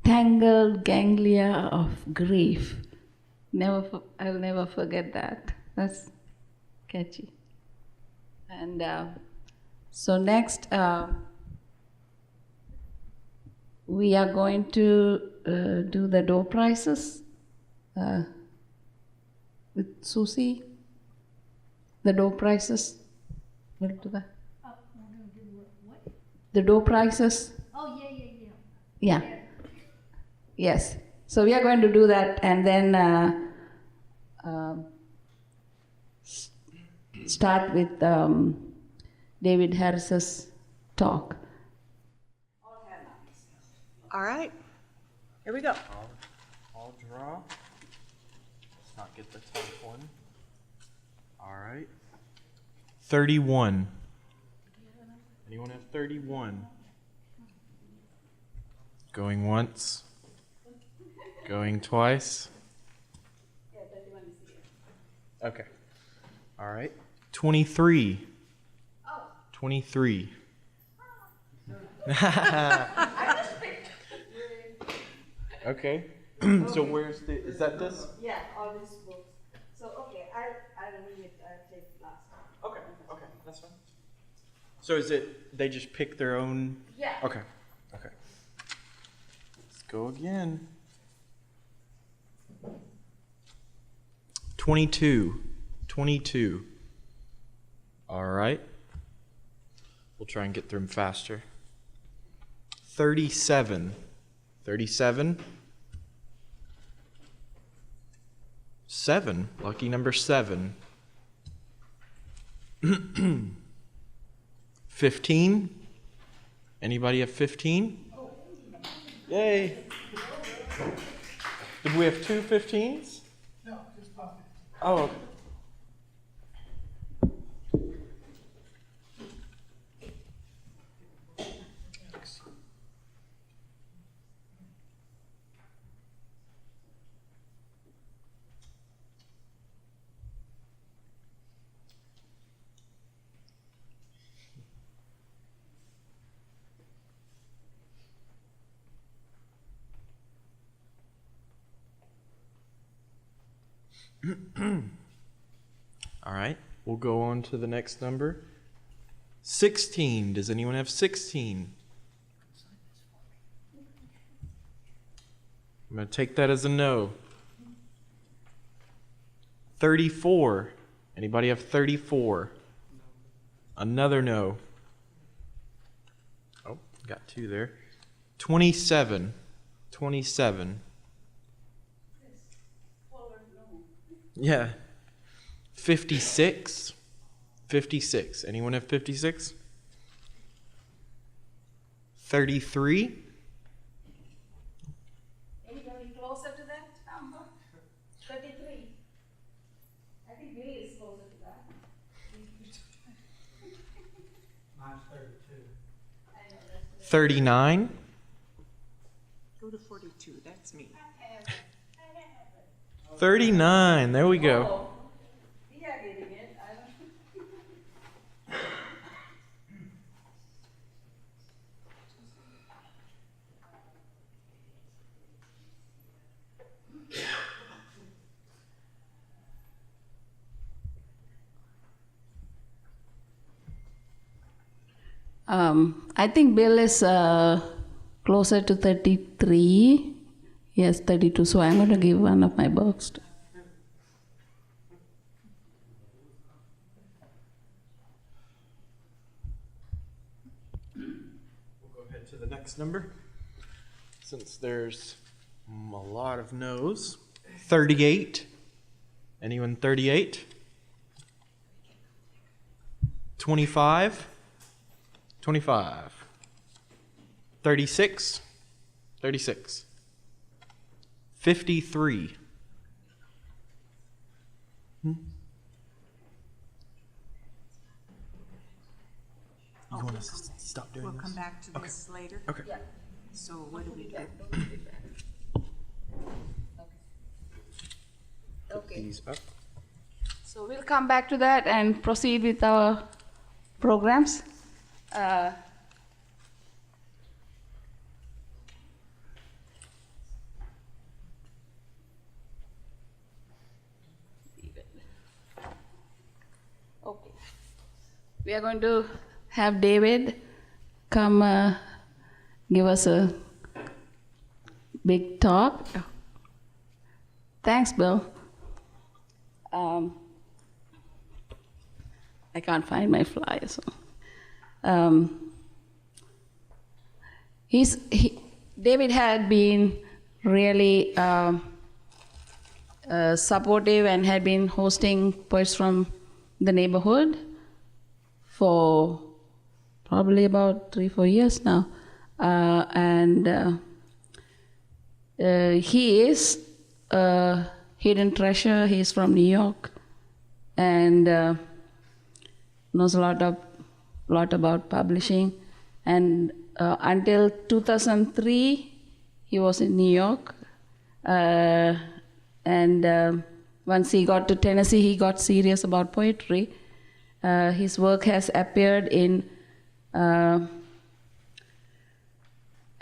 Tangled ganglia of grief. I'll never forget that. That's catchy. And so next, we are going to do the door prizes with Susie. The door prizes. We'll do that. The door prizes. Oh, yeah. Yeah. Yes. So we are going to do start with David Harris's talk. All right, here we go. I'll draw. Let's not get the top one. All right. 31. Anyone have 31? Going once. Going twice. Okay. All right. 23. 23. Okay. So where's the? Is that this? Yeah, all these books. So okay, I'll read it. I'll take last. Okay. Okay, that's fine. So is it? They just pick their own? Yeah. Okay. Okay. Let's go again. 22. 22. All right. We'll try and get through them faster. 37. 37. 7. Lucky number 7. 15. Anybody have 15? Yay. Did we have 2 15s? No, just pop it. Oh, okay. All right, we'll go on to the next number. 16. Does anyone have 16? I'm going to take that as a no. 34. Anybody have 34? Another no. Oh, got 2 there. 27. 27. Yeah. 56. 56. Anyone have 56? 33. Anybody closer to that number? 33. I think Billy is closer to that. Mine's 32. 39. Go to 42, that's me. 39. There we go. We are getting it. I think Bill is closer to 33. Yes, 32. So I'm going to give one of my books to. We'll go ahead to the next number. Since there's a lot of no's. 38. Anyone 38? 25. 25. 36. 36. 53. You want to stop doing We'll this? come back to this later. Okay. Yeah. So what do we do? Okay. These up. So we'll come back to that and proceed with our programs. Okay. We are going to have David come give us a big talk. Thanks, Bill. I can't find my flyer, so. David had been really supportive and had been hosting poets from the neighborhood for probably about 3-4 years now. He is a hidden treasure. He's from New York and knows a lot about publishing. And until 2003, he was in New York. Once he got to Tennessee, he got serious about poetry. His work has appeared in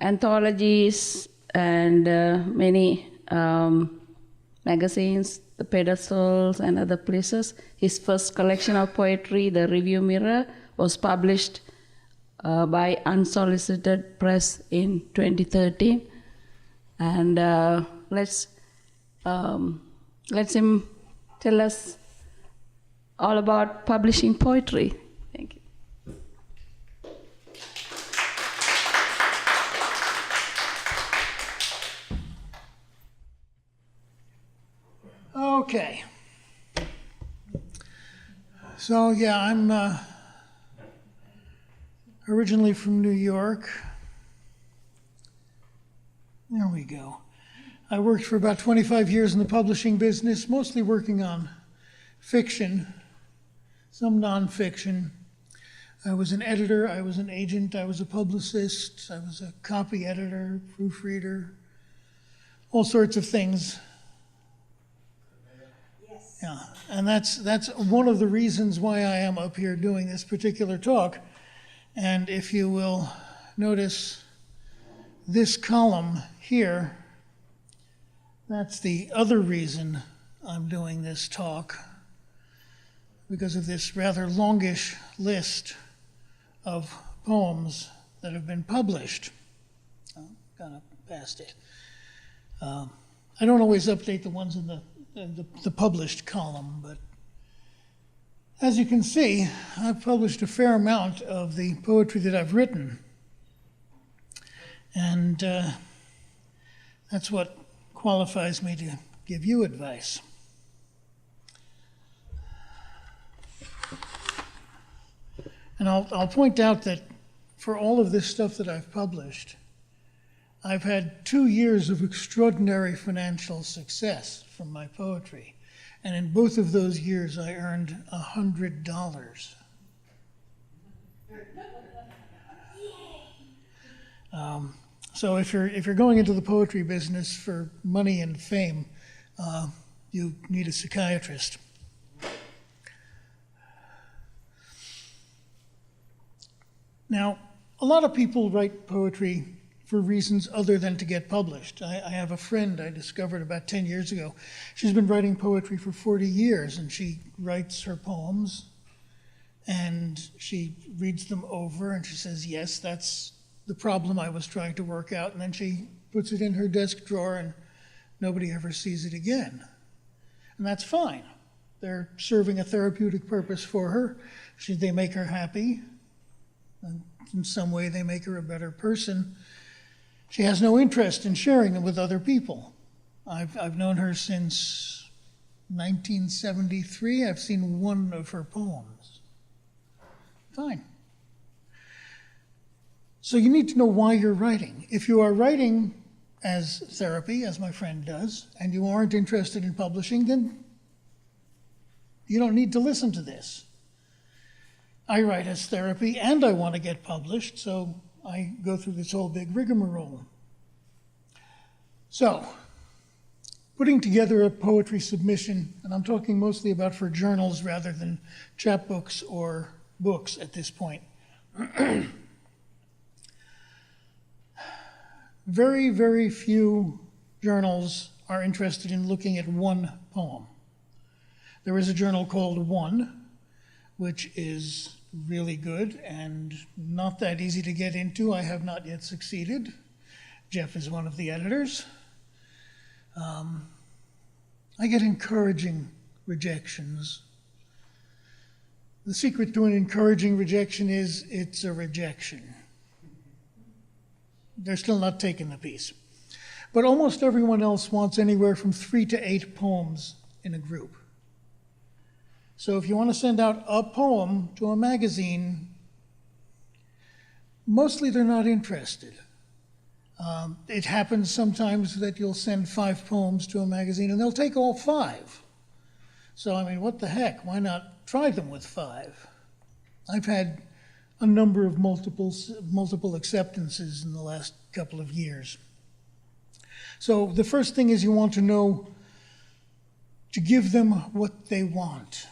anthologies and many magazines, the Pedestals and other places. His first collection of poetry, The Review Mirror, was published by Unsolicited Press in 2013. And let's him tell us all about publishing poetry. Thank you. Okay. So, yeah, I'm originally from New York. There we go. I worked for about 25 years in the publishing business, mostly working on fiction, some nonfiction. I was an editor, I was an agent, I was a publicist, I was a copy editor, proofreader, all sorts of things. Yes. Yeah, and that's one of the reasons why I am up here doing this particular talk. And if you will notice this column here, that's the other reason I'm doing this talk, because of this rather longish list of poems that have been published. Kind of past it. I don't always update the ones in the published column, but as you can see, I've published a fair amount of the poetry that I've written. And that's what qualifies me to give you advice. And I'll point out that for all of this stuff that I've published, I've had 2 years of extraordinary financial success from my poetry. And in both of those years, I earned $100. So if you're going into the poetry business for money and fame, you need a psychiatrist. Now, a lot of people write poetry for reasons other than to get published. I have a friend I discovered about 10 years ago. She's been writing poetry for 40 years, and she writes her poems, and she reads them over, and she says, yes, that's the problem I was trying to work out, and then she puts it in her desk drawer, and nobody ever sees it again. And that's fine. They're serving a therapeutic purpose for her. They make her happy, and in some way they make her a better person. She has no interest in sharing them with other people. I've known her since 1973. I've seen one of her poems. Fine. So you need to know why you're writing. If you are writing as therapy, as my friend does, and you aren't interested in publishing, then you don't need to listen to this. I write as therapy and I want to get published, so I go through this whole big rigmarole. So, putting together a poetry submission, and I'm talking mostly about for journals rather than chapbooks or books at this point. Very, very few journals are interested in looking at one poem. There is a journal called One, which is really good and not that easy to get into. I have not yet succeeded. Jeff is one of the editors. I get encouraging rejections. The secret to an encouraging rejection is it's a rejection. They're still not taking the piece. But almost everyone else wants anywhere from 3 to 8 poems in a group. So if you want to send out a poem to a magazine, mostly they're not interested. It happens sometimes that you'll send 5 poems to a magazine and they'll take all 5. So, I mean, what the heck? Why not try them with 5? I've had a number of multiple acceptances in the last couple of years. So the first thing is you want to know to give them what they want.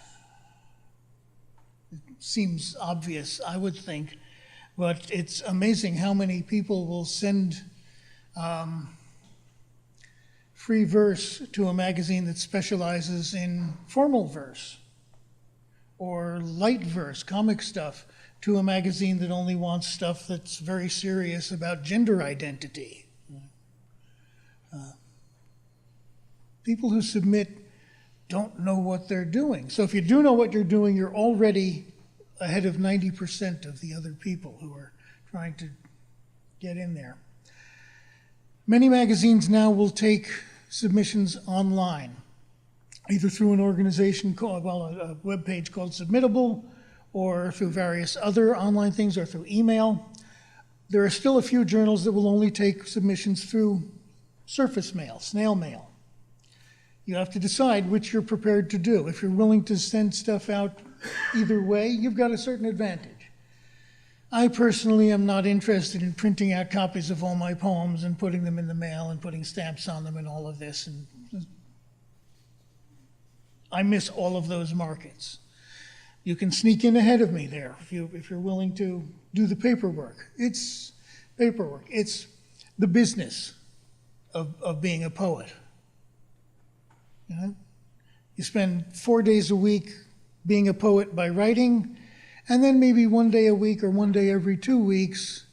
It seems obvious, I would think, but it's amazing how many people will send free verse to a magazine that specializes in formal verse, or light verse, comic stuff, to a magazine that only wants stuff that's very serious about gender identity. People who submit don't know what they're doing. So if you do know what you're doing, you're already ahead of 90% of the other people who are trying to get in there. Many magazines now will take submissions online, either through an organization called, a web page called Submittable, or through various other online things, or through email. There are still a few journals that will only take submissions through surface mail, snail mail. You have to decide which you're prepared to do. If you're willing to send stuff out either way, you've got a certain advantage. I personally am not interested in printing out copies of all my poems and putting them in the mail and putting stamps on them and all of this. And I miss all of those markets. You can sneak in ahead of me there if you're willing to do the paperwork. It's paperwork. It's the business of being a poet. You know? You spend 4 days a week being a poet by writing, and then maybe 1 day a week or 1 day every 2 weeks,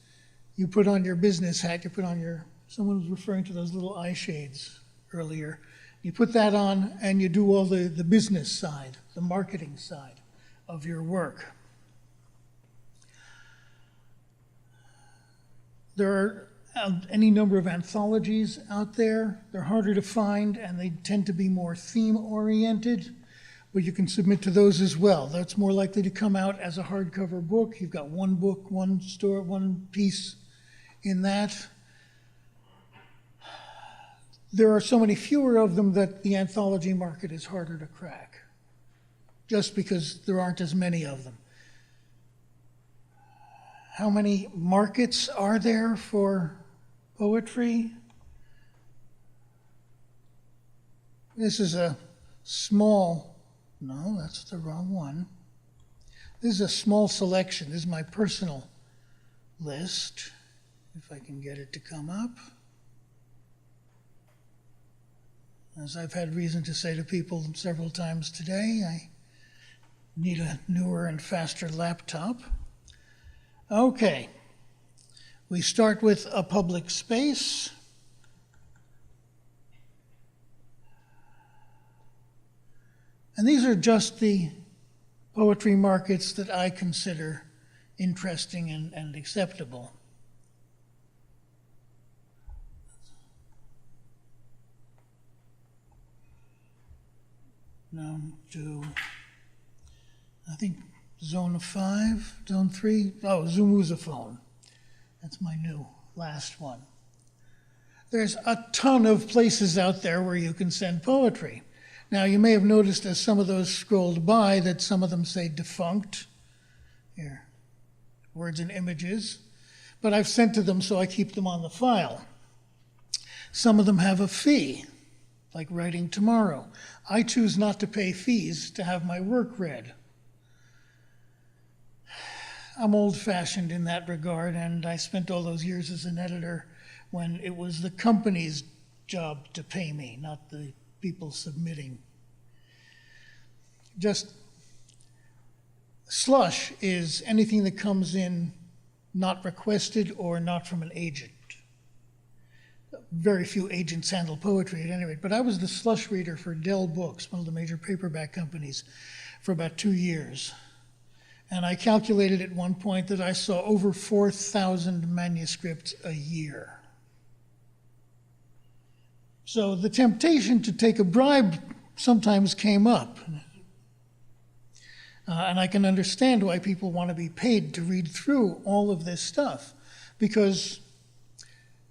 you put on your business hat, you put on your, someone was referring to those little eye shades earlier. You put that on and you do all the business side, the marketing side of your work. There are any number of anthologies out there. They're harder to find and they tend to be more theme-oriented, but you can submit to those as well. That's more likely to come out as a hardcover book. You've got one book, one story, one piece in that. There are so many fewer of them that the anthology market is harder to crack, just because there aren't as many of them. How many markets are there for poetry? This is a small, no, that's the wrong one. This is a small selection. This is my personal list, if I can get it to come up. As I've had reason to say to people several times today, I need a newer and faster laptop. Okay, we start with a public space. And these are just the poetry markets that I consider interesting and acceptable. Now to, I think, Zone 5, Zone 3, oh, Zoomusophone. That's my new last one. There's a ton of places out there where you can send poetry. Now, you may have noticed as some of those scrolled by that some of them say defunct. Here, words and images. But I've sent to them so I keep them on the file. Some of them have a fee, like Writing Tomorrow. I choose not to pay fees to have my work read. I'm old-fashioned in that regard, and I spent all those years as an editor when it was the company's job to pay me, not the people submitting. Just slush is anything that comes in not requested or not from an agent. Very few agents handle poetry at any rate, but I was the slush reader for Dell Books, one of the major paperback companies, for about 2 years. And I calculated at one point that I saw over 4,000 manuscripts a year. So the temptation to take a bribe sometimes came up. And I can understand why people want to be paid to read through all of this stuff. Because,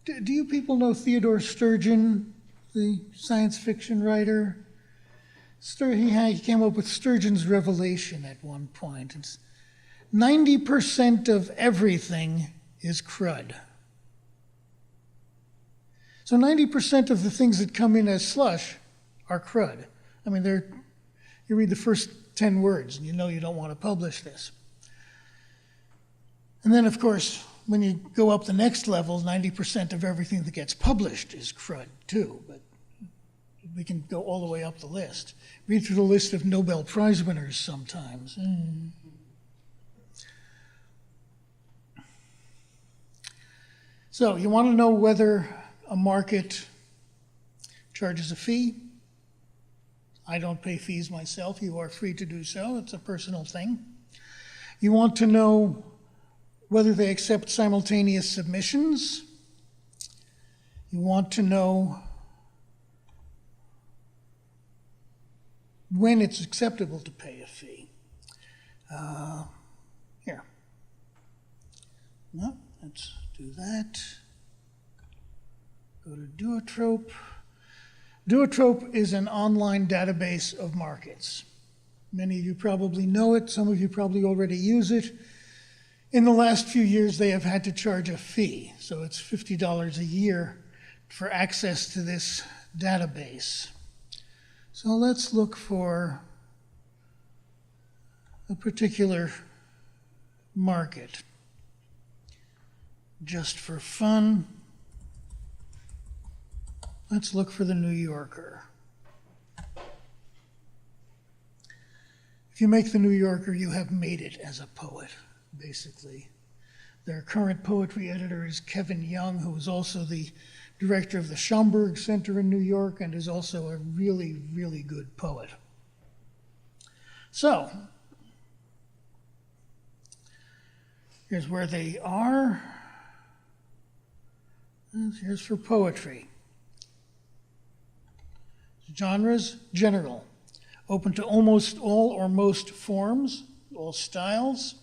do you people know Theodore Sturgeon, the science fiction writer? He came up with Sturgeon's Revelation at one point. It's 90% of everything is crud. So 90% of the things that come in as slush are crud. I mean, you read the first 10 words and you know you don't want to publish this. And then, of course, when you go up the next level, 90% of everything that gets published is crud too. But we can go all the way up the list. Read through the list of Nobel Prize winners sometimes. So you want to know whether a market charges a fee? I don't pay fees myself. You are free to do so. It's a personal thing. You want to know whether they accept simultaneous submissions. You want to know when it's acceptable to pay a fee. Here. No, let's do that. Go to Duotrope. Duotrope is an online database of markets. Many of you probably know it. Some of you probably already use it. In the last few years, they have had to charge a fee. So it's $50 a year for access to this database. So let's look for a particular market. Just for fun, let's look for the New Yorker. If you make the New Yorker, you have made it as a poet, basically. Their current poetry editor is Kevin Young, who is also the director of the Schomburg Center in New York and is also a really, really good poet. So, here's where they are. Here's for poetry. Genres, general. Open to almost all or most forms, all styles.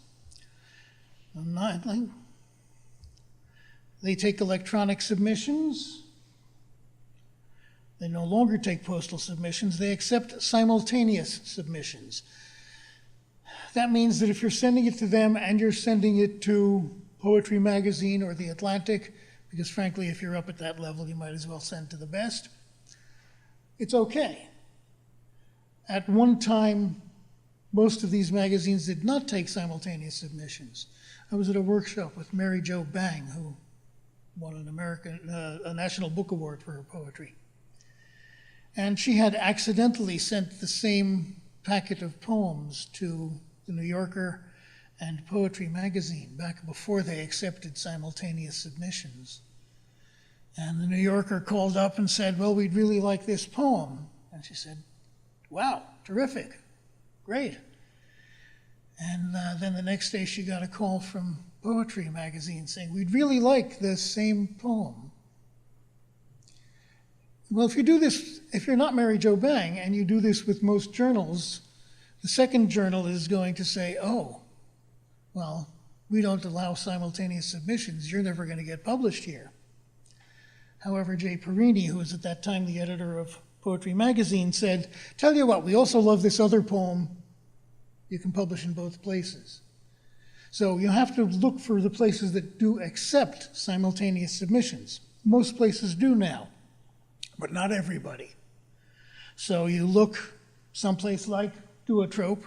They take electronic submissions. They no longer take postal submissions. They accept simultaneous submissions. That means that if you're sending it to them and you're sending it to Poetry Magazine or The Atlantic, because frankly, if you're up at that level, you might as well send to the best, it's okay. At one time, most of these magazines did not take simultaneous submissions. I was at a workshop with Mary Jo Bang, who won a National Book Award for her poetry. And she had accidentally sent the same packet of poems to the New Yorker and Poetry Magazine back before they accepted simultaneous submissions. And the New Yorker called up and said, well, we'd really like this poem. And she said, wow, terrific, great. And then the next day she got a call from Poetry Magazine saying, we'd really like this same poem. Well, if you do this, if you're not Mary Jo Bang and you do this with most journals, the second journal is going to say, oh, well, we don't allow simultaneous submissions. You're never going to get published here. However, Jay Perini, who was at that time the editor of Poetry Magazine, said, tell you what, we also love this other poem. You can publish in both places. So you have to look for the places that do accept simultaneous submissions. Most places do now, but not everybody. So you look someplace like Duotrope,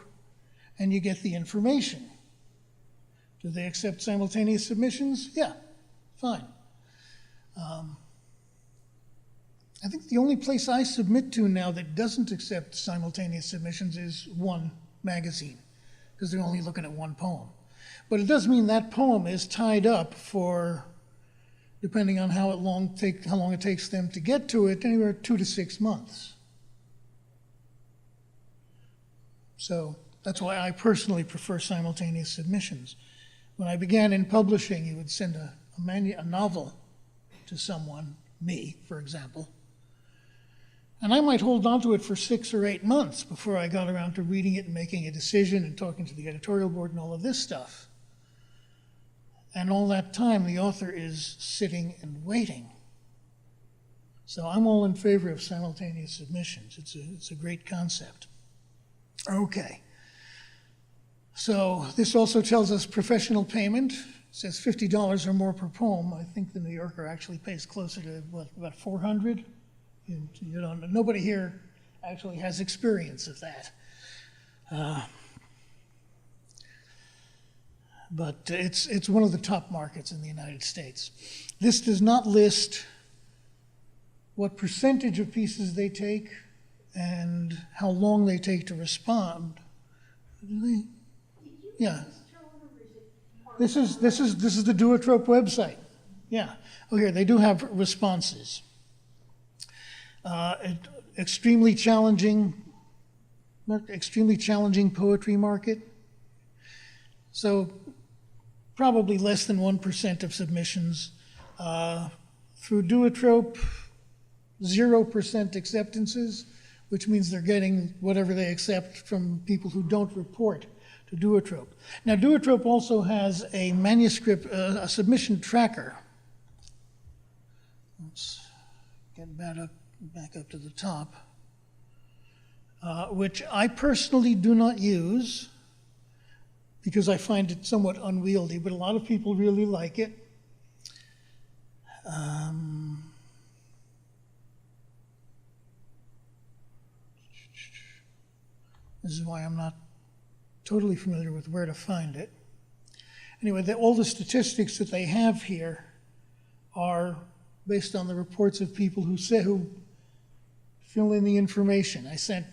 and you get the information. Do they accept simultaneous submissions? Yeah, fine. I think the only place I submit to now that doesn't accept simultaneous submissions is One Magazine, because they're only looking at one poem. But it does mean that poem is tied up for, depending on how long it takes them to get to it, anywhere 2 to 6 months. So that's why I personally prefer simultaneous submissions. When I began in publishing, you would send a novel to someone, me, for example, And I might hold on to it for 6 or 8 months before I got around to reading it and making a decision and talking to the editorial board and all of this stuff. And all that time, the author is sitting and waiting. So I'm all in favor of simultaneous submissions. It's a great concept. Okay. So this also tells us professional payment. It says $50 or more per poem. I think the New Yorker actually pays closer to, about $400? You know, nobody here actually has experience of that. But it's one of the top markets in the United States. This does not list what percentage of pieces they take and how long they take to respond. Yeah. This is the Duotrope website. Yeah. Oh, here they do have responses. Extremely challenging poetry market. So probably less than 1% of submissions. Through Duotrope, 0% acceptances, which means they're getting whatever they accept from people who don't report to Duotrope. Now, Duotrope also has a manuscript, a submission tracker. Let's get back up to the top, which I personally do not use because I find it somewhat unwieldy, but a lot of people really like it. This is why I'm not totally familiar with where to find it. Anyway, all the statistics that they have here are based on the reports of people who fill in the information. I sent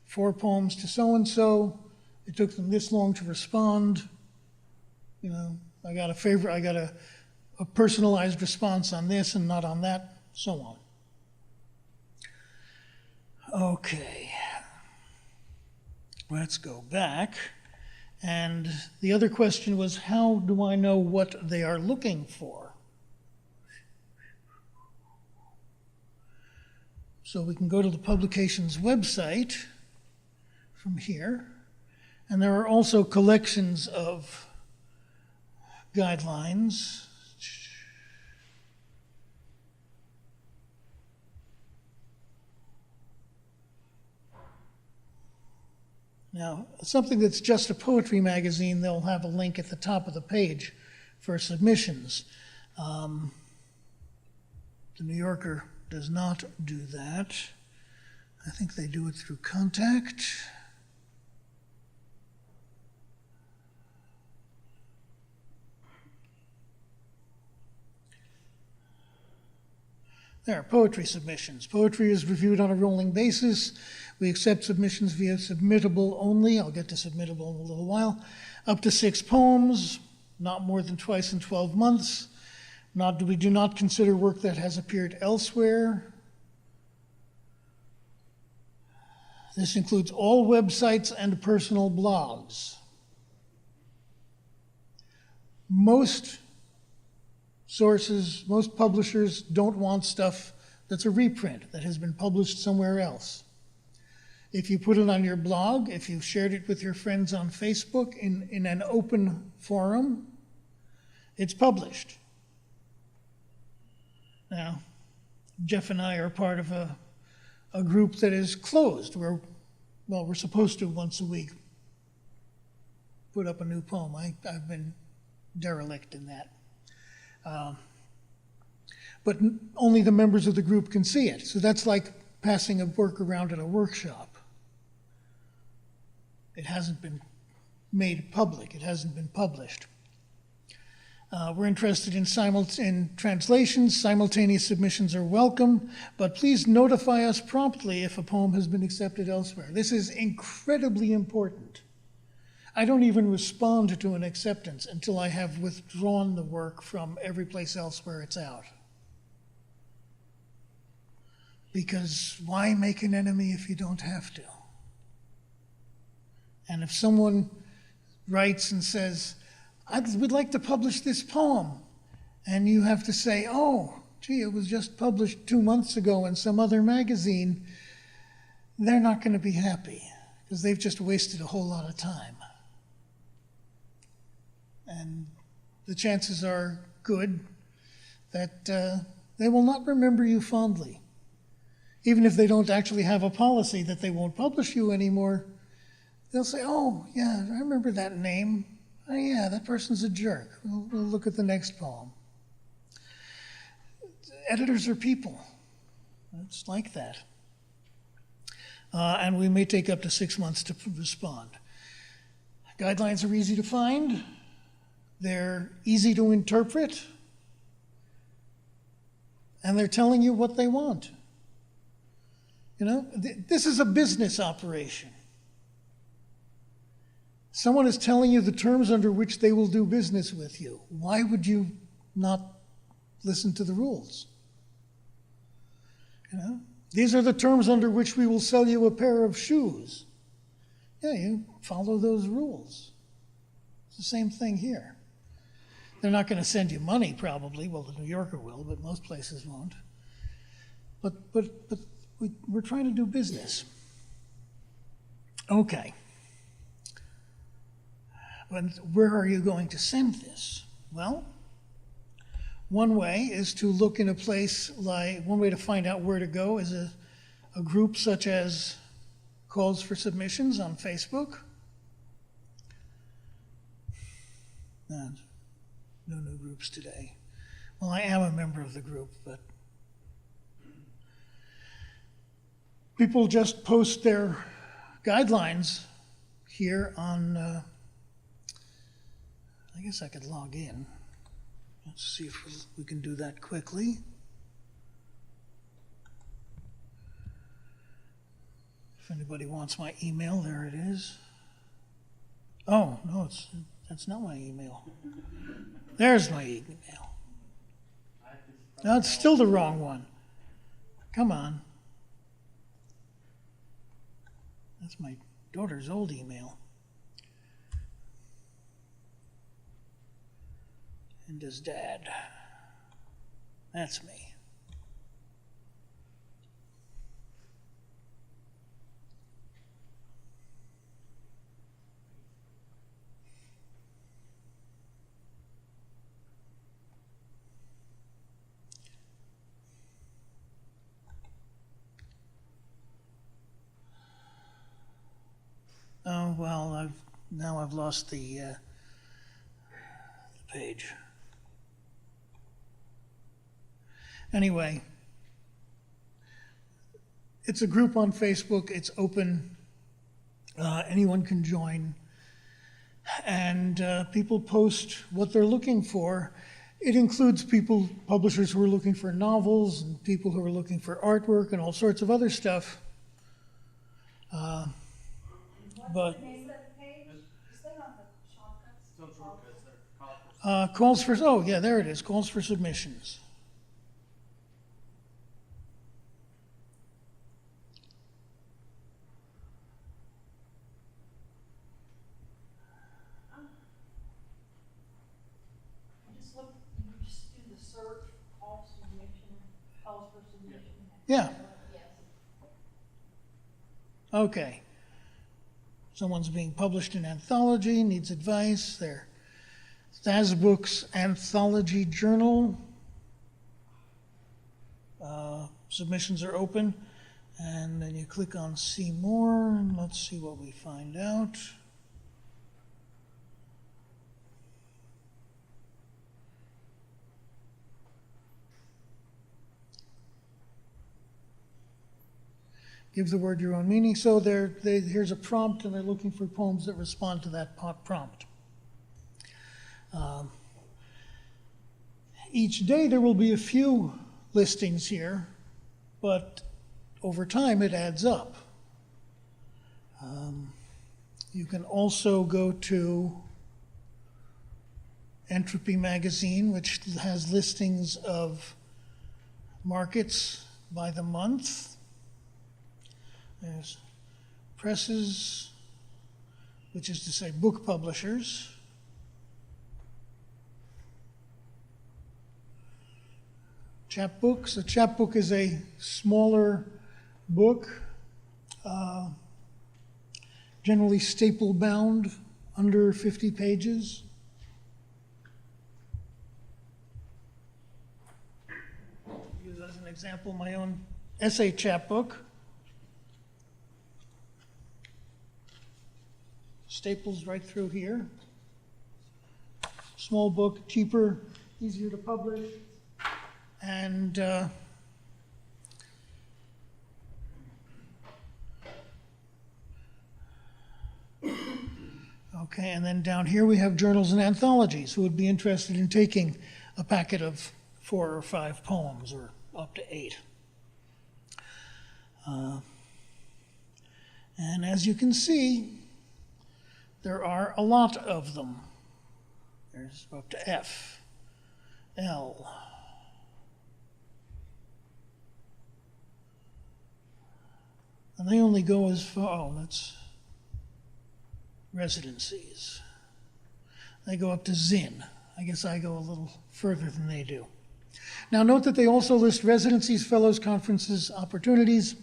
4 poems to so-and-so. It took them this long to respond. You know, I got a personalized response on this and not on that, so on. Okay. Let's go back. And the other question was, how do I know what they are looking for? So we can go to the publication's website from here, and there are also collections of guidelines. Now, something that's just a poetry magazine, they'll have a link at the top of the page for submissions. The New Yorker does not do that. I think they do it through Contact. There are poetry submissions. Poetry is reviewed on a rolling basis. We accept submissions via submittable only. I'll get to submittable in a little while. Up to 6 poems, not more than twice in 12 months. We do not consider work that has appeared elsewhere. This includes all websites and personal blogs. Most sources, most publishers don't want stuff that's a reprint that has been published somewhere else. If you put it on your blog, if you've shared it with your friends on Facebook in an open forum, it's published. Now, Jeff and I are part of a group that is closed, where, well, we're supposed to once a week put up a new poem. I've been derelict in that. But only the members of the group can see it. So that's like passing a work around at a workshop. It hasn't been made public. It hasn't been published. We're interested in translations. Simultaneous submissions are welcome, but please notify us promptly if a poem has been accepted elsewhere. This is incredibly important. I don't even respond to an acceptance until I have withdrawn the work from every place else where it's out. Because why make an enemy if you don't have to? And if someone writes and says, we'd like to publish this poem, and you have to say, oh, gee, it was just published 2 months ago in some other magazine, they're not going to be happy because they've just wasted a whole lot of time. And the chances are good that they will not remember you fondly. Even if they don't actually have a policy that they won't publish you anymore, they'll say, oh, yeah, I remember that name. Oh, yeah, that person's a jerk. We'll look at the next poem. Editors are people. It's like that. And we may take up to 6 months to respond. Guidelines are easy to find. They're easy to interpret. And they're telling you what they want. You know, this is a business operation. Someone is telling you the terms under which they will do business with you. Why would you not listen to the rules? You know, these are the terms under which we will sell you a pair of shoes. Yeah, you follow those rules. It's the same thing here. They're not going to send you money, probably. Well, the New Yorker will, but most places won't. But we're trying to do business. Okay. Where are you going to send this? Well, one way is to look in a place like, one way to find out where to go is a group such as Calls for Submissions on Facebook. No new groups today. Well, I am a member of the group, but people just post their guidelines here on, I guess I could log in. Let's see if we can do that quickly. If anybody wants my email, there it is. Oh, no, that's not my email. There's my email. No, it's still the wrong one. Come on. That's my daughter's old email. And his dad. That's me. Oh, well, I've lost the page. Anyway, it's a group on Facebook. It's open. Anyone can join. And people post what they're looking for. It includes publishers who are looking for novels and people who are looking for artwork and all sorts of other stuff. But calls for, oh yeah, there it is, calls for submissions. You just do the search, calls for submission. Yeah. Okay. Someone's being published in Anthology, needs advice. Their Stasbook's Anthology Journal. Submissions are open. And then you click on See More, and let's see what we find out. Give the word your own meaning. So here's a prompt, and they're looking for poems that respond to that prompt. Each day there will be a few listings here, but over time it adds up. You can also go to Entropy Magazine, which has listings of markets by the month. There's presses, which is to say book publishers. chapbooks. A chapbook is a smaller book, generally staple bound, under 50 pages. Use as an example my own essay chapbook. Staples right through here. Small book, cheaper, easier to publish, and okay, and then down here we have journals and anthologies who would be interested in taking a packet of 4 or 5 poems, or up to 8. And as you can see, there are a lot of them. There's up to F, L. And they only go as far, oh, that's residencies. They go up to Zin. I guess I go a little further than they do. Now note that they also list residencies, fellows, conferences, opportunities.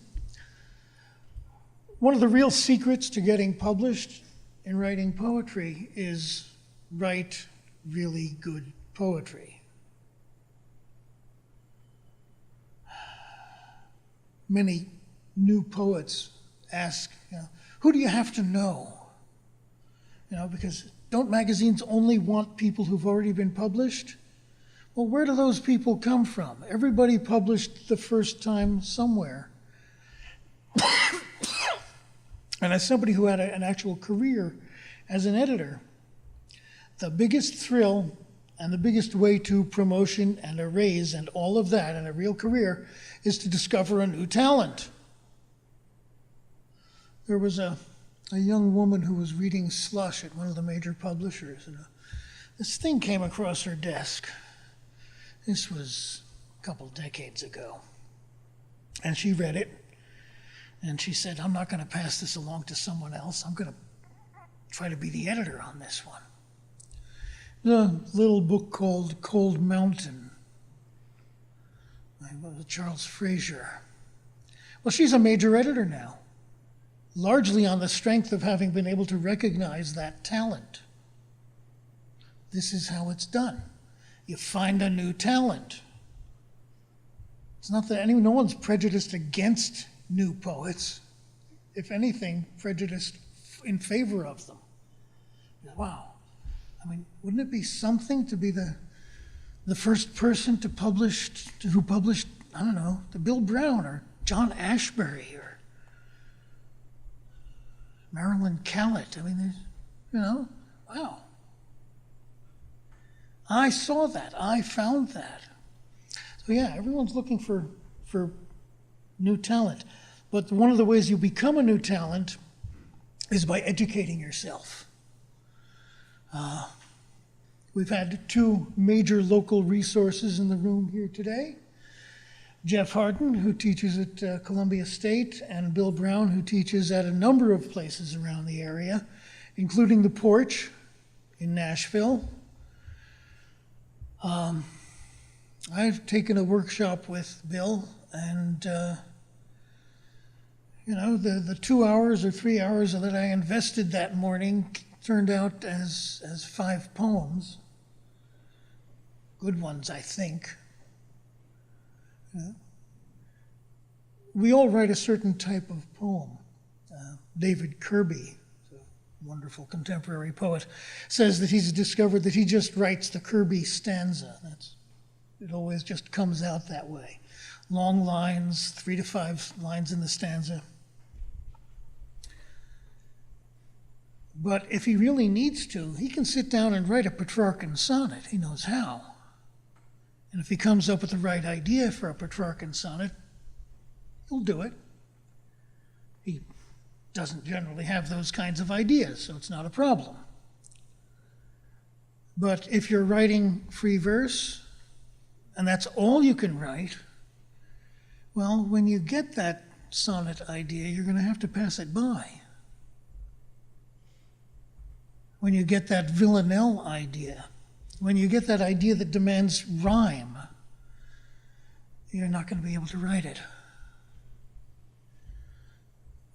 One of the real secrets to getting published in writing poetry is write really good poetry. Many new poets ask, who do you have to know? Because don't magazines only want people who've already been published? Well, where do those people come from? Everybody published the first time somewhere. And as somebody who had an actual career as an editor, the biggest thrill and the biggest way to promotion and a raise and all of that in a real career is to discover a new talent. There was a young woman who was reading Slush at one of the major publishers, and this thing came across her desk. This was a couple decades ago. And she read it, and she said, I'm not going to pass this along to someone else. I'm going to try to be the editor on this one. A little book called Cold Mountain by Charles Fraser. Well, she's a major editor now, largely on the strength of having been able to recognize that talent. This is how it's done. You find a new talent. It's not that no one's prejudiced against new poets. If anything, prejudiced in favor of them. Wow. I mean, wouldn't it be something to be the first person who published, I don't know, the Bill Brown or John Ashbery or Marilyn Callett? I mean, wow. I saw that. I found that. So yeah, everyone's looking for new talent. But one of the ways you become a new talent is by educating yourself. We've had 2 major local resources in the room here today. Jeff Harden, who teaches at Columbia State, and Bill Brown, who teaches at a number of places around the area, including The Porch in Nashville. I've taken a workshop with Bill, and the 2 hours or 3 hours that I invested that morning turned out as 5 poems. Good ones, I think. We all write a certain type of poem. David Kirby, a wonderful contemporary poet, says that he's discovered that he just writes the Kirby stanza. It always just comes out that way. Long lines, 3 to 5 lines in the stanza. But if he really needs to, he can sit down and write a Petrarchan sonnet. He knows how. And if he comes up with the right idea for a Petrarchan sonnet, he'll do it. He doesn't generally have those kinds of ideas, so it's not a problem. But if you're writing free verse, and that's all you can write, well, when you get that sonnet idea, you're going to have to pass it by. When you get that villanelle idea, when you get that idea that demands rhyme, you're not going to be able to write it.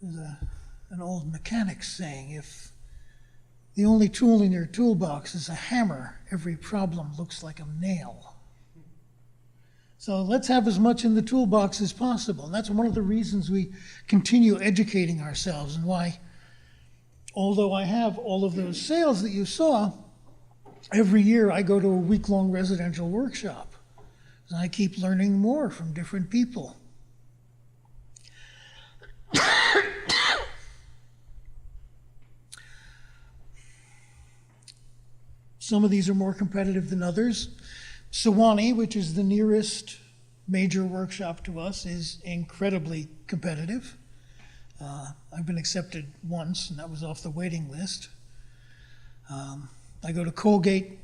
There's an old mechanic's saying, if the only tool in your toolbox is a hammer, every problem looks like a nail. So let's have as much in the toolbox as possible. And that's one of the reasons we continue educating ourselves, and why, although I have all of those sales that you saw, every year I go to a week-long residential workshop. And I keep learning more from different people. Some of these are more competitive than others. Sewanee, which is the nearest major workshop to us, is incredibly competitive. I've been accepted once, and that was off the waiting list. I go to Colgate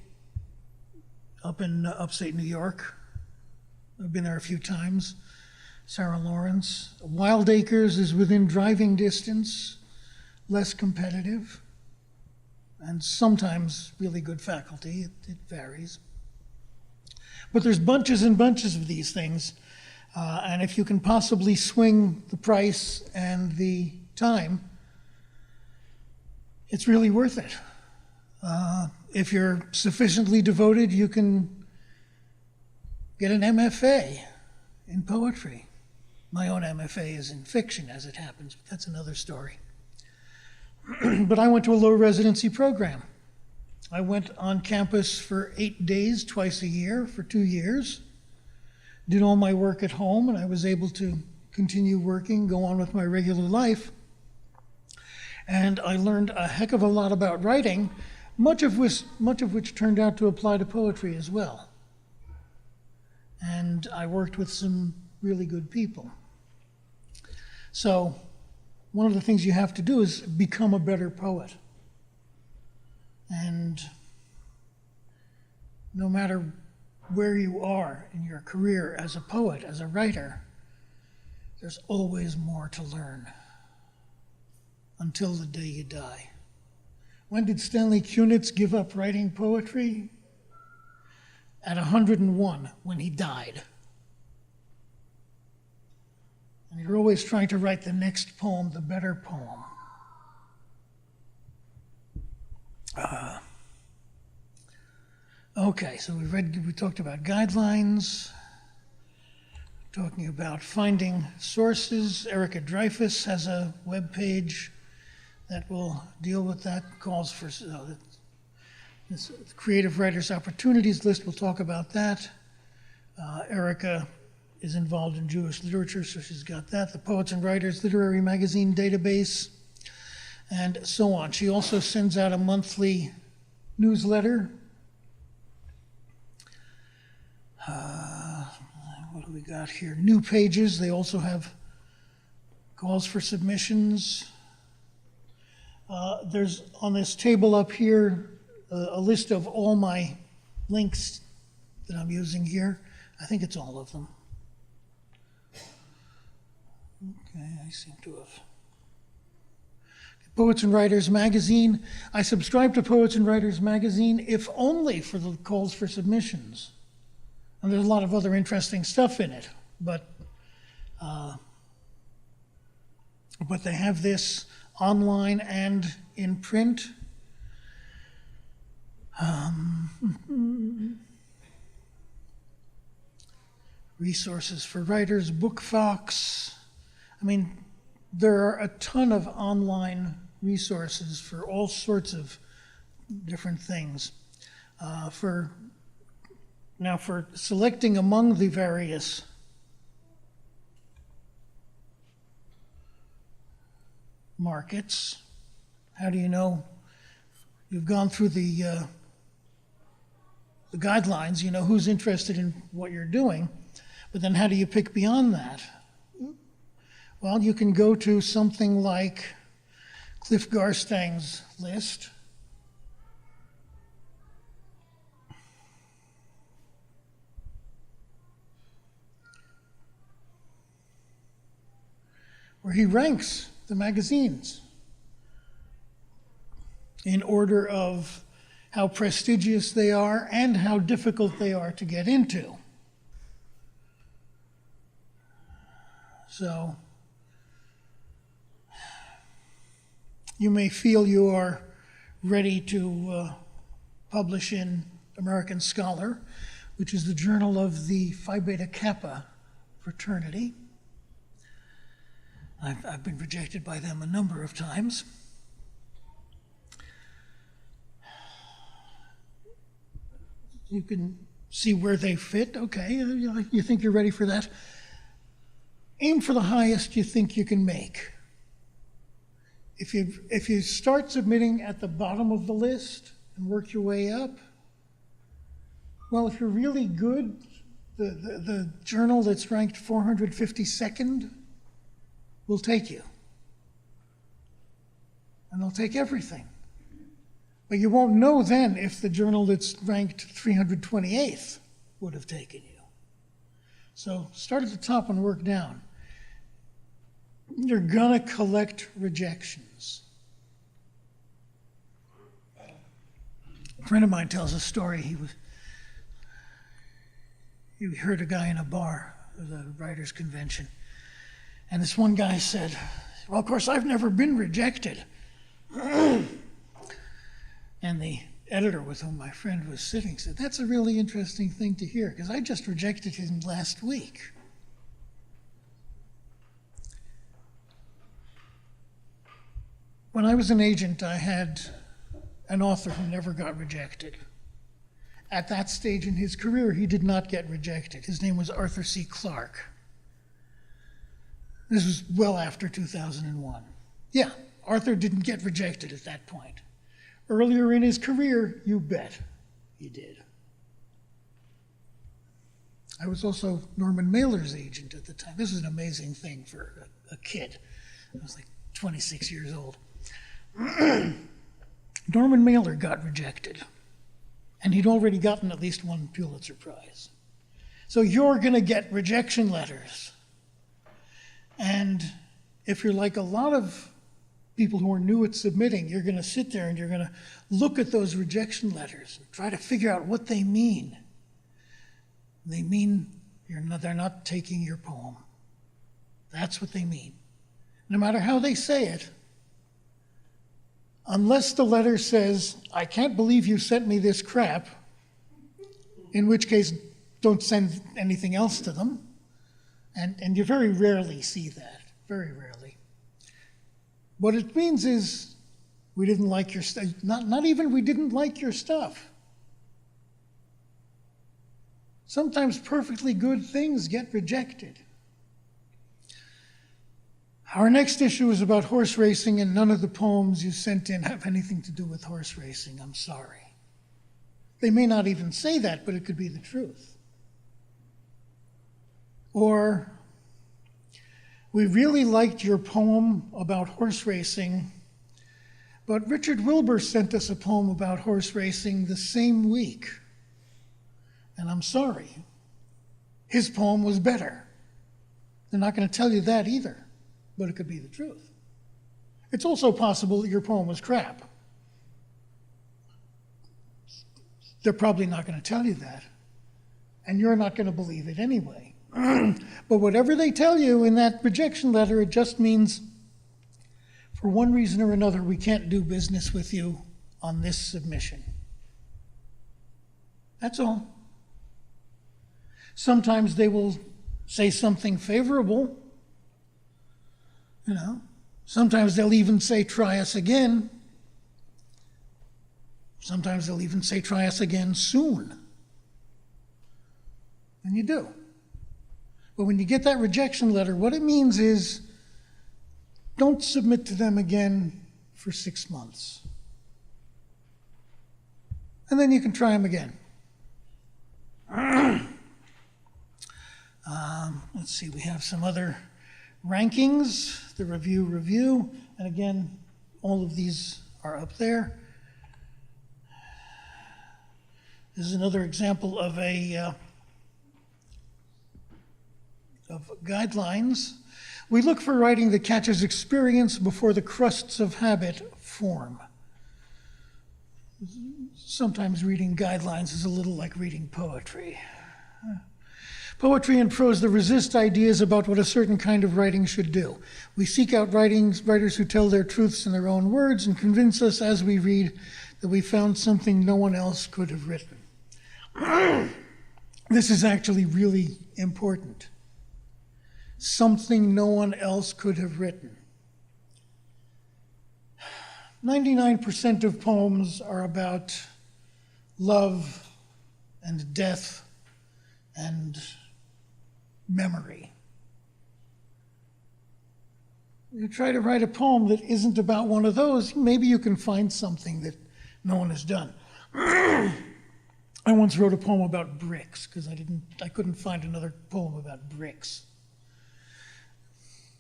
up in upstate New York. I've been there a few times. Sarah Lawrence. Wild Acres is within driving distance, less competitive, and sometimes really good faculty. It varies. But there's bunches and bunches of these things, and if you can possibly swing the price and the time, it's really worth it. If you're sufficiently devoted, you can get an MFA in poetry. My own MFA is in fiction, as it happens, but that's another story. But I went to a low residency program. I went on campus for 8 days, twice a year, for 2 years. Did all my work at home, and I was able to continue working, go on with my regular life. And I learned a heck of a lot about writing, much of which turned out to apply to poetry as well. And I worked with some really good people. So one of the things you have to do is become a better poet. And no matter where you are in your career as a poet, as a writer, there's always more to learn until the day you die. When did Stanley Kunitz give up writing poetry? At 101, when he died. And you're always trying to write the next poem, the better poem. Okay, so we talked about guidelines, talking about finding sources. Erica Dreyfus has a web page that will deal with that, calls for this Creative Writers Opportunities list. We'll talk about that. Erica is involved in Jewish literature, so she's got that. The Poets and Writers Literary Magazine database, and so on. She also sends out a monthly newsletter. What do we got here? New pages. They also have calls for submissions. There's on this table up here a list of all my links that I'm using here. I think it's all of them. Okay, I seem to have. Poets and Writers Magazine. I subscribe to Poets and Writers Magazine, if only for the calls for submissions. And there's a lot of other interesting stuff in it, but they have this online and in print. Resources for Writers, BookFox. I mean, there are a ton of online resources for all sorts of different things. For selecting among the various markets, how do you know? You've gone through the guidelines, you know who's interested in what you're doing, but then how do you pick beyond that? Well, you can go to something like Cliff Garstang's list. Where he ranks the magazines in order of how prestigious they are and how difficult they are to get into. So you may feel you are ready to publish in American Scholar, which is the journal of the Phi Beta Kappa fraternity. I've been rejected by them a number of times. You can see where they fit. Okay, you think you're ready for that? Aim for the highest you think you can make. If you start submitting at the bottom of the list and work your way up, well, if you're really good, the journal that's ranked 452nd will take you. And they'll take everything. But you won't know then if the journal that's ranked 328th would have taken you. So start at the top and work down. You're gonna collect rejections. A friend of mine tells a story. He heard a guy in a bar at a writer's convention, and this one guy said, "Well, of course, I've never been rejected." And the editor with whom my friend was sitting said, "That's a really interesting thing to hear, because I just rejected him last week." When I was an agent, I had an author who never got rejected. At that stage in his career, he did not get rejected. His name was Arthur C. Clarke. This was well after 2001. Yeah, Arthur didn't get rejected at that point. Earlier in his career, you bet he did. I was also Norman Mailer's agent at the time. This is an amazing thing for a kid. I was like 26 years old. Norman Mailer got rejected, and he'd already gotten at least one Pulitzer Prize. So you're going to get rejection letters. And if you're like a lot of people who are new at submitting, you're going to sit there and you're going to look at those rejection letters and try to figure out what they mean. They mean they're not taking your poem. That's what they mean. No matter how they say it, unless the letter says, "I can't believe you sent me this crap," in which case don't send anything else to them. And you very rarely see that, very rarely. What it means is, we didn't like your stuff. Not even we didn't like your stuff. Sometimes perfectly good things get rejected. Our next issue is about horse racing, and none of the poems you sent in have anything to do with horse racing. I'm sorry. They may not even say that, but it could be the truth. Or, we really liked your poem about horse racing, but Richard Wilbur sent us a poem about horse racing the same week. And I'm sorry. His poem was better. They're not going to tell you that either, but it could be the truth. It's also possible that your poem was crap. They're probably not going to tell you that, and you're not going to believe it anyway. But whatever they tell you in that rejection letter, it just means, for one reason or another, we can't do business with you on this submission. That's all. Sometimes they will say something favorable. Sometimes they'll even say, "Try us again." Sometimes they'll even say, "Try us again soon." And you do. But when you get that rejection letter, what it means is, don't submit to them again for 6 months. And then you can try them again. Let's see, we have some other rankings, the review, and again, all of these are up there. This is another example of of guidelines. We look for writing that catches experience before the crusts of habit form. Sometimes reading guidelines is a little like reading poetry. Poetry and prose that resist ideas about what a certain kind of writing should do. We seek out writers who tell their truths in their own words and convince us as we read that we found something no one else could have written. This is actually really important. Something no one else could have written. 99% of poems are about love and death and memory. You try to write a poem that isn't about one of those, maybe you can find something that no one has done. I once wrote a poem about bricks because I couldn't find another poem about bricks.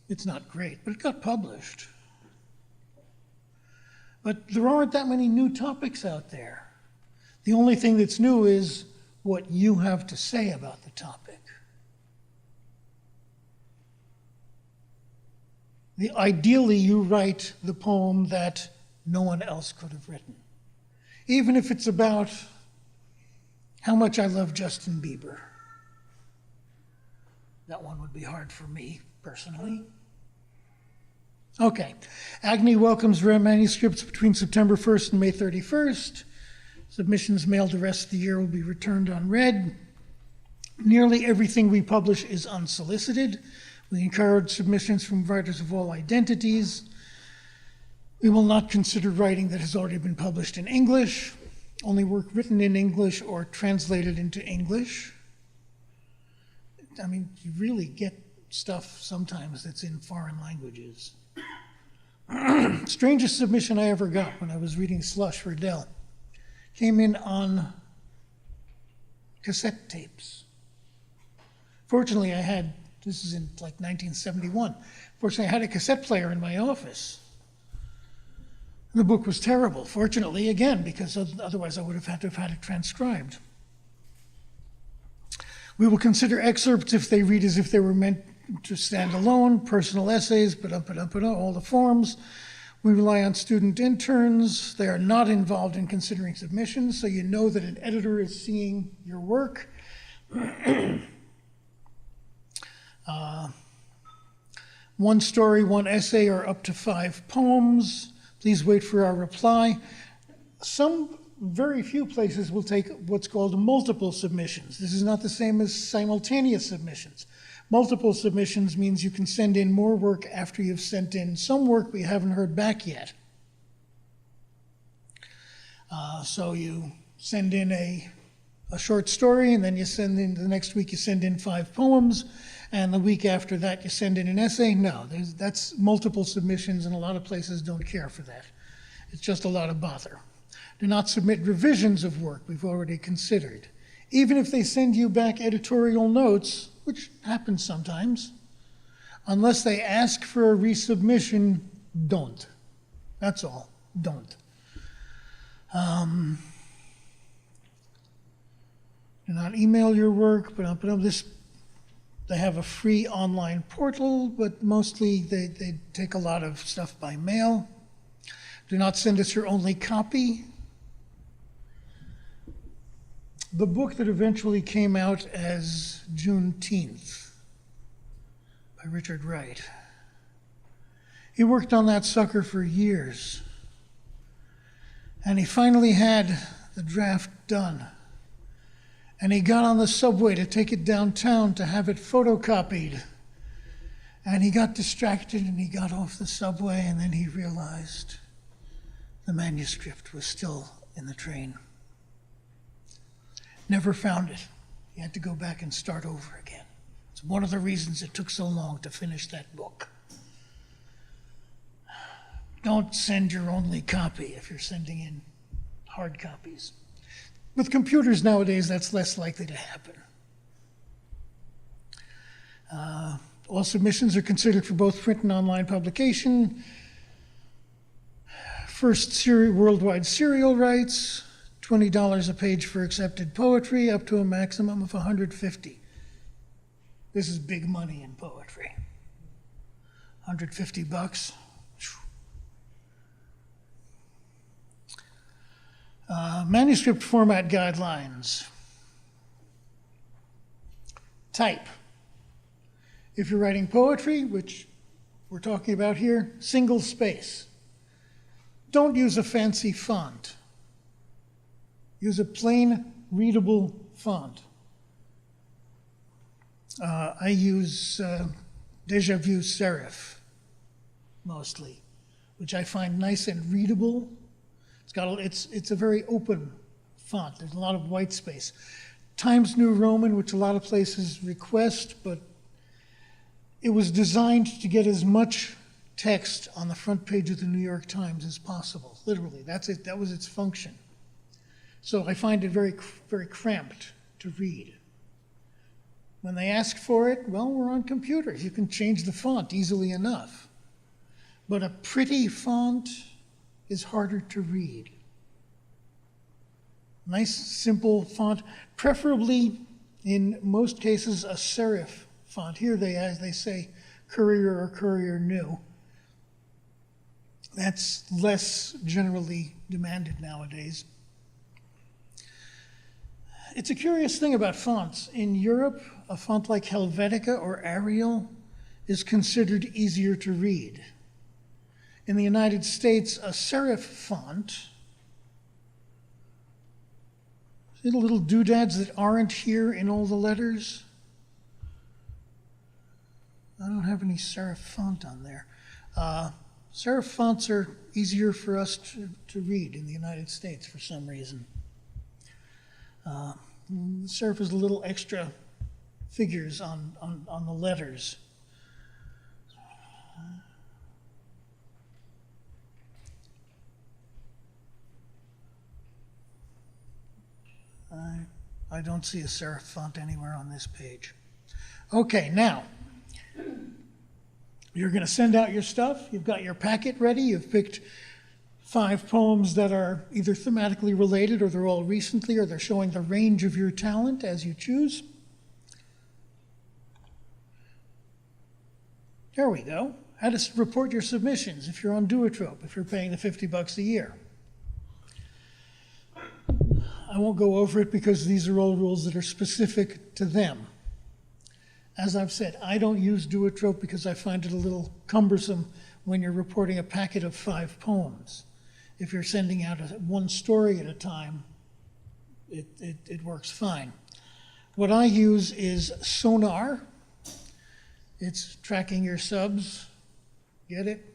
It's not great, but it got published. But there aren't that many new topics out there. The only thing that's new is what you have to say about the topic. Ideally, you write the poem that no one else could have written. Even if it's about how much I love Justin Bieber. That one would be hard for me, personally. Okay. Agni welcomes rare manuscripts between September 1st and May 31st. Submissions mailed the rest of the year will be returned unread. Nearly everything we publish is unsolicited. We encourage submissions from writers of all identities. We will not consider writing that has already been published in English, only work written in English or translated into English. I mean, you really get stuff sometimes that's in foreign languages. Strangest submission I ever got when I was reading Slush for Dell came in on cassette tapes. Fortunately, this is in like 1971. Fortunately, I had a cassette player in my office. The book was terrible, fortunately, again, because otherwise I would have had to have had it transcribed. We will consider excerpts if they read as if they were meant to stand alone, personal essays, all the forms. We rely on student interns. They are not involved in considering submissions, so you know that an editor is seeing your work. One story, one essay, or up to 5 poems. Please wait for our reply. Very few places will take what's called multiple submissions. This is not the same as simultaneous submissions. Multiple submissions means you can send in more work after you've sent in some work but you haven't heard back yet. So you send in a short story, and then the next week you send in 5 poems, and the week after that you send in an essay. No, that's multiple submissions, and a lot of places don't care for that. It's just a lot of bother. Do not submit revisions of work we've already considered. Even if they send you back editorial notes, which happens sometimes, unless they ask for a resubmission, don't. That's all. Don't. Do not email your work, but they have a free online portal, but mostly they take a lot of stuff by mail. Do not send us your only copy. The book that eventually came out as Juneteenth by Richard Wright. He worked on that sucker for years. And he finally had the draft done. And he got on the subway to take it downtown to have it photocopied. And he got distracted and he got off the subway, and then he realized the manuscript was still in the train. Never found it. He had to go back and start over again. It's one of the reasons it took so long to finish that book. Don't send your only copy if you're sending in hard copies. With computers nowadays, that's less likely to happen. All submissions are considered for both print and online publication. First worldwide serial rights, $20 a page for accepted poetry, up to a maximum of $150. This is big money in poetry. $150. Manuscript format guidelines. type. If you're writing poetry, which we're talking about here, single space. Don't use a fancy font. Use a plain, readable font. I use Déjà Vu Serif mostly, which I find nice and readable. It's a very open font. There's a lot of white space. Times New Roman, which a lot of places request, but it was designed to get as much text on the front page of the New York Times as possible. Literally, that's it. That was its function. So I find it very, very cramped to read. When they ask for it, well, we're on computers. You can change the font easily enough. But a pretty font is harder to read. Nice, simple font, preferably, in most cases, a serif font. Here they say Courier or Courier New. That's less generally demanded nowadays. It's a curious thing about fonts. In Europe, a font like Helvetica or Arial is considered easier to read. In the United States, a serif font, see the little doodads that aren't here in all the letters? I don't have any serif font on there. Serif fonts are easier for us to read in the United States for some reason. Serif is a little extra figures on the letters. I don't see a serif font anywhere on this page. Okay, now, you're going to send out your stuff. You've got your packet ready. You've picked 5 poems that are either thematically related, or they're all recently, or they're showing the range of your talent as you choose. There we go. How to report your submissions if you're on Duotrope, if you're paying the $50 a year. I won't go over it because these are all rules that are specific to them. As I've said, I don't use Duotrope because I find it a little cumbersome when you're reporting a packet of 5 poems. If you're sending out one story at a time, it works fine. What I use is Sonar. It's tracking your subs. Get it?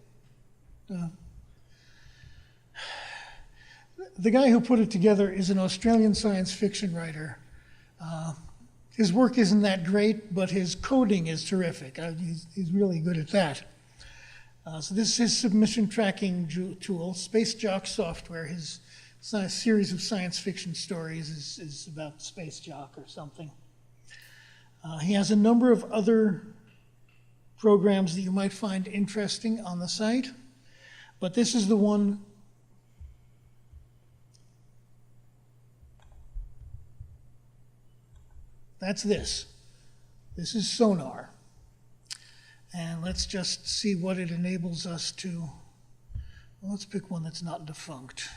The guy who put it together is an Australian science fiction writer. His work isn't that great, but his coding is terrific. He's really good at that. So this is his submission tracking tool, Space Jock software. His series of science fiction stories is about Space Jock or something. He has a number of other programs that you might find interesting on the site, but this is the one that's this. This is Sonar. And let's just see what it enables us to. Well, let's pick one that's not defunct.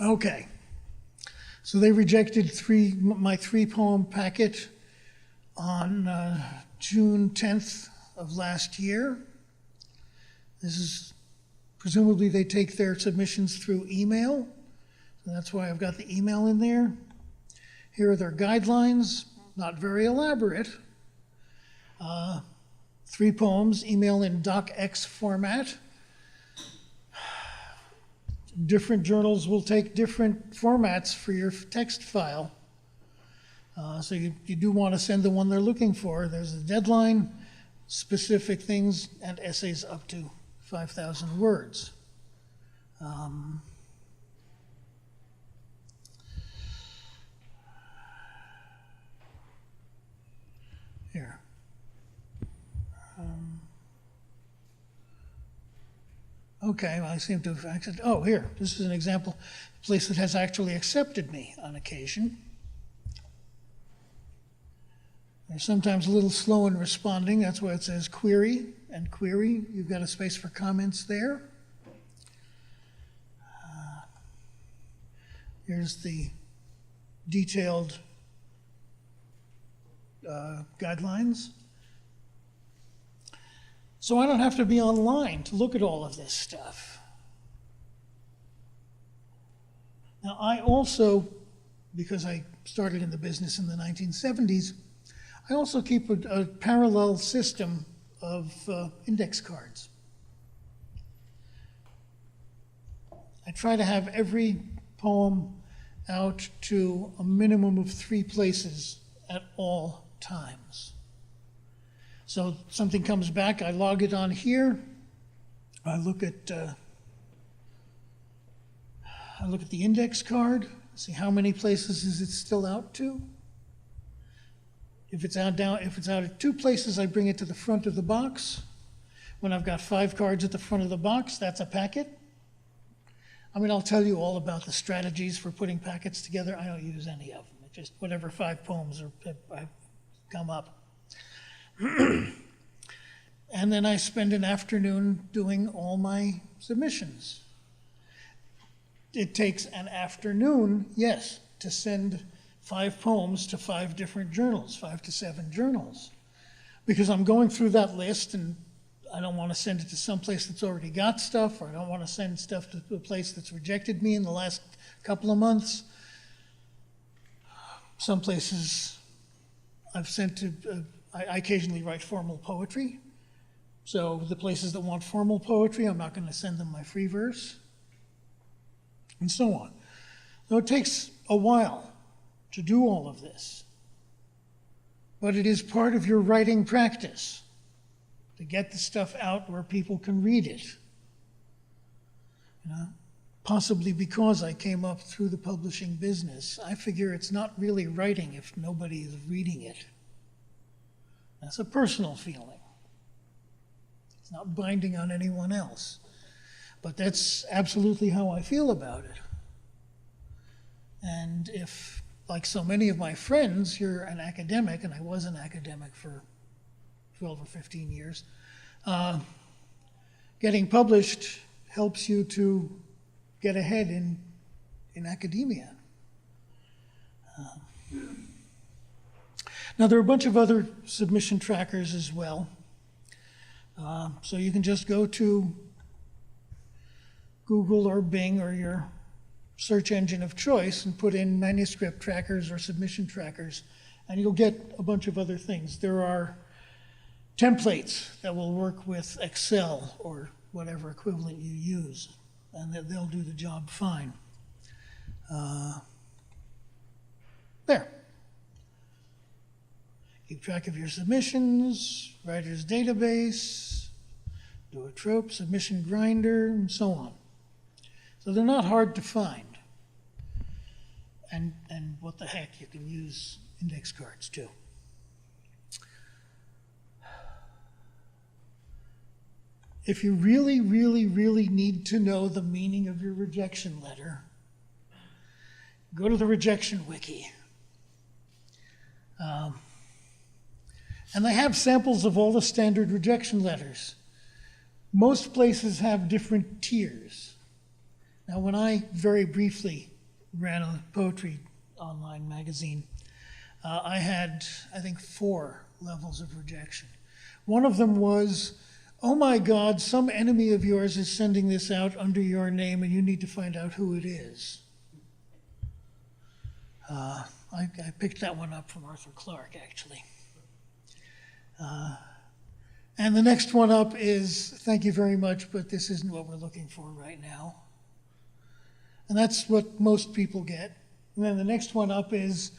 Okay. So they rejected my 3-poem packet on June 10th of last year. This is presumably they take their submissions through email. So that's why I've got the email in there. Here are their guidelines, not very elaborate. 3 poems, email in docx format. Different journals will take different formats for your text file. So you do want to send the one they're looking for. There's a deadline, specific things, and essays up to 5,000 words. Here. Okay, well, I seem to have accepted. Oh, here, this is an example, a place that has actually accepted me on occasion. They're sometimes a little slow in responding. That's why it says query and query. You've got a space for comments there. Here's the detailed guidelines. So I don't have to be online to look at all of this stuff. Now, I also, because I started in the business in the 1970s, I also keep a parallel system of index cards. I try to have every poem out to a minimum of 3 places at all times. So something comes back, I log it on here, I look at the index card, see how many places is it still out to. If it's out at 2 places, I bring it to the front of the box. When I've got 5 cards at the front of the box, that's a packet. I mean, I'll tell you all about the strategies for putting packets together. I don't use any of them. It's just whatever 5 poems have come up. And then I spend an afternoon doing all my submissions. It takes an afternoon, yes, to send 5 poems to 5 different journals, 5 to 7 journals, because I'm going through that list and I don't want to send it to some place that's already got stuff, or I don't want to send stuff to a place that's rejected me in the last couple of months. Some places I've sent to, I occasionally write formal poetry. So the places that want formal poetry, I'm not going to send them my free verse, and so on. So it takes a while to do all of this, but it is part of your writing practice to get the stuff out where people can read it. You know, possibly because I came up through the publishing business, I figure it's not really writing if nobody is reading it. That's a personal feeling. It's not binding on anyone else. But that's absolutely how I feel about it. And if, like so many of my friends, you're an academic, and I was an academic for 12 or 15 years, getting published helps you to get ahead in academia. Now, there are a bunch of other submission trackers as well. So you can just go to Google or Bing or your search engine of choice and put in manuscript trackers or submission trackers, and you'll get a bunch of other things. There are templates that will work with Excel or whatever equivalent you use, and they'll do the job fine. There. Keep track of your submissions, writer's database, do a trope, submission grinder, and so on. So they're not hard to find. And what the heck, you can use index cards too. If you really, really, really need to know the meaning of your rejection letter, go to the rejection wiki. And they have samples of all the standard rejection letters. Most places have different tiers. Now, when I very briefly ran a poetry online magazine, I had, I think, 4 levels of rejection. One of them was, oh my God, some enemy of yours is sending this out under your name and you need to find out who it is. I picked that one up from Arthur Clarke, actually. And the next one up is, thank you very much, but this isn't what we're looking for right now. And that's what most people get. And then the next one up is,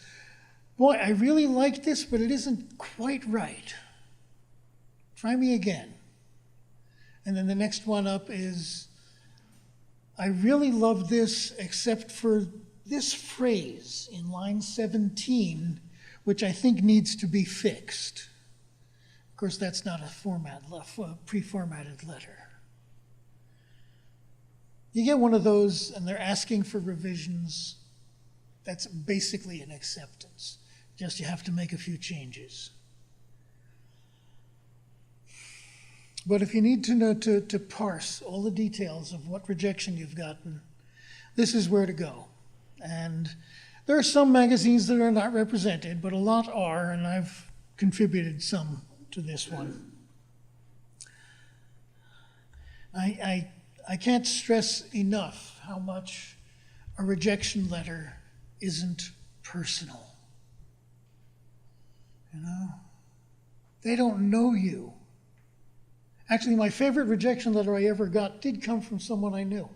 boy, I really like this, but it isn't quite right. Try me again. And then the next one up is, I really love this except for this phrase in line 17, which I think needs to be fixed. Of course, that's not a pre-formatted letter. You get one of those and they're asking for revisions. That's basically an acceptance. Just you have to make a few changes. But if you need to know to parse all the details of what rejection you've gotten, this is where to go. And There are some magazines that are not represented, but a lot are, and I've contributed some to this one. I can't stress enough how much a rejection letter isn't personal. You know? They don't know you. Actually, my favorite rejection letter I ever got did come from someone I knew.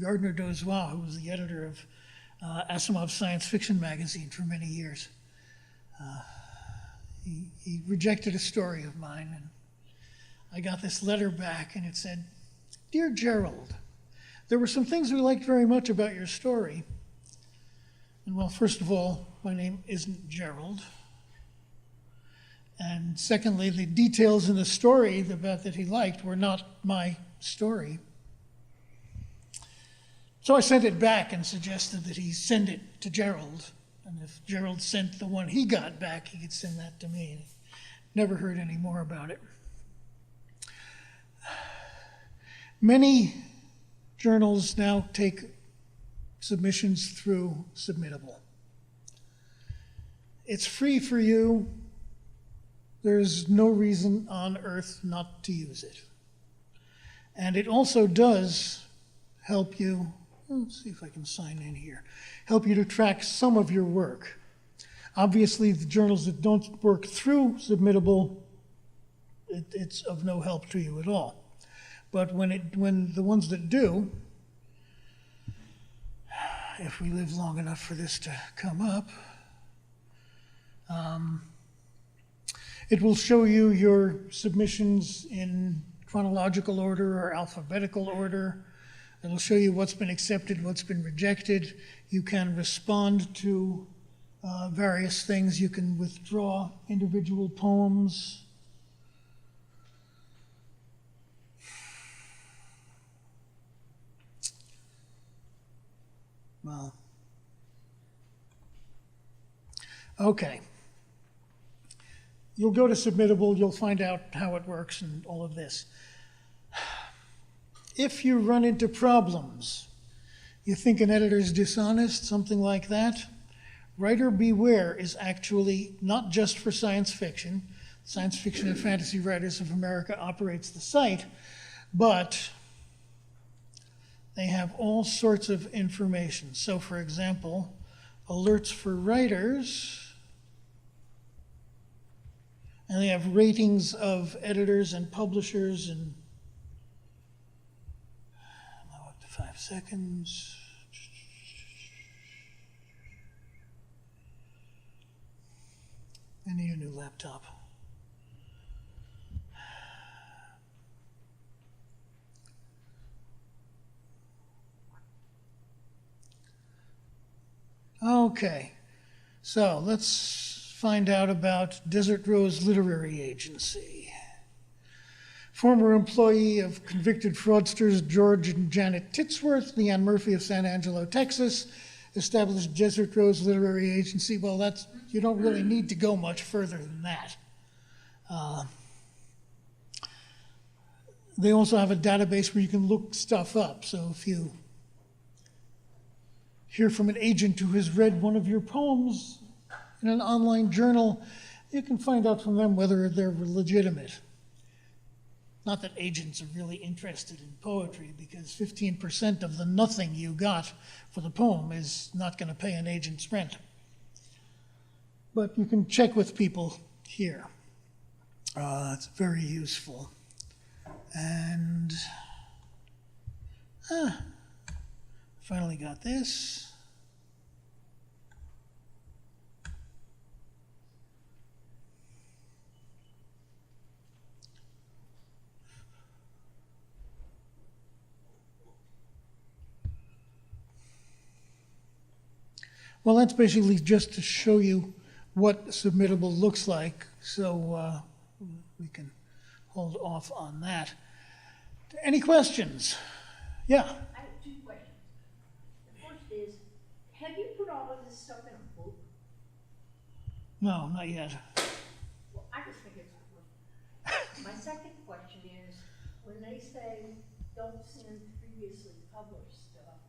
Gardner Dozois, who was the editor of Asimov's science fiction magazine for many years. He rejected a story of mine, and I got this letter back, and it said, "Dear Gerald, there were some things we liked very much about your story. And well, first of all, my name isn't Gerald. And secondly, the details in the story that he liked were not my story. So I sent it back and suggested that he send it to Gerald. And if Gerald sent the one he got back, he could send that to me. Never heard any more about it. Many journals now take submissions through Submittable. It's free for you. There's no reason on earth not to use it. And it also does help you, let's see if I can sign in here, help you to track some of your work. Obviously, the journals that don't work through Submittable, it's of no help to you at all. But when the ones that do, if we live long enough for this to come up, it will show you your submissions in chronological order or alphabetical order. It'll show you what's been accepted, what's been rejected. You can respond to various things. You can withdraw individual poems. Well, okay. You'll go to Submittable, you'll find out how it works and all of this. If you run into problems, you think an editor's dishonest, something like that, Writer Beware is actually not just for science fiction. Science Fiction and Fantasy Writers of America operates the site, but they have all sorts of information. So, for example, alerts for writers, and they have ratings of editors and publishers, and now up to 5 seconds. I need a new laptop. Okay, so let's find out about Desert Rose Literary Agency. Former employee of convicted fraudsters George and Janet Titsworth, Leanne Murphy of San Angelo, Texas, established Desert Rose Literary Agency. Well, that's, you don't really need to go much further than that. They also have a database where you can look stuff up. So if you hear from an agent who has read one of your poems in an online journal, you can find out from them whether they're legitimate. Not that agents are really interested in poetry, because 15% of the nothing you got for the poem is not going to pay an agent's rent. But you can check with people here. It's very useful. And finally got this. Well, that's basically just to show you what Submittable looks like, so we can hold off on that. Any questions? Yeah? I have 2 questions. The first is, have you put all of this stuff in a book? No, not yet. Well, I just think it's worth. My second question is, when they say don't send previously published stuff,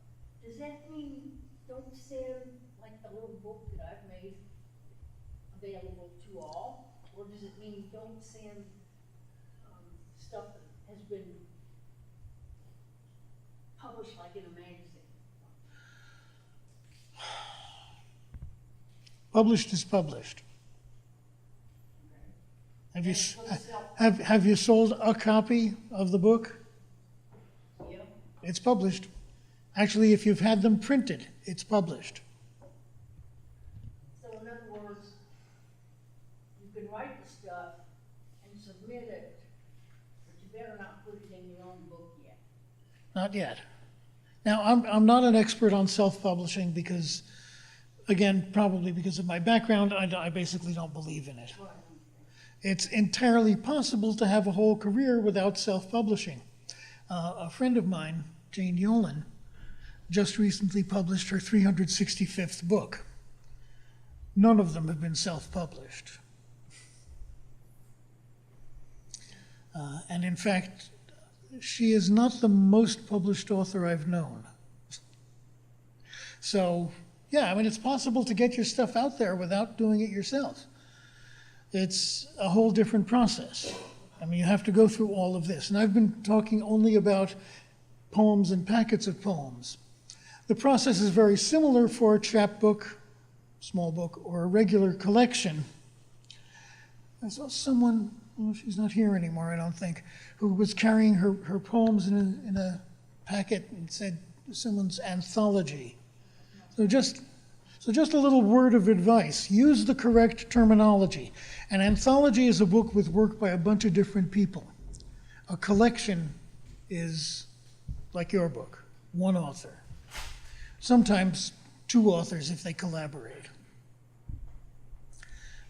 does that mean don't send like the little book that I've made available to all? Or does it mean don't send stuff that has been published like in a magazine? Published is published. Have you sold a copy of the book? Yep. It's published. Actually, if you've had them printed, it's published. So in other words, you can write the stuff and submit it, but you better not put it in your own book yet. Not yet. Now, I'm not an expert on self-publishing because, again, probably because of my background, I basically don't believe in it. It's entirely possible to have a whole career without self-publishing. A friend of mine, Jane Yolen, just recently published her 365th book. None of them have been self-published. And in fact, she is not the most published author I've known. So, yeah, I mean, it's possible to get your stuff out there without doing it yourself. It's a whole different process. I mean, you have to go through all of this. And I've been talking only about poems and packets of poems. The process is very similar for a chapbook, small book, or a regular collection. I saw someone, well, she's not here anymore, I don't think, who was carrying her poems in a packet and said someone's anthology. So just a little word of advice. Use the correct terminology. An anthology is a book with work by a bunch of different people. A collection is like your book, one author. Sometimes two authors if they collaborate.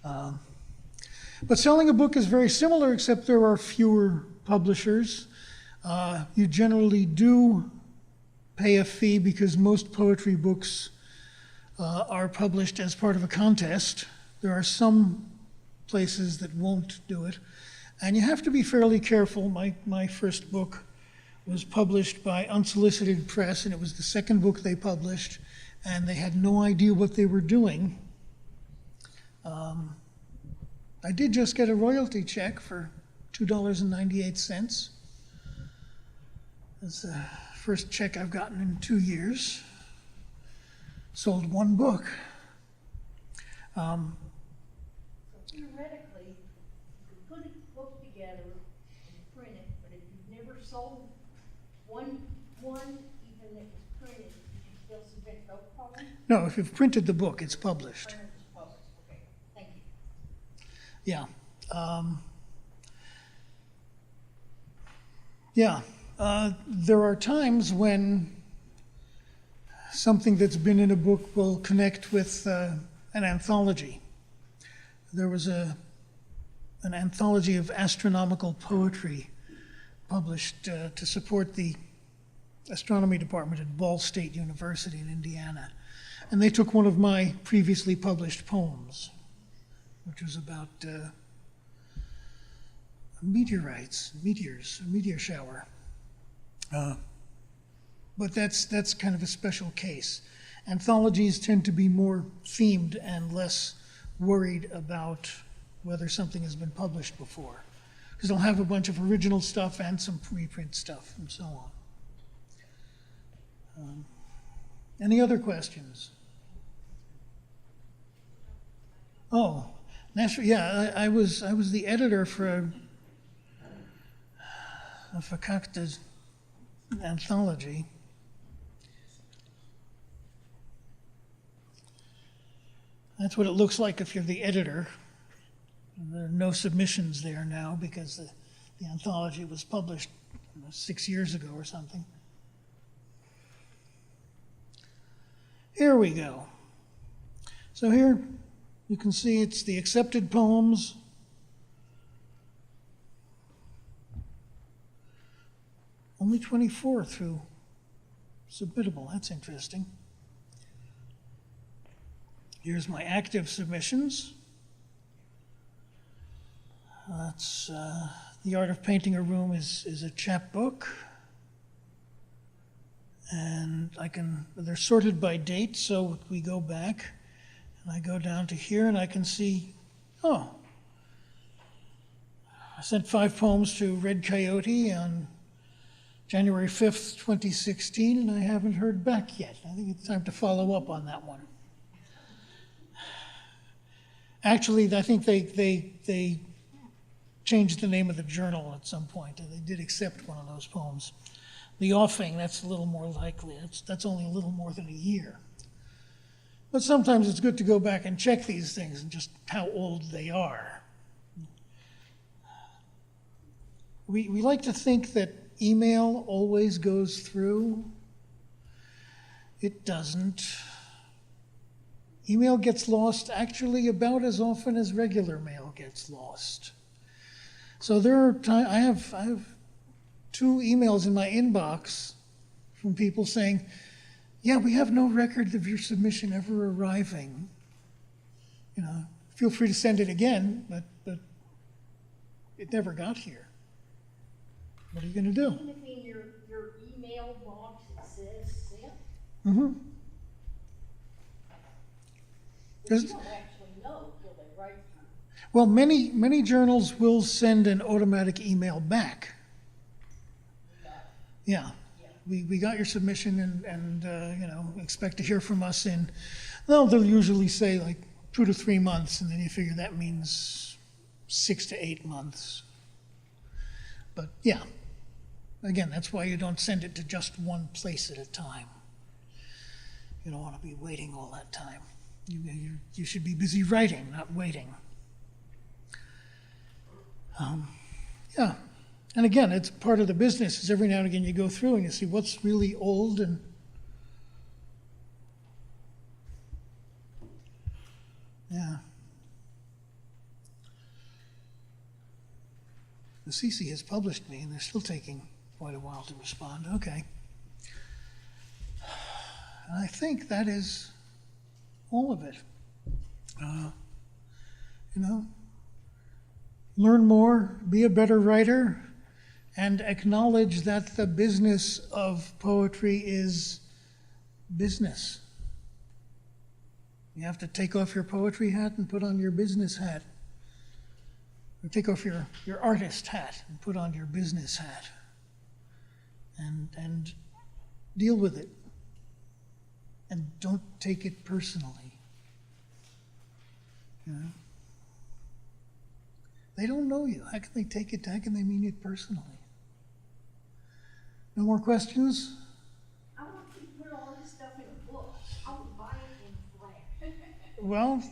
But selling a book is very similar, except there are fewer publishers. You generally do pay a fee because most poetry books are published as part of a contest. There are some places that won't do it. And you have to be fairly careful. My first book was published by Unsolicited Press, and it was the second book they published, and they had no idea what they were doing. I did just get a royalty check for $2.98. That's the first check I've gotten in 2 years. Sold one book. So theoretically, you could put a book together and print it, but if you've never sold one even that was printed, did you still submit no problem? No, if you've printed the book, it's published. Okay, thank you. Yeah. There are times when something that's been in a book will connect with an anthology. There was an anthology of astronomical poetry published to support the astronomy department at Ball State University in Indiana. And they took one of my previously published poems, which was about meteors, a meteor shower. But that's kind of a special case. Anthologies tend to be more themed and less worried about whether something has been published before, because they'll have a bunch of original stuff and some preprint stuff and so on. Any other questions? Oh, yeah, I was the editor for a Fakakta anthology. That's what it looks like if you're the editor. And there are no submissions there now because the anthology was published 6 years ago or something. Here we go. So here you can see it's the accepted poems. Only 24 through submittable. That's interesting. Here's my active submissions. That's The Art of Painting a Room is a chapbook. And they're sorted by date, so we go back, and I go down to here, and I can see, oh, I sent 5 poems to Red Coyote on January 5th, 2016, and I haven't heard back yet. I think it's time to follow up on that one. Actually, I think they changed the name of the journal at some point, and they did accept one of those poems. The Offing, that's a little more likely. That's only a little more than a year. But sometimes it's good to go back and check these things and just how old they are. We like to think that email always goes through. It doesn't. Email gets lost actually about as often as regular mail gets lost. So there are I have 2 emails in my inbox from people saying, yeah, we have no record of your submission ever arriving. You know, feel free to send it again, but it never got here. What are you going to do? Even if in your email box it says sent, Mm-hmm. but you don't actually know till they write you. Well, many journals will send an automatic email back. Yeah, we got your submission and you know, expect to hear from us in, well, they'll usually say like 2 to 3 months, and then you figure that means 6 to 8 months. But yeah, again, that's why you don't send it to just one place at a time. You don't want to be waiting all that time. You should be busy writing, not waiting. Yeah, and again, it's part of the business, is every now and again you go through and you see what's really old and yeah. The CC has published me, and they're still taking quite a while to respond. Okay. And I think that is all of it. You know, learn more, be a better writer, and acknowledge that the business of poetry is business. You have to take off your poetry hat and put on your business hat. Or take off your artist hat and put on your business hat. And deal with it. And don't take it personally. You know? They don't know you. How can they take it? How can they mean it personally? No more questions? I want you to put all this stuff in a book. I would buy it in flash. Well,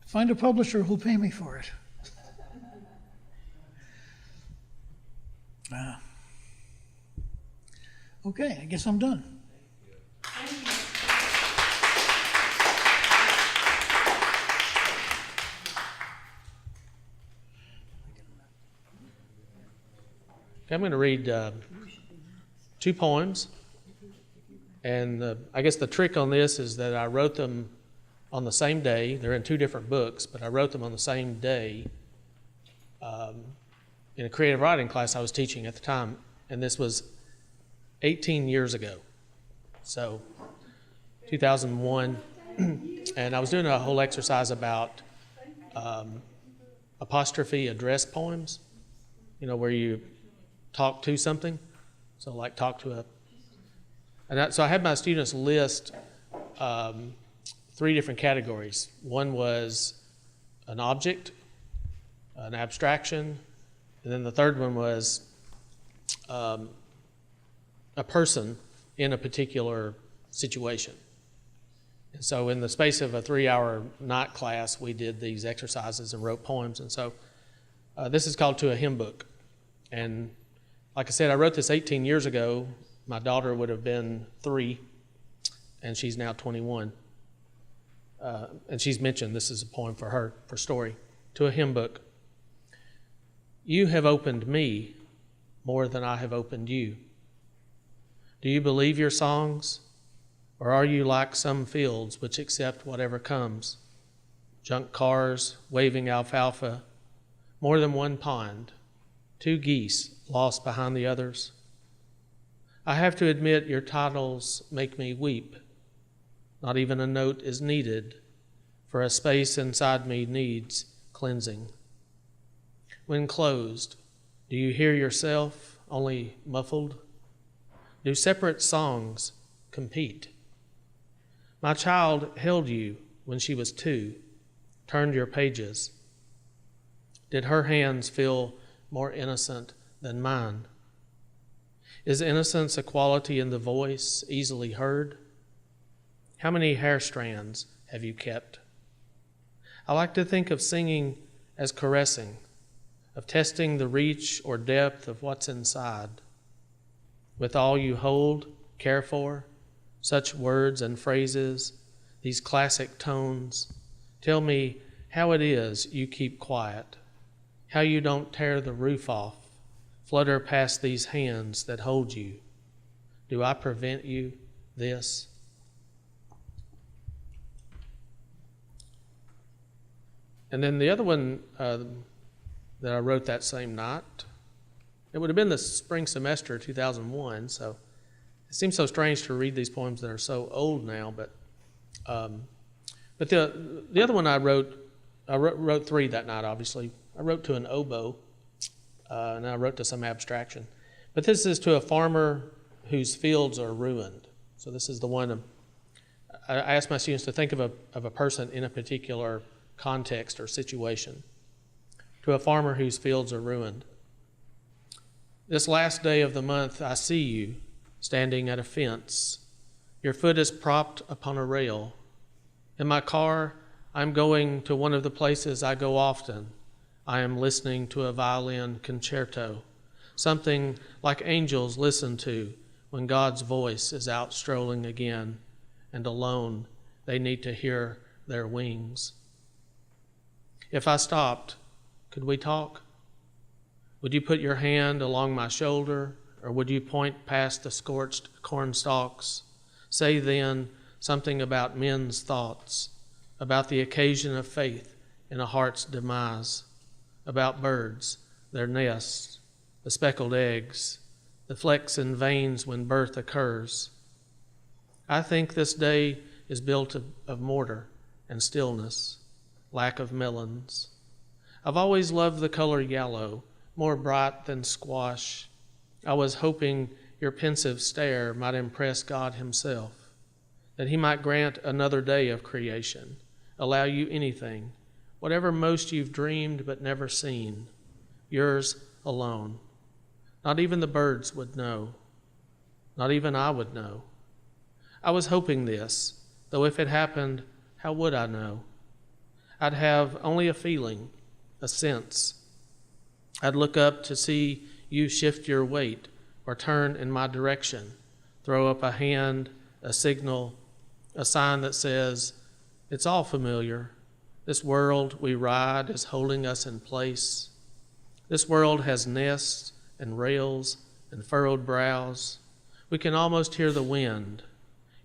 find a publisher who'll pay me for it. Okay, I guess I'm done. I'm going to read 2 poems, and I guess the trick on this is that I wrote them on the same day. They're in 2 different books, but I wrote them on the same day in a creative writing class I was teaching at the time, and this was 18 years ago, so 2001, and I was doing a whole exercise about apostrophe address poems, you know, where you talk to something, so like talk to a, and so I had my students list 3 different categories. One was an object, an abstraction, and then the third one was a person in a particular situation. And so in the space of a 3-hour night class, we did these exercises and wrote poems. And so this is called To a Hymn Book. And like I said, I wrote this 18 years ago. My daughter would have been 3, and she's now 21. And she's mentioned this is a poem for her, for story. To a Hymn Book. You have opened me more than I have opened you. Do you believe your songs? Or are you like some fields which accept whatever comes? Junk cars, waving alfalfa, more than one pond, 2 geese lost behind the others. I have to admit your titles make me weep. Not even a note is needed, for a space inside me needs cleansing. When closed, do you hear yourself, only muffled? Do separate songs compete? My child held you when she was 2, turned your pages. Did her hands feel more innocent than mine? Is innocence a quality in the voice easily heard? How many hair strands have you kept? I like to think of singing as caressing, of testing the reach or depth of what's inside. With all you hold, care for, such words and phrases, these classic tones, tell me how it is you keep quiet, how you don't tear the roof off, flutter past these hands that hold you. Do I prevent you this? And then the other one that I wrote that same night, it would have been the spring semester 2001, so it seems so strange to read these poems that are so old now, but the other one I wrote 3 that night, obviously. I wrote to an oboe, and I wrote to some abstraction. But this is to a farmer whose fields are ruined. So this is the one I asked my students to think of a person in a particular context or situation. To a farmer whose fields are ruined. This last day of the month, I see you standing at a fence. Your foot is propped upon a rail. In my car, I'm going to one of the places I go often. I am listening to a violin concerto, something like angels listen to when God's voice is out strolling again, and alone they need to hear their wings. If I stopped, could we talk? Would you put your hand along my shoulder, or would you point past the scorched corn stalks? Say then something about men's thoughts, about the occasion of faith in a heart's demise, about birds, their nests, the speckled eggs, the flecks and veins when birth occurs. I think this day is built of mortar and stillness, lack of melons. I've always loved the color yellow, more bright than squash. I was hoping your pensive stare might impress God himself, that he might grant another day of creation, allow you anything, whatever most you've dreamed but never seen, yours alone. Not even the birds would know. Not even I would know. I was hoping this, though if it happened, how would I know? I'd have only a feeling, a sense. I'd look up to see you shift your weight or turn in my direction, throw up a hand, a signal, a sign that says, it's all familiar. This world we ride is holding us in place. This world has nests and rails and furrowed brows. We can almost hear the wind.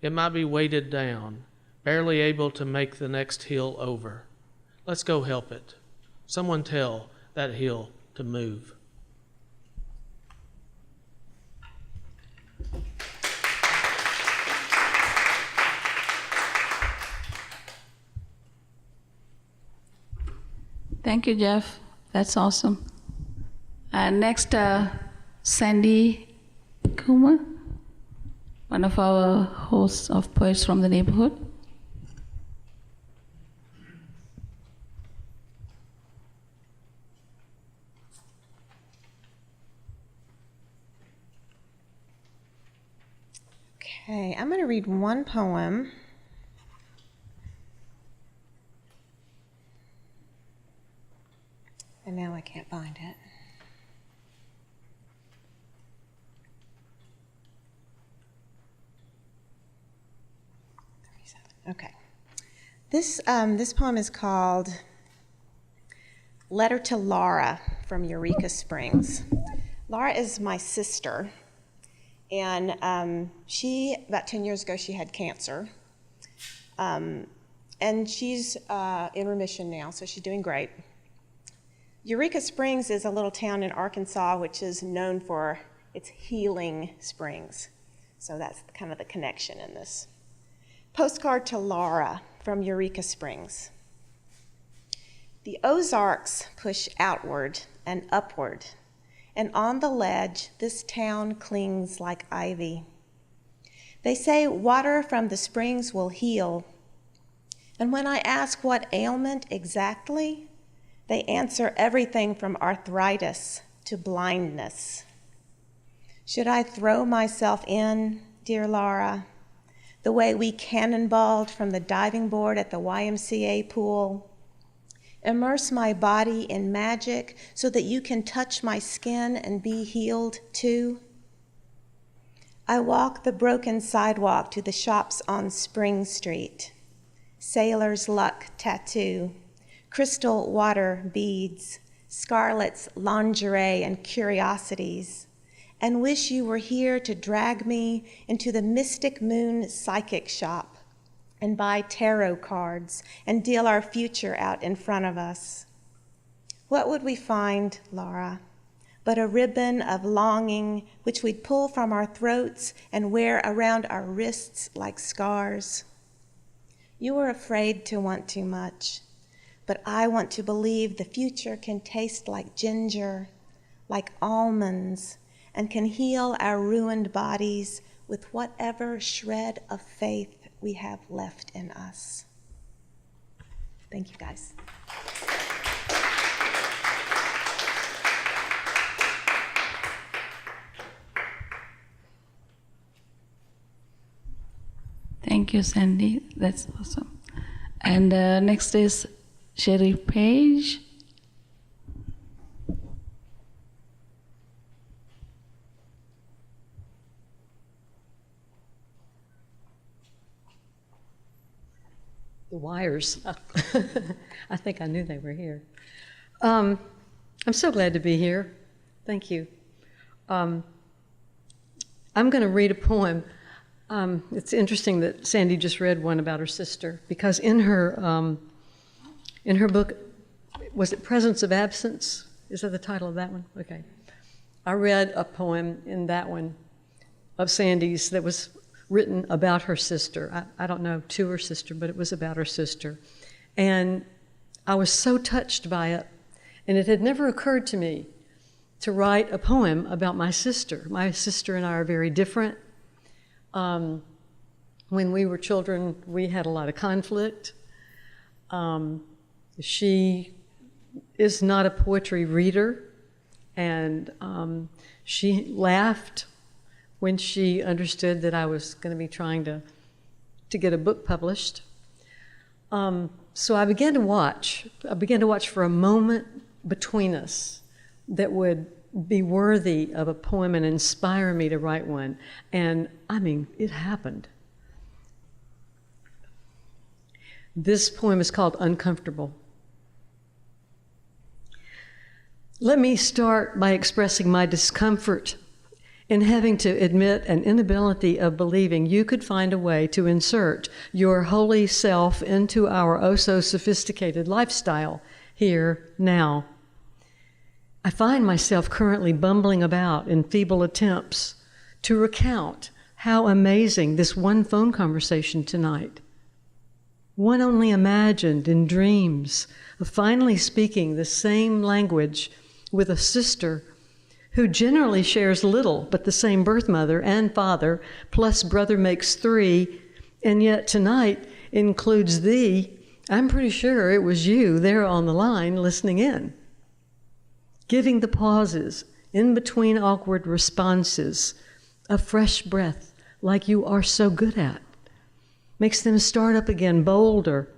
It might be weighted down, barely able to make the next hill over. Let's go help it. Someone tell that hill to move. Thank you, Jeff. That's awesome. Next, Sandy Kuma, one of our hosts of Poets from the Neighborhood. Okay, I'm going to read one poem. And now I can't find it. Okay. This poem is called Letter to Laura from Eureka Springs. Laura is my sister, and she, about 10 years ago, she had cancer. And she's in remission now, so she's doing great. Eureka Springs is a little town in Arkansas which is known for It's healing springs. So that's kind of the connection in this. Postcard to Laura from Eureka Springs. The Ozarks push outward and upward, and on the ledge, this town clings like ivy. They say water from the springs will heal, and when I ask what ailment exactly, they answer everything from arthritis to blindness. Should I throw myself in, dear Laura, the way we cannonballed from the diving board at the YMCA pool? Immerse my body in magic so that you can touch my skin and be healed too? I walk the broken sidewalk to the shops on Spring Street. Sailor's Luck tattoo, crystal water beads, Scarlett's lingerie and curiosities, and wish you were here to drag me into the Mystic Moon psychic shop and buy tarot cards and deal our future out in front of us. What would we find, Laura, but a ribbon of longing which we'd pull from our throats and wear around our wrists like scars? You are afraid to want too much, but I want to believe the future can taste like ginger, like almonds, and can heal our ruined bodies with whatever shred of faith we have left in us. Thank you, guys. Thank you, Sandy. That's awesome. And next is Sherry Page. The wires. I think I knew they were here. I'm so glad to be here. Thank you. I'm going to read a poem. It's interesting that Sandy just read one about her sister, because in her book, was it Presence of Absence? Is that the title of that one? Okay. I read a poem in that one of Sandy's that was written about her sister. I don't know to her sister, but it was about her sister. And I was so touched by it. And it had never occurred to me to write a poem about my sister. My sister and I are very different. When we were children, we had a lot of conflict. She is not a poetry reader, and she laughed when she understood that I was going to be trying to get a book published. So I began to watch. I began to watch for a moment between us that would be worthy of a poem and inspire me to write one. And I mean, it happened. This poem is called Uncomfortable. Let me start by expressing my discomfort in having to admit an inability of believing you could find a way to insert your holy self into our oh-so-sophisticated lifestyle here, now. I find myself currently bumbling about in feeble attempts to recount how amazing this one phone conversation tonight. One only imagined in dreams of finally speaking the same language with a sister who generally shares little but the same birth mother and father, plus brother makes 3, and yet tonight includes thee. I'm pretty sure it was you there on the line listening in. Giving the pauses in between awkward responses a fresh breath like you are so good at. Makes them start up again bolder,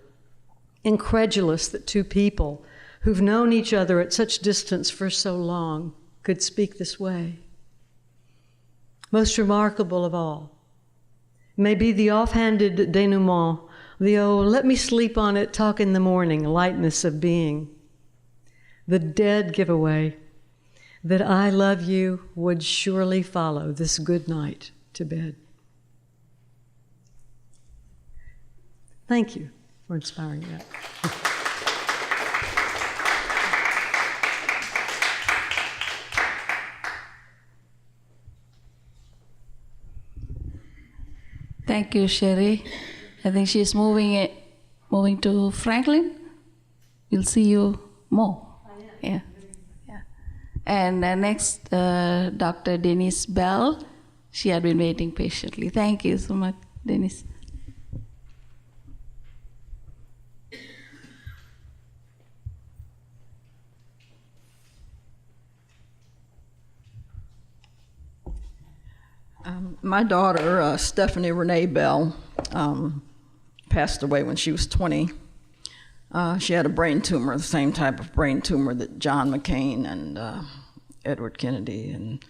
incredulous that two people who've known each other at such distance for so long could speak this way. Most remarkable of all may be the offhanded denouement, the let me sleep on it, talk in the morning, lightness of being. The dead giveaway that I love you would surely follow this good night to bed. Thank you for inspiring that. Thank you, Sherry. I think she's moving to Franklin. We'll see you more. Yeah. And next, Dr. Denise Bell. She had been waiting patiently. Thank you so much, Denise. My daughter, Stephanie Renee Bell, passed away when she was 20. She had a brain tumor, the same type of brain tumor that John McCain and Edward Kennedy and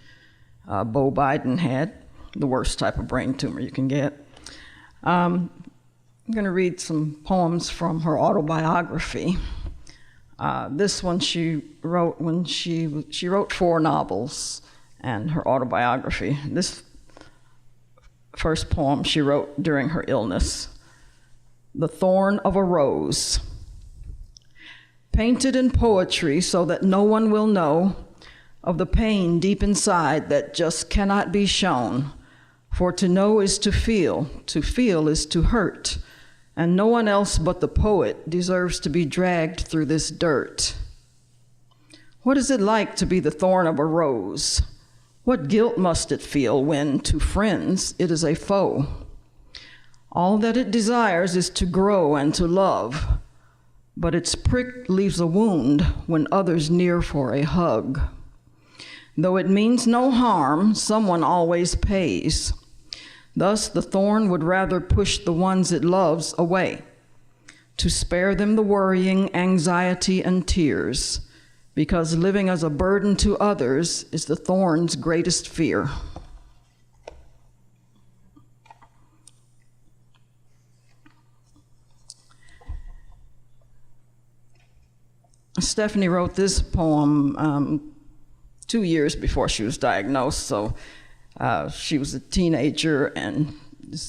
Beau Biden had, the worst type of brain tumor you can get. I'm going to read some poems from her autobiography. This one she wrote when she wrote 4 novels and her autobiography. This first poem she wrote during her illness, The Thorn of a Rose. Painted in poetry so that no one will know of the pain deep inside that just cannot be shown. For to know is to feel is to hurt, and no one else but the poet deserves to be dragged through this dirt. What is it like to be the thorn of a rose? What guilt must it feel when, to friends, it is a foe? All that it desires is to grow and to love, but its prick leaves a wound when others near for a hug. Though it means no harm, someone always pays. Thus the thorn would rather push the ones it loves away, to spare them the worrying, anxiety, and tears, because living as a burden to others is the thorn's greatest fear. Stephanie wrote this poem 2 years before she was diagnosed, so she was a teenager and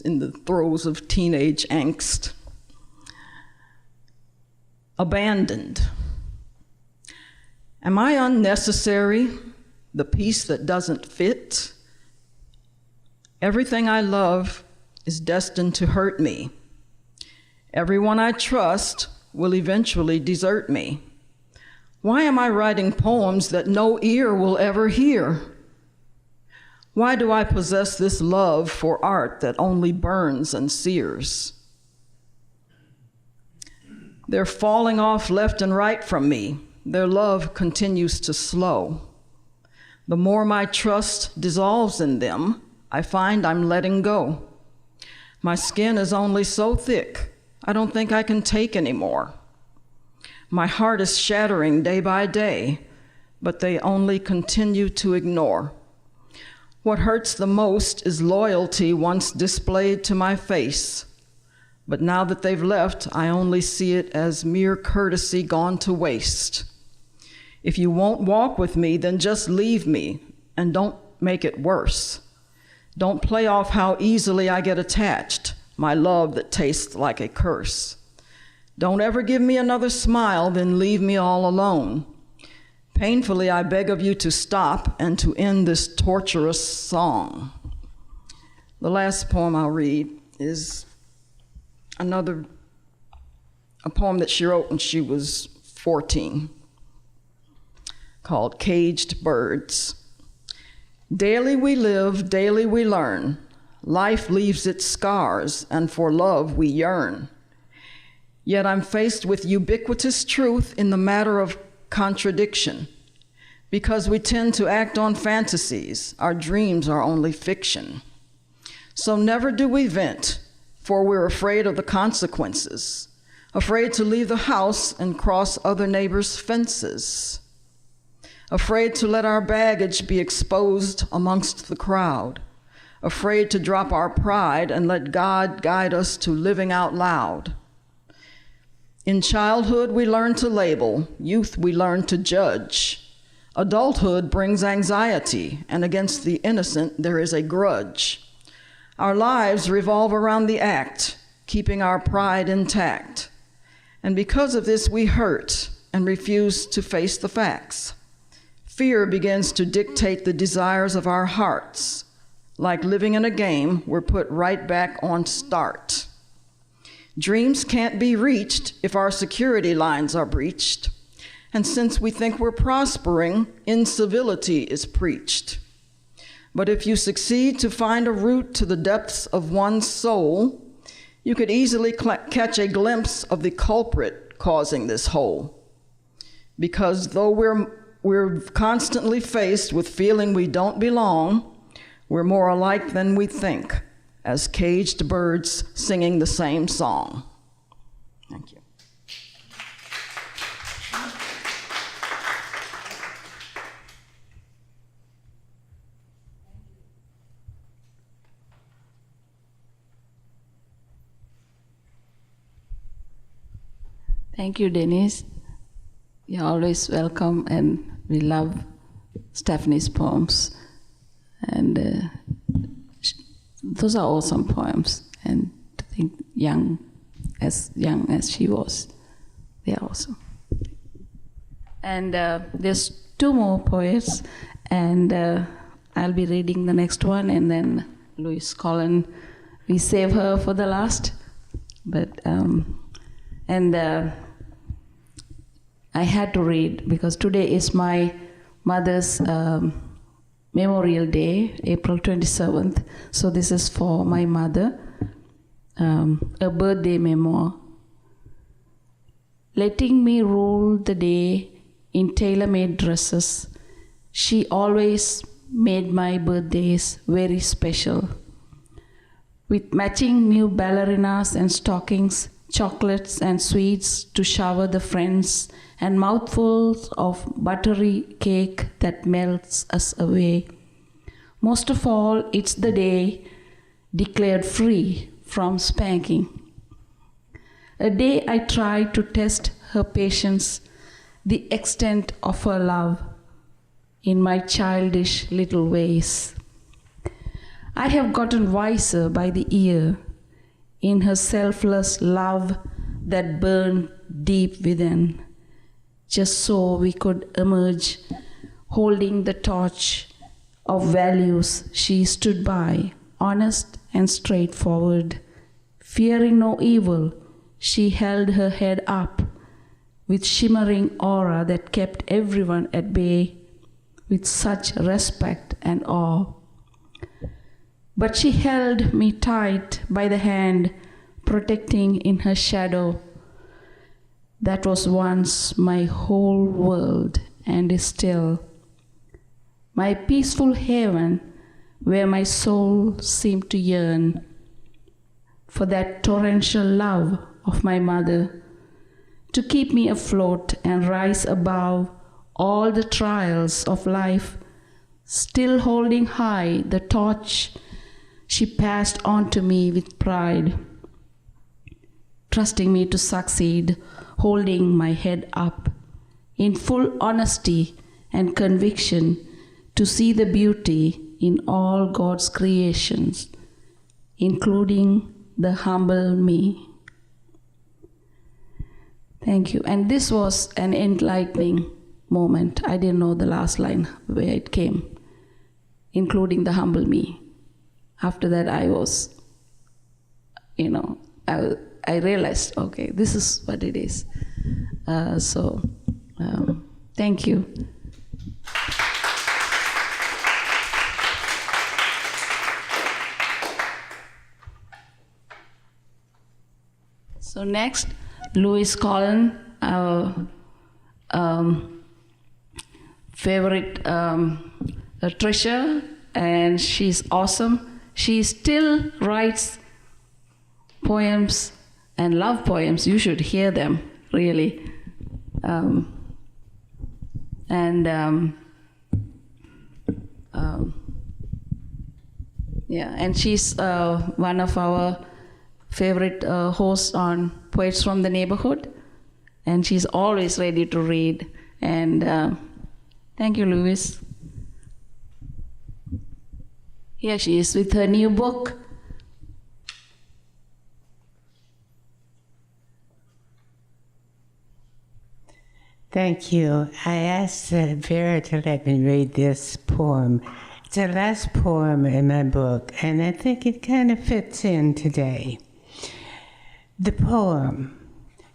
in the throes of teenage angst. Abandoned. Am I unnecessary, the piece that doesn't fit? Everything I love is destined to hurt me. Everyone I trust will eventually desert me. Why am I writing poems that no ear will ever hear? Why do I possess this love for art that only burns and sears? They're falling off left and right from me. Their love continues to slow. The more my trust dissolves in them, I find I'm letting go. My skin is only so thick, I don't think I can take anymore. My heart is shattering day by day, but they only continue to ignore. What hurts the most is loyalty once displayed to my face. But now that they've left, I only see it as mere courtesy gone to waste. If you won't walk with me, then just leave me, and don't make it worse. Don't play off how easily I get attached, my love that tastes like a curse. Don't ever give me another smile, then leave me all alone. Painfully, I beg of you to stop and to end this torturous song. The last poem I'll read is a poem that she wrote when she was 14, called Caged Birds. Daily we live, daily we learn. Life leaves its scars, and for love we yearn. Yet I'm faced with ubiquitous truth in the matter of contradiction. Because we tend to act on fantasies, our dreams are only fiction. So never do we vent, for we're afraid of the consequences, afraid to leave the house and cross other neighbors' fences, afraid to let our baggage be exposed amongst the crowd, afraid to drop our pride and let God guide us to living out loud. In childhood, we learn to label. Youth, we learn to judge. Adulthood brings anxiety, and against the innocent, there is a grudge. Our lives revolve around the act, keeping our pride intact. And because of this, we hurt and refuse to face the facts. Fear begins to dictate the desires of our hearts. like living in a game, we're put right back on start. Dreams can't be reached if our security lines are breached. And since we think we're prospering, incivility is preached. But if you succeed to find a route to the depths of one's soul, you could easily catch a glimpse of the culprit causing this hole. Because though we're constantly faced with feeling we don't belong, we're more alike than we think, as caged birds singing the same song. Thank you. Thank you, Denise. You're always welcome, and we love Stephanie's poems. And those are awesome poems. And to think young as she was, they are awesome. And there's two more poets, and I'll be reading the next one, and then Louise Collin, we save her for the last. But I had to read because today is my mother's Memorial Day, April 27th. So this is for my mother, a birthday memoir. Letting me rule the day in tailor-made dresses, she always made my birthdays very special. With matching new ballerinas and stockings, chocolates and sweets to shower the friends, and mouthfuls of buttery cake that melts us away. Most of all, it's the day declared free from spanking. A day I tried to test her patience, the extent of her love, in my childish little ways. I have gotten wiser by the year in her selfless love that burned deep within, just so we could emerge holding the torch of values she stood by, honest and straightforward. Fearing no evil, she held her head up with shimmering aura that kept everyone at bay with such respect and awe. But she held me tight by the hand, protecting in her shadow that was once my whole world and is still my peaceful haven where my soul seemed to yearn for that torrential love of my mother to keep me afloat and rise above all the trials of life, still holding high the torch she passed on to me with pride, trusting me to succeed, holding my head up in full honesty and conviction to see the beauty in all God's creations, including the humble me. Thank you. And this was an enlightening moment. I didn't know the last line where it came, including the humble me. After that, I was, I realized, okay, this is what it is. Thank you. So next, Louise Collin, our favorite treasure, and she's awesome. She still writes poems and love poems. You should hear them, really. And she's one of our favorite hosts on Poets from the Neighborhood, and she's always ready to read. And thank you, Louise. Here she is with her new book. Thank you. I asked Vera to let me read this poem. It's the last poem in my book, and I think it kind of fits in today. The poem,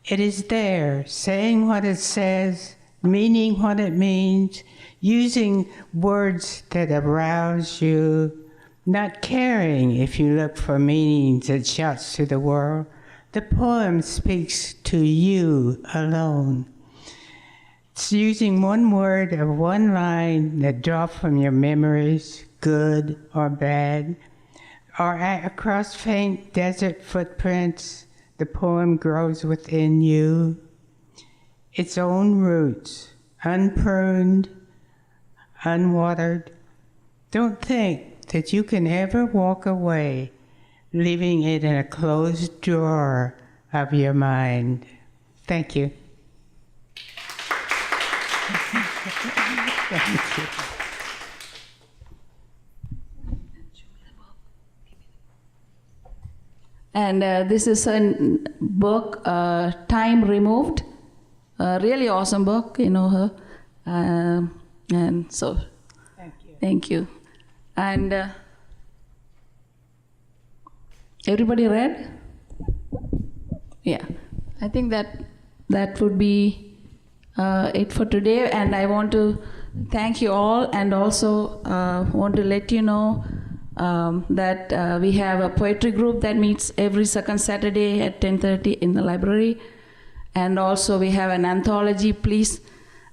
it is there, saying what it says, meaning what it means, using words that arouse you, not caring if you look for meanings it shouts to the world. The poem speaks to you alone. It's using one word or one line that draw from your memories, good or bad, or across faint desert footprints, the poem grows within you. Its own roots, unpruned, unwatered. Don't think that you can ever walk away, leaving it in a closed drawer of your mind. Thank you. Thank you. And this is a book, Time Removed. Really awesome book, you know her. And so, thank you. And everybody read? Yeah. I think that would be it for today. And I want to thank you all, and also want to let you know that we have a poetry group that meets every second Saturday at 10:30 in the library. And also we have an anthology. Please,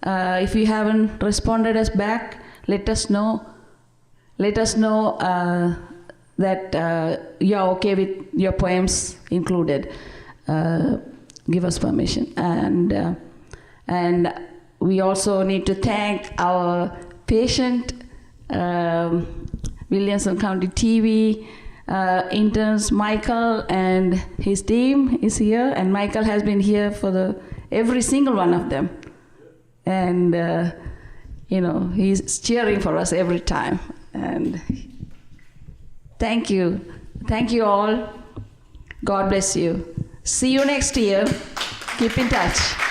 if you haven't responded us back, let us know. Let us know that you're okay with your poems included. Give us permission. And we also need to thank our patient, Williamson County TV interns, Michael and his team is here, and Michael has been here for every single one of them. And you know, he's cheering for us every time. And thank you. Thank you all. God bless you. See you next year. Keep in touch.